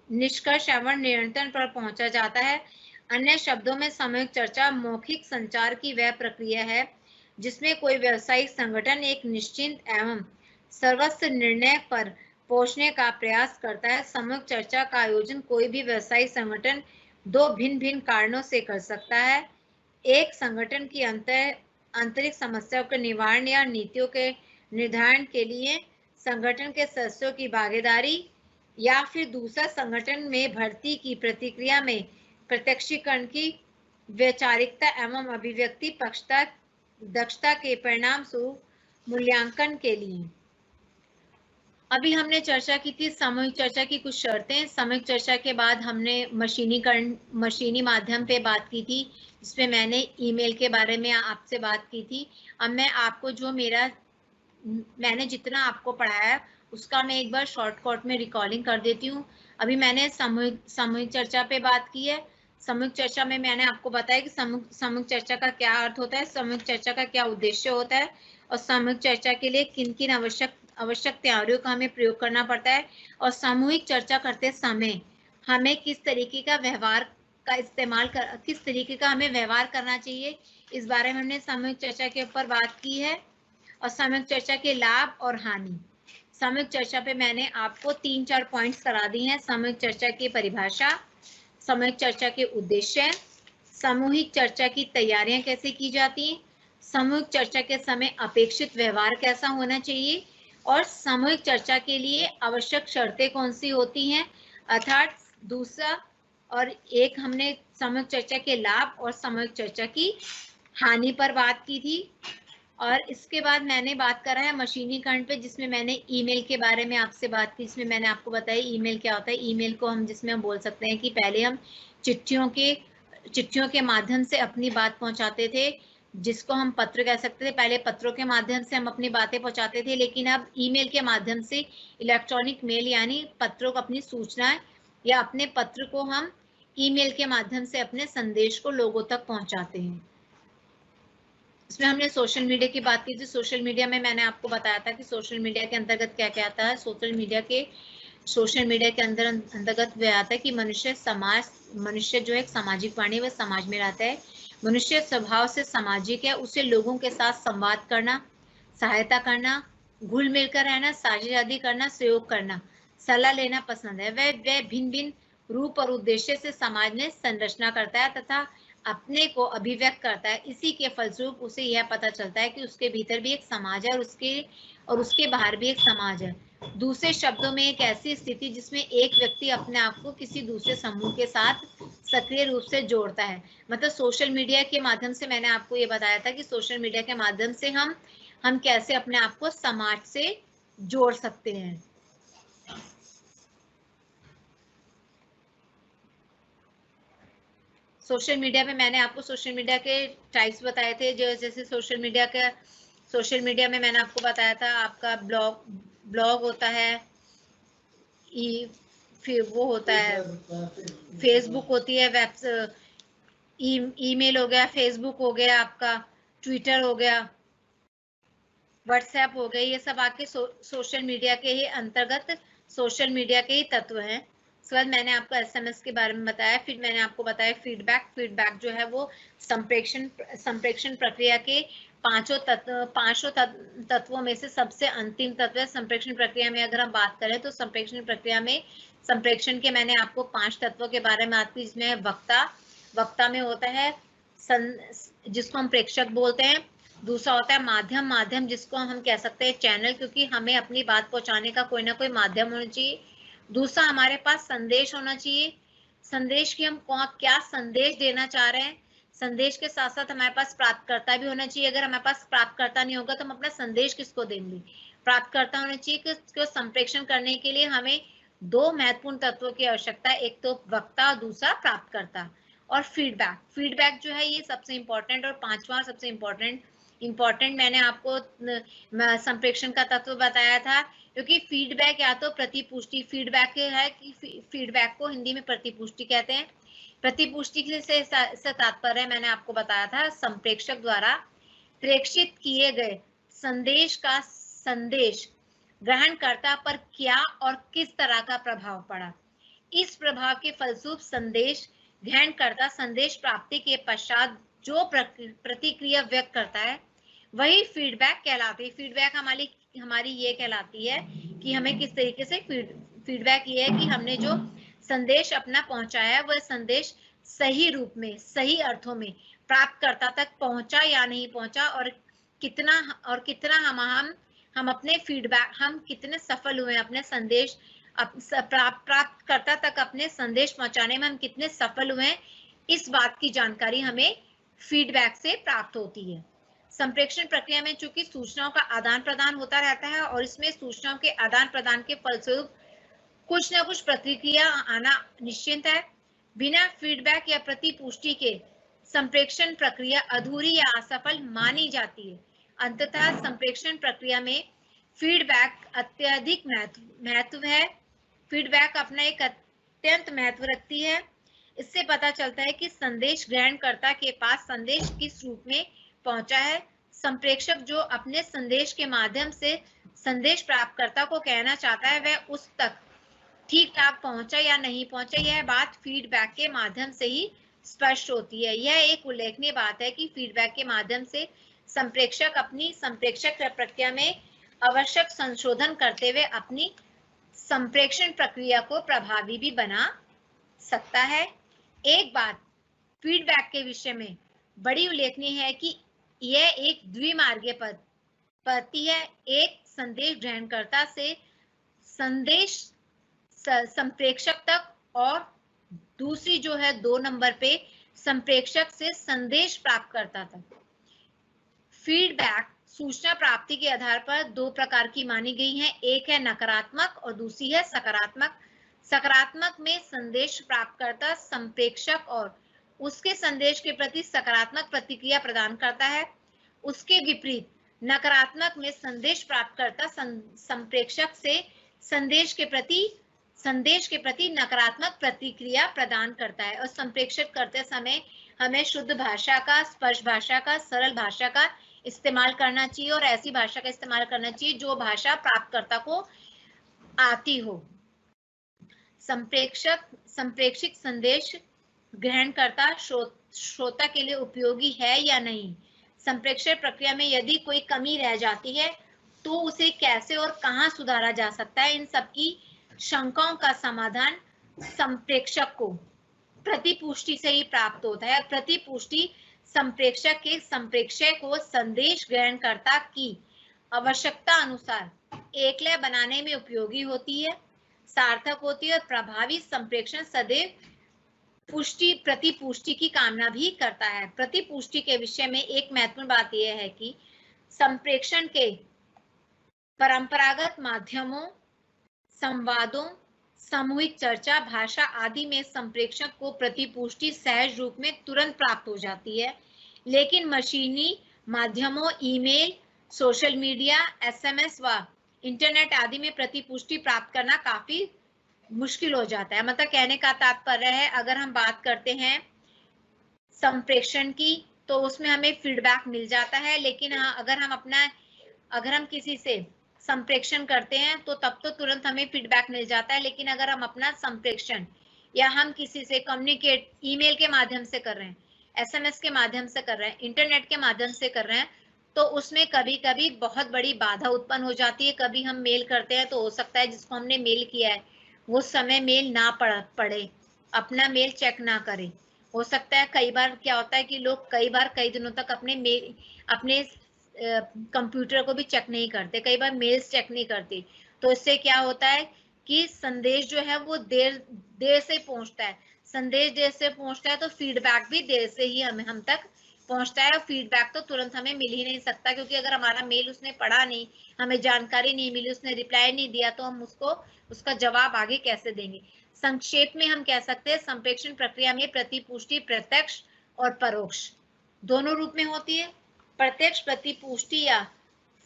निष्कर्ष एवं नियंत्रण पर पहुंचा जाता है। अन्य शब्दों में सामूहिक चर्चा मौखिक संचार की वह प्रक्रिया है जिसमें कोई व्यावसायिक संगठन एक निश्चित एवं सर्वस्व निर्णय पर पहुंचने का प्रयास करता है। सामूहिक चर्चा का आयोजन कोई भी व्यावसायिक संगठन दो भिन्न भिन्न कारणों से कर सकता है। एक, संगठन की आंतरिक समस्याओं के निवारण या नीतियों के निर्धारण के लिए संगठन के सदस्यों की भागीदारी, या फिर दूसरा, संगठन में भर्ती की प्रतिक्रिया में प्रत्यक्षीकरण की वैचारिकता एवं अभिव्यक्ति पक्षता दक्षता के परिणाम स्वरूप मूल्यांकन के लिए। अभी हमने चर्चा की थी सामूहिक चर्चा की कुछ शर्तें। सामूहिक चर्चा के बाद हमने मशीनी माध्यम पे बात की थी, जिसमें मैंने ईमेल के बारे में आपसे बात की थी। अब मैं आपको जो मैंने जितना आपको पढ़ाया उसका मैं एक बार शॉर्टकट में रिकॉर्डिंग कर देती हूँ। अभी मैंने सामूहिक चर्चा पे बात की है। सामूहिक चर्चा में मैंने आपको बताया कि सामूहिक चर्चा का क्या अर्थ होता है, सामूहिक चर्चा का क्या उद्देश्य होता है, और सामूहिक चर्चा के लिए किन किन आवश्यक तैयारियों का हमें प्रयोग करना पड़ता है, और सामूहिक चर्चा करते समय हमें किस तरीके का हमें व्यवहार करना चाहिए, इस बारे में हमने सामूहिक चर्चा के ऊपर बात की है। और सामूहिक चर्चा के लाभ और हानि। सामूहिक चर्चा पे मैंने आपको 3-4 पॉइंट्स करा दी हैं। सामूहिक चर्चा की परिभाषा, सामूहिक चर्चा के उद्देश्य, सामूहिक चर्चा की तैयारियां कैसे की जाती हैं, सामूहिक चर्चा के समय अपेक्षित व्यवहार कैसा होना चाहिए, और सामूहिक चर्चा के लिए आवश्यक शर्तें कौन सी होती हैं। अर्थात दूसरा, और एक हमने सामूहिक चर्चा के लाभ और सामूहिक चर्चा की हानि पर बात की थी। और इसके बाद मैंने बात करा है मशीनीकरण पे, जिसमें मैंने ईमेल के बारे में आपसे बात की। इसमें मैंने आपको बताया ईमेल क्या होता है। ईमेल को जिसमें हम बोल सकते हैं कि पहले हम चिट्ठियों के माध्यम से अपनी बात पहुंचाते थे, जिसको हम पत्र कह सकते थे। पहले पत्रों के माध्यम से हम अपनी बातें पहुंचाते थे, लेकिन अब ईमेल के माध्यम से, इलेक्ट्रॉनिक मेल यानी पत्रों को, अपनी सूचनाएं या अपने पत्र को हम ईमेल के माध्यम से अपने संदेश को लोगों तक पहुंचाते हैं। इसमें हमने सोशल मीडिया की बात की थी। सोशल मीडिया में मैंने आपको बताया था कि सोशल मीडिया के अंतर्गत क्या क्या आता है। सोशल मीडिया के अंतर्गत वह आता है कि मनुष्य जो एक सामाजिक प्राणी, वह समाज में रहता है। मनुष्य स्वभाव से सामाजिक है। उसे लोगों के साथ संवाद करना, सहायता करना, घुल मिलकर रहना, साझेदारी करना, सहयोग करना, सलाह लेना पसंद है। वह भिन्न भिन्न रूप और उद्देश्य से समाज में संरचना करता है तथा अपने को अभिव्यक्त करता है। इसी के फलस्वरूप उसे यह पता चलता है कि उसके भीतर भी एक समाज है और उसके बाहर भी एक समाज है। दूसरे शब्दों में, एक ऐसी स्थिति जिसमें एक व्यक्ति अपने आप को किसी दूसरे समूह के साथ सक्रिय रूप से जोड़ता है। मतलब सोशल मीडिया के माध्यम से मैंने आपको ये बताया था कि सोशल मीडिया के माध्यम से हम कैसे अपने आप को समाज से जोड़ सकते हैं। सोशल मीडिया पे मैंने आपको सोशल मीडिया के टाइप्स बताए थे। जैसे सोशल मीडिया में मैंने आपको बताया था, आपका ब्लॉग होता है, फिर वो होता है फेसबुक होती है, ईमेल हो गया, फेसबुक हो गया, आपका ट्विटर हो गया, व्हाट्सएप हो गया। ये सब आपके सोशल मीडिया के ही अंतर्गत सोशल मीडिया के ही तत्व हैं। उसके बाद मैंने आपको एसएमएस के बारे में बताया। फिर मैंने आपको बताया फीडबैक जो है वो संप्रेषण प्रक्रिया के पांचों तत्वों में से सबसे अंतिम तत्व है। संप्रेषण प्रक्रिया में अगर हम बात करें तो संप्रेषण प्रक्रिया में संप्रेषण के मैंने आपको 5 तत्वों के बारे में बात की, जिसमें वक्ता में होता है जिसको हम प्रेषक बोलते हैं। दूसरा होता है माध्यम जिसको हम कह सकते हैं चैनल, क्योंकि हमें अपनी बात पहुंचाने का कोई ना कोई माध्यम होना चाहिए। दूसरा, हमारे पास संदेश होना चाहिए। संदेश की हम क्या संदेश देना चाह रहे हैं। संदेश के साथ साथ हमारे पास प्राप्तकर्ता भी होना चाहिए। अगर हमारे पास प्राप्तकर्ता नहीं होगा तो हम अपना संदेश किसको देंगे। प्राप्तकर्ता होना चाहिए कि संप्रेषण करने के लिए हमें 2 महत्वपूर्ण तत्वों की आवश्यकता है, एक तो वक्ता और दूसरा प्राप्तकर्ता। और फीडबैक जो है ये सबसे इंपॉर्टेंट, और 5वां सबसे इंपॉर्टेंट मैंने आपको संप्रेषण का तत्व बताया था, क्योंकि फीडबैक या तो प्रतिपुष्टि फीडबैक है कि फीडबैक को हिंदी में प्रतिपुष्टि कहते हैं। प्रतिपुष्टि से तात्पर्य मैंने आपको बताया था संप्रेषक द्वारा प्रेषित किए गए संदेश का संदेश ग्रहणकर्ता पर क्या और किस तरह का प्रभाव पड़ा। इस प्रभाव के फलस्वरूप संदेश ग्रहणकर्ता संदेश प्राप्ति के पश्चात जो प्रतिक्रिया व्यक्त करता है वही फीडबैक कहलाती है। फीडबैक हमारी ये कहलाती है कि हमें किस तरीके से फीडबैक ये है कि हमने जो संदेश अपना पहुंचाया है वह संदेश सही रूप में, सही अर्थों में प्राप्तकर्ता तक पहुंचा या नहीं पहुंचा, और कितना हम अपने फीडबैक, हम कितने सफल हुए अपने संदेश प्राप्तकर्ता तक अपने संदेश पहुंचाने में, हम कितने सफल हुए, इस बात की जानकारी हमें फीडबैक से प्राप्त होती है। संप्रेषण प्रक्रिया में चूंकि सूचनाओं का आदान प्रदान होता रहता है और इसमें सूचनाओं के आदान प्रदान के फलस्वरूप कुछ न कुछ प्रतिक्रिया आना निश्चित है। बिना फीडबैक या प्रतिपुष्टि के संप्रेषण प्रक्रिया अधूरी या असफल मानी जाती है। अंततः संप्रेषण प्रक्रिया में फीडबैक अत्यधिक महत्व है। फीडबैक अपना एक अत्यंत महत्व रखती है। इससे पता चलता है कि संदेश ग्रहणकर्ता के पास संदेश किस रूप में पहुंचा है। संप्रेषक जो अपने संदेश के माध्यम से संदेश प्राप्तकर्ता को कहना चाहता है वह उस तक ठीक ठाक पहुंचा या नहीं पहुंचा, यह बात फीडबैक के माध्यम से ही स्पष्ट होती है। यह एक उल्लेखनीय बात है कि फीडबैक के माध्यम से संप्रेषक अपनी संप्रेषक प्रक्रिया में आवश्यक संशोधन करते हुए अपनी संप्रेषण प्रक्रिया को प्रभावी भी बना सकता है। एक बात फीडबैक के विषय में बड़ी उल्लेखनीय है कि यह एक द्विमार्गीय पद्धति है। एक संदेश ग्रहणकर्ता से संदेश संप्रेषक तक, और दूसरी जो है 2 नंबर पे संप्रेषक से संदेश प्राप्तकर्ता तक। फीडबैक सूचना प्राप्ति के आधार पर 2 प्रकार की मानी गई है, एक है नकारात्मक और दूसरी है सकारात्मक। सकारात्मक में संदेश प्राप्तकर्ता संप्रेषक और उसके संदेश के प्रति सकारात्मक प्रतिक्रिया प्रदान करता है। उसके विपरीत नकारात्मक में संदेश प्राप्तकर्ता संप्रेषक से संदेश के प्रति नकारात्मक प्रतिक्रिया प्रदान करता है। और संप्रेषण करते समय हमें शुद्ध भाषा का, स्पष्ट भाषा का, सरल भाषा का इस्तेमाल करना चाहिए और ऐसी भाषा का इस्तेमाल करना चाहिए जो भाषा प्राप्तकर्ता को आती हो। संप्रेषित संदेश ग्रहणकर्ता श्रोता के लिए उपयोगी है या नहीं। संप्रेषण प्रक्रिया में यदि कोई कमी रह जाती है तो उसे कैसे और कहां सुधारा जा सकता है, इन सबकी शंकाओं का समाधान संप्रेषक को प्रतिपुष्टि से ही प्राप्त होता है। प्रतिपुष्टि संप्रेषक के संप्रेषक को संदेश ग्रहणकर्ता की आवश्यकता अनुसार एकल बनाने में उपयोगी होती है, सार्थक होती है और प्रभावी संप्रेषण सदैव प्रतिपुष्टि की कामना भी करता है। प्रतिपुष्टि के विषय में एक महत्वपूर्ण बात यह है कि संप्रेषण के परंपरागत माध्यमों, संवादों, सामूहिक चर्चा, भाषा आदि में संप्रेषक को प्रतिपुष्टि सहज रूप में तुरंत प्राप्त हो जाती है, लेकिन मशीनी माध्यमों, ईमेल, सोशल मीडिया, एसएमएस व इंटरनेट आदि में प्रतिपुष्टि प्राप्त करना काफी मुश्किल हो जाता है। मतलब कहने का तात्पर्य है, अगर हम बात करते हैं संप्रेषण की तो उसमें हमें फीडबैक मिल जाता है, लेकिन अगर हम किसी से संप्रेषण करते हैं तो तब तो तुरंत हमें फीडबैक मिल जाता है, लेकिन अगर हम अपना संप्रेषण या हम किसी से कम्युनिकेट ईमेल के माध्यम से कर रहे हैं, एसएमएस के माध्यम से कर रहे हैं, इंटरनेट के माध्यम से कर रहे हैं, तो उसमें कभी कभी बहुत बड़ी बाधा उत्पन्न हो जाती है। कभी हम मेल करते हैं तो हो सकता है जिसको हमने मेल किया है वो समय मेल ना पढ़े, अपना मेल चेक ना करे। हो सकता है कई बार क्या होता है कि लोग कई दिनों तक अपने कंप्यूटर को भी चेक नहीं करते, कई बार मेल्स चेक नहीं करते, तो इससे क्या होता है कि संदेश जो है वो देर से पहुंचता है। संदेश देर से पहुंचता है तो फीडबैक भी देर से ही हम तक पहुंचता है, और फीडबैक तो तुरंत हमें मिल ही नहीं सकता, क्योंकि अगर हमारा मेल उसने पढ़ा नहीं, हमें जानकारी नहीं मिली, उसने रिप्लाई नहीं दिया, तो हम उसका जवाब आगे कैसे देंगे। संक्षेप में हम कह सकते हैं संप्रेषण प्रक्रिया में प्रतिपुष्टि प्रत्यक्ष और परोक्ष दोनों रूप में होती है। प्रत्यक्ष प्रतिपुष्टि या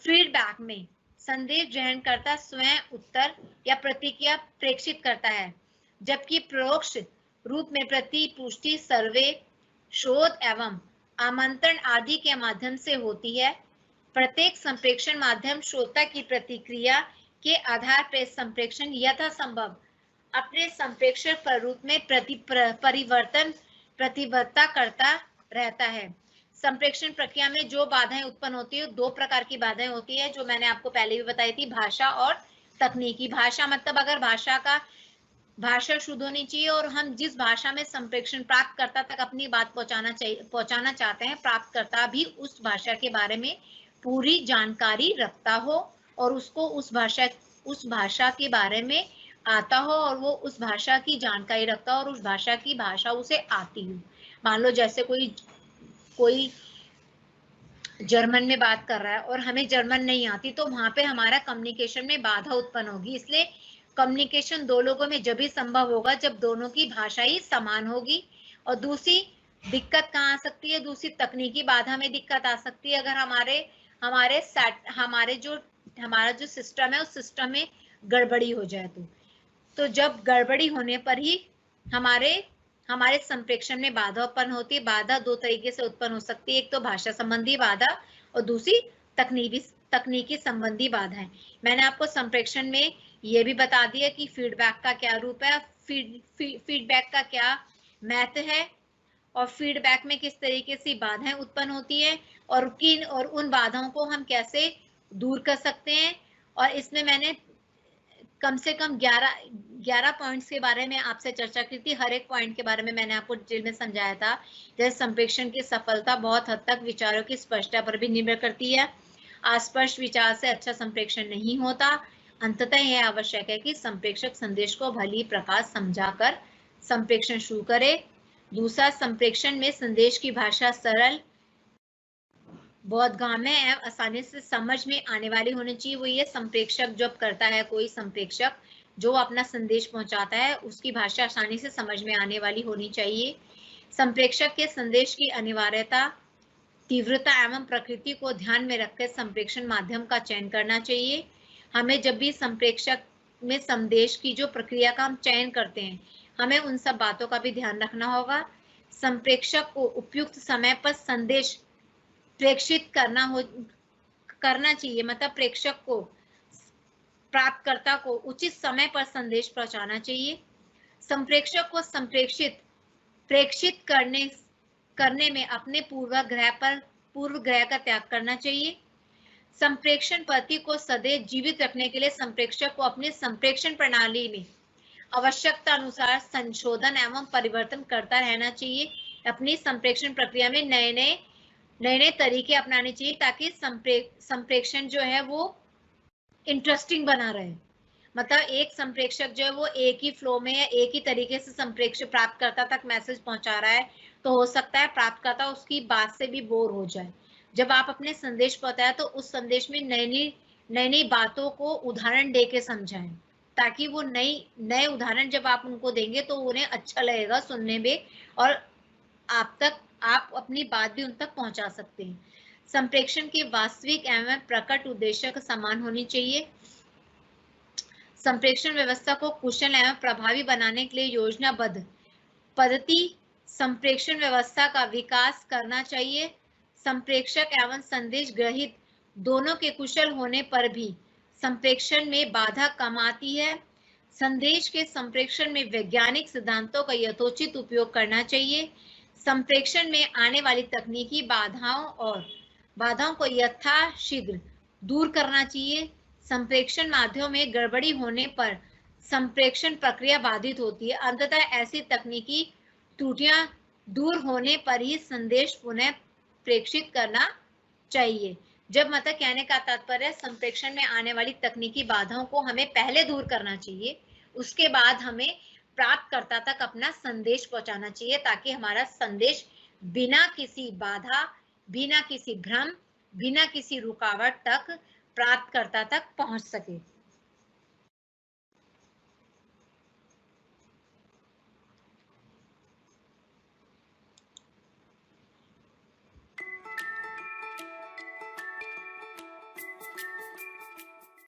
फीडबैक में संदेश ग्रहणकर्ता स्वयं उत्तर या प्रतिक्रिया प्रेषित करता है, जबकि परोक्ष रूप में प्रतिपुष्टि सर्वे, शोध एवं आमंत्रण आदि के माध्यम से होती है। प्रत्येक संप्रेषण माध्यम श्रोता की प्रतिक्रिया के आधार पर संप्रेषण यथासंभव अपने संप्रेषण प्रारूप में परिवर्तन प्रतिबद्धता करता रहता है। संप्रेषण प्रक्रिया में जो बाधाएं उत्पन्न होती है, दो प्रकार की बाधाएं होती है, जो मैंने आपको पहले भी बताई थी, भाषा और तकनीकी। भाषा मतलब अगर भाषा शुद्ध होनी चाहिए और हम जिस भाषा में संप्रेषण प्राप्तकर्ता तक अपनी बात पहुंचाना चाहते हैं, प्राप्तकर्ता भी उस भाषा के बारे में पूरी जानकारी रखता हो और उसको उस भाषा के बारे में आता हो और वो उस भाषा की जानकारी रखता हो और उस भाषा की भाषा उसे आती हो। मान लो जैसे कोई जर्मन में बात कर रहा है और हमें जर्मन नहीं आती, तो वहां पे हमारा कम्युनिकेशन में बाधा उत्पन्न होगी। इसलिए कम्युनिकेशन दो लोगों में जब भी संभव होगा जब दोनों की भाषा ही समान होगी। और दूसरी दिक्कत कहाँ आ सकती है, दूसरी तकनीकी बाधा में दिक्कत आ सकती है, अगर हमारा जो सिस्टम है उस सिस्टम में गड़बड़ी हो जाए तो जब गड़बड़ी होने पर ही हमारे संप्रेषण में बाधा उत्पन्न होती है। बाधा दो तरीके से उत्पन्न हो सकती है, एक तो भाषा संबंधी बाधा और दूसरी तकनीकी संबंधी बाधा है। मैंने आपको संप्रेषण में ये भी बता दिया कि फीडबैक का क्या रूप है, फीडबैक का क्या महत्व है और फीडबैक में किस तरीके से बाधाएं उत्पन्न होती है और उन बाधाओं को हम कैसे दूर कर सकते हैं। और इसमें मैंने कम से कम 11 पॉइंट्स के बारे में आपसे चर्चा की थी। हर एक पॉइंट के बारे में मैंने आपको डिटेल में समझाया था। जैसे संप्रेषण की सफलता बहुत हद तक विचारों की स्पष्टता पर भी निर्भर करती है। अस्पष्ट विचार से अच्छा संप्रेषण नहीं होता। अंततः यह आवश्यक है कि संप्रेषक संदेश को भली प्रकार समझाकर संप्रेषण शुरू करे। दूसरा, संप्रेषण में संदेश की भाषा सरल, बोधगम्य एवं आसानी से समझ में आने वाली होनी चाहिए। वो ये संप्रेषक जब करता है, कोई संप्रेषक जो अपना संदेश पहुंचाता है उसकी भाषा आसानी से समझ में आने वाली होनी चाहिए। संप्रेषक के संदेश की अनिवार्यता, तीव्रता एवं प्रकृति को ध्यान में रखकर संप्रेषण माध्यम का चयन करना चाहिए। हमें जब भी संप्रेषक में संदेश की जो प्रक्रिया का हम चयन करते हैं, हमें उन सब बातों का भी ध्यान रखना होगा। संप्रेषक को उपयुक्त समय पर संदेश प्रेषित करना चाहिए, मतलब प्रेषक को, प्राप्तकर्ता को उचित समय पर संदेश पहुंचाना चाहिए। संप्रेषक को प्रेषित करने में अपने पूर्वग्रह का त्याग करना चाहिए। संप्रेषण पद्धति को सदैव जीवित रखने के लिए संप्रेषक को अपनी संप्रेषण प्रणाली में आवश्यकता अनुसार संशोधन एवं परिवर्तन करता रहना चाहिए। अपनी संप्रेषण प्रक्रिया में नए तरीके अपनाने चाहिए ताकि संप्रेषण जो है वो इंटरेस्टिंग बना रहे। मतलब एक संप्रेषक जो है वो एक ही फ्लो में या एक ही तरीके से संप्रेषण प्राप्तकर्ता तक मैसेज पहुंचा रहा है, तो हो सकता है प्राप्तकर्ता उसकी बात से भी बोर हो जाए। जब आप अपने संदेश पहुंचाए तो उस संदेश में नई बातों को उदाहरण दे के समझाएं, ताकि वो नए उदाहरण जब आप उनको देंगे तो उन्हें अच्छा लगेगा सुनने में और आप अपनी बात भी उन तक पहुंचा सकते हैं। संप्रेषण के वास्तविक एवं प्रकट उद्देश्य का समान होनी चाहिए। संप्रेषण व्यवस्था को कुशल एवं प्रभावी बनाने के लिए योजनाबद्ध पद्धति संप्रेषण व्यवस्था का विकास करना चाहिए। संप्रेषक एवं संदेश ग्रहित दोनों के कुशल होने पर भी संप्रेषण में बाधा कम आती है। संदेश के संप्रेषण में वैज्ञानिक सिद्धांतों का यथोचित उपयोग करना चाहिए। संप्रेषण में आने वाली तकनीकी बाधाओं को यथाशीघ्र दूर करना चाहिए। संप्रेषण माध्यम में गड़बड़ी होने पर संप्रेषण प्रक्रिया बाधित होती है। अंततः ऐसी तकनीकी त्रुटियां दूर होने पर ही संदेश पुनः प्रेषित करना चाहिए। जब मतलब कहने का तात्पर्य, संप्रेषण में आने वाली तकनीकी बाधाओं को हमें पहले दूर करना चाहिए, उसके बाद हमें प्राप्तकर्ता तक अपना संदेश पहुंचाना चाहिए, ताकि हमारा संदेश बिना किसी बाधा, बिना किसी भ्रम, बिना किसी रुकावट तक प्राप्तकर्ता तक पहुंच सके।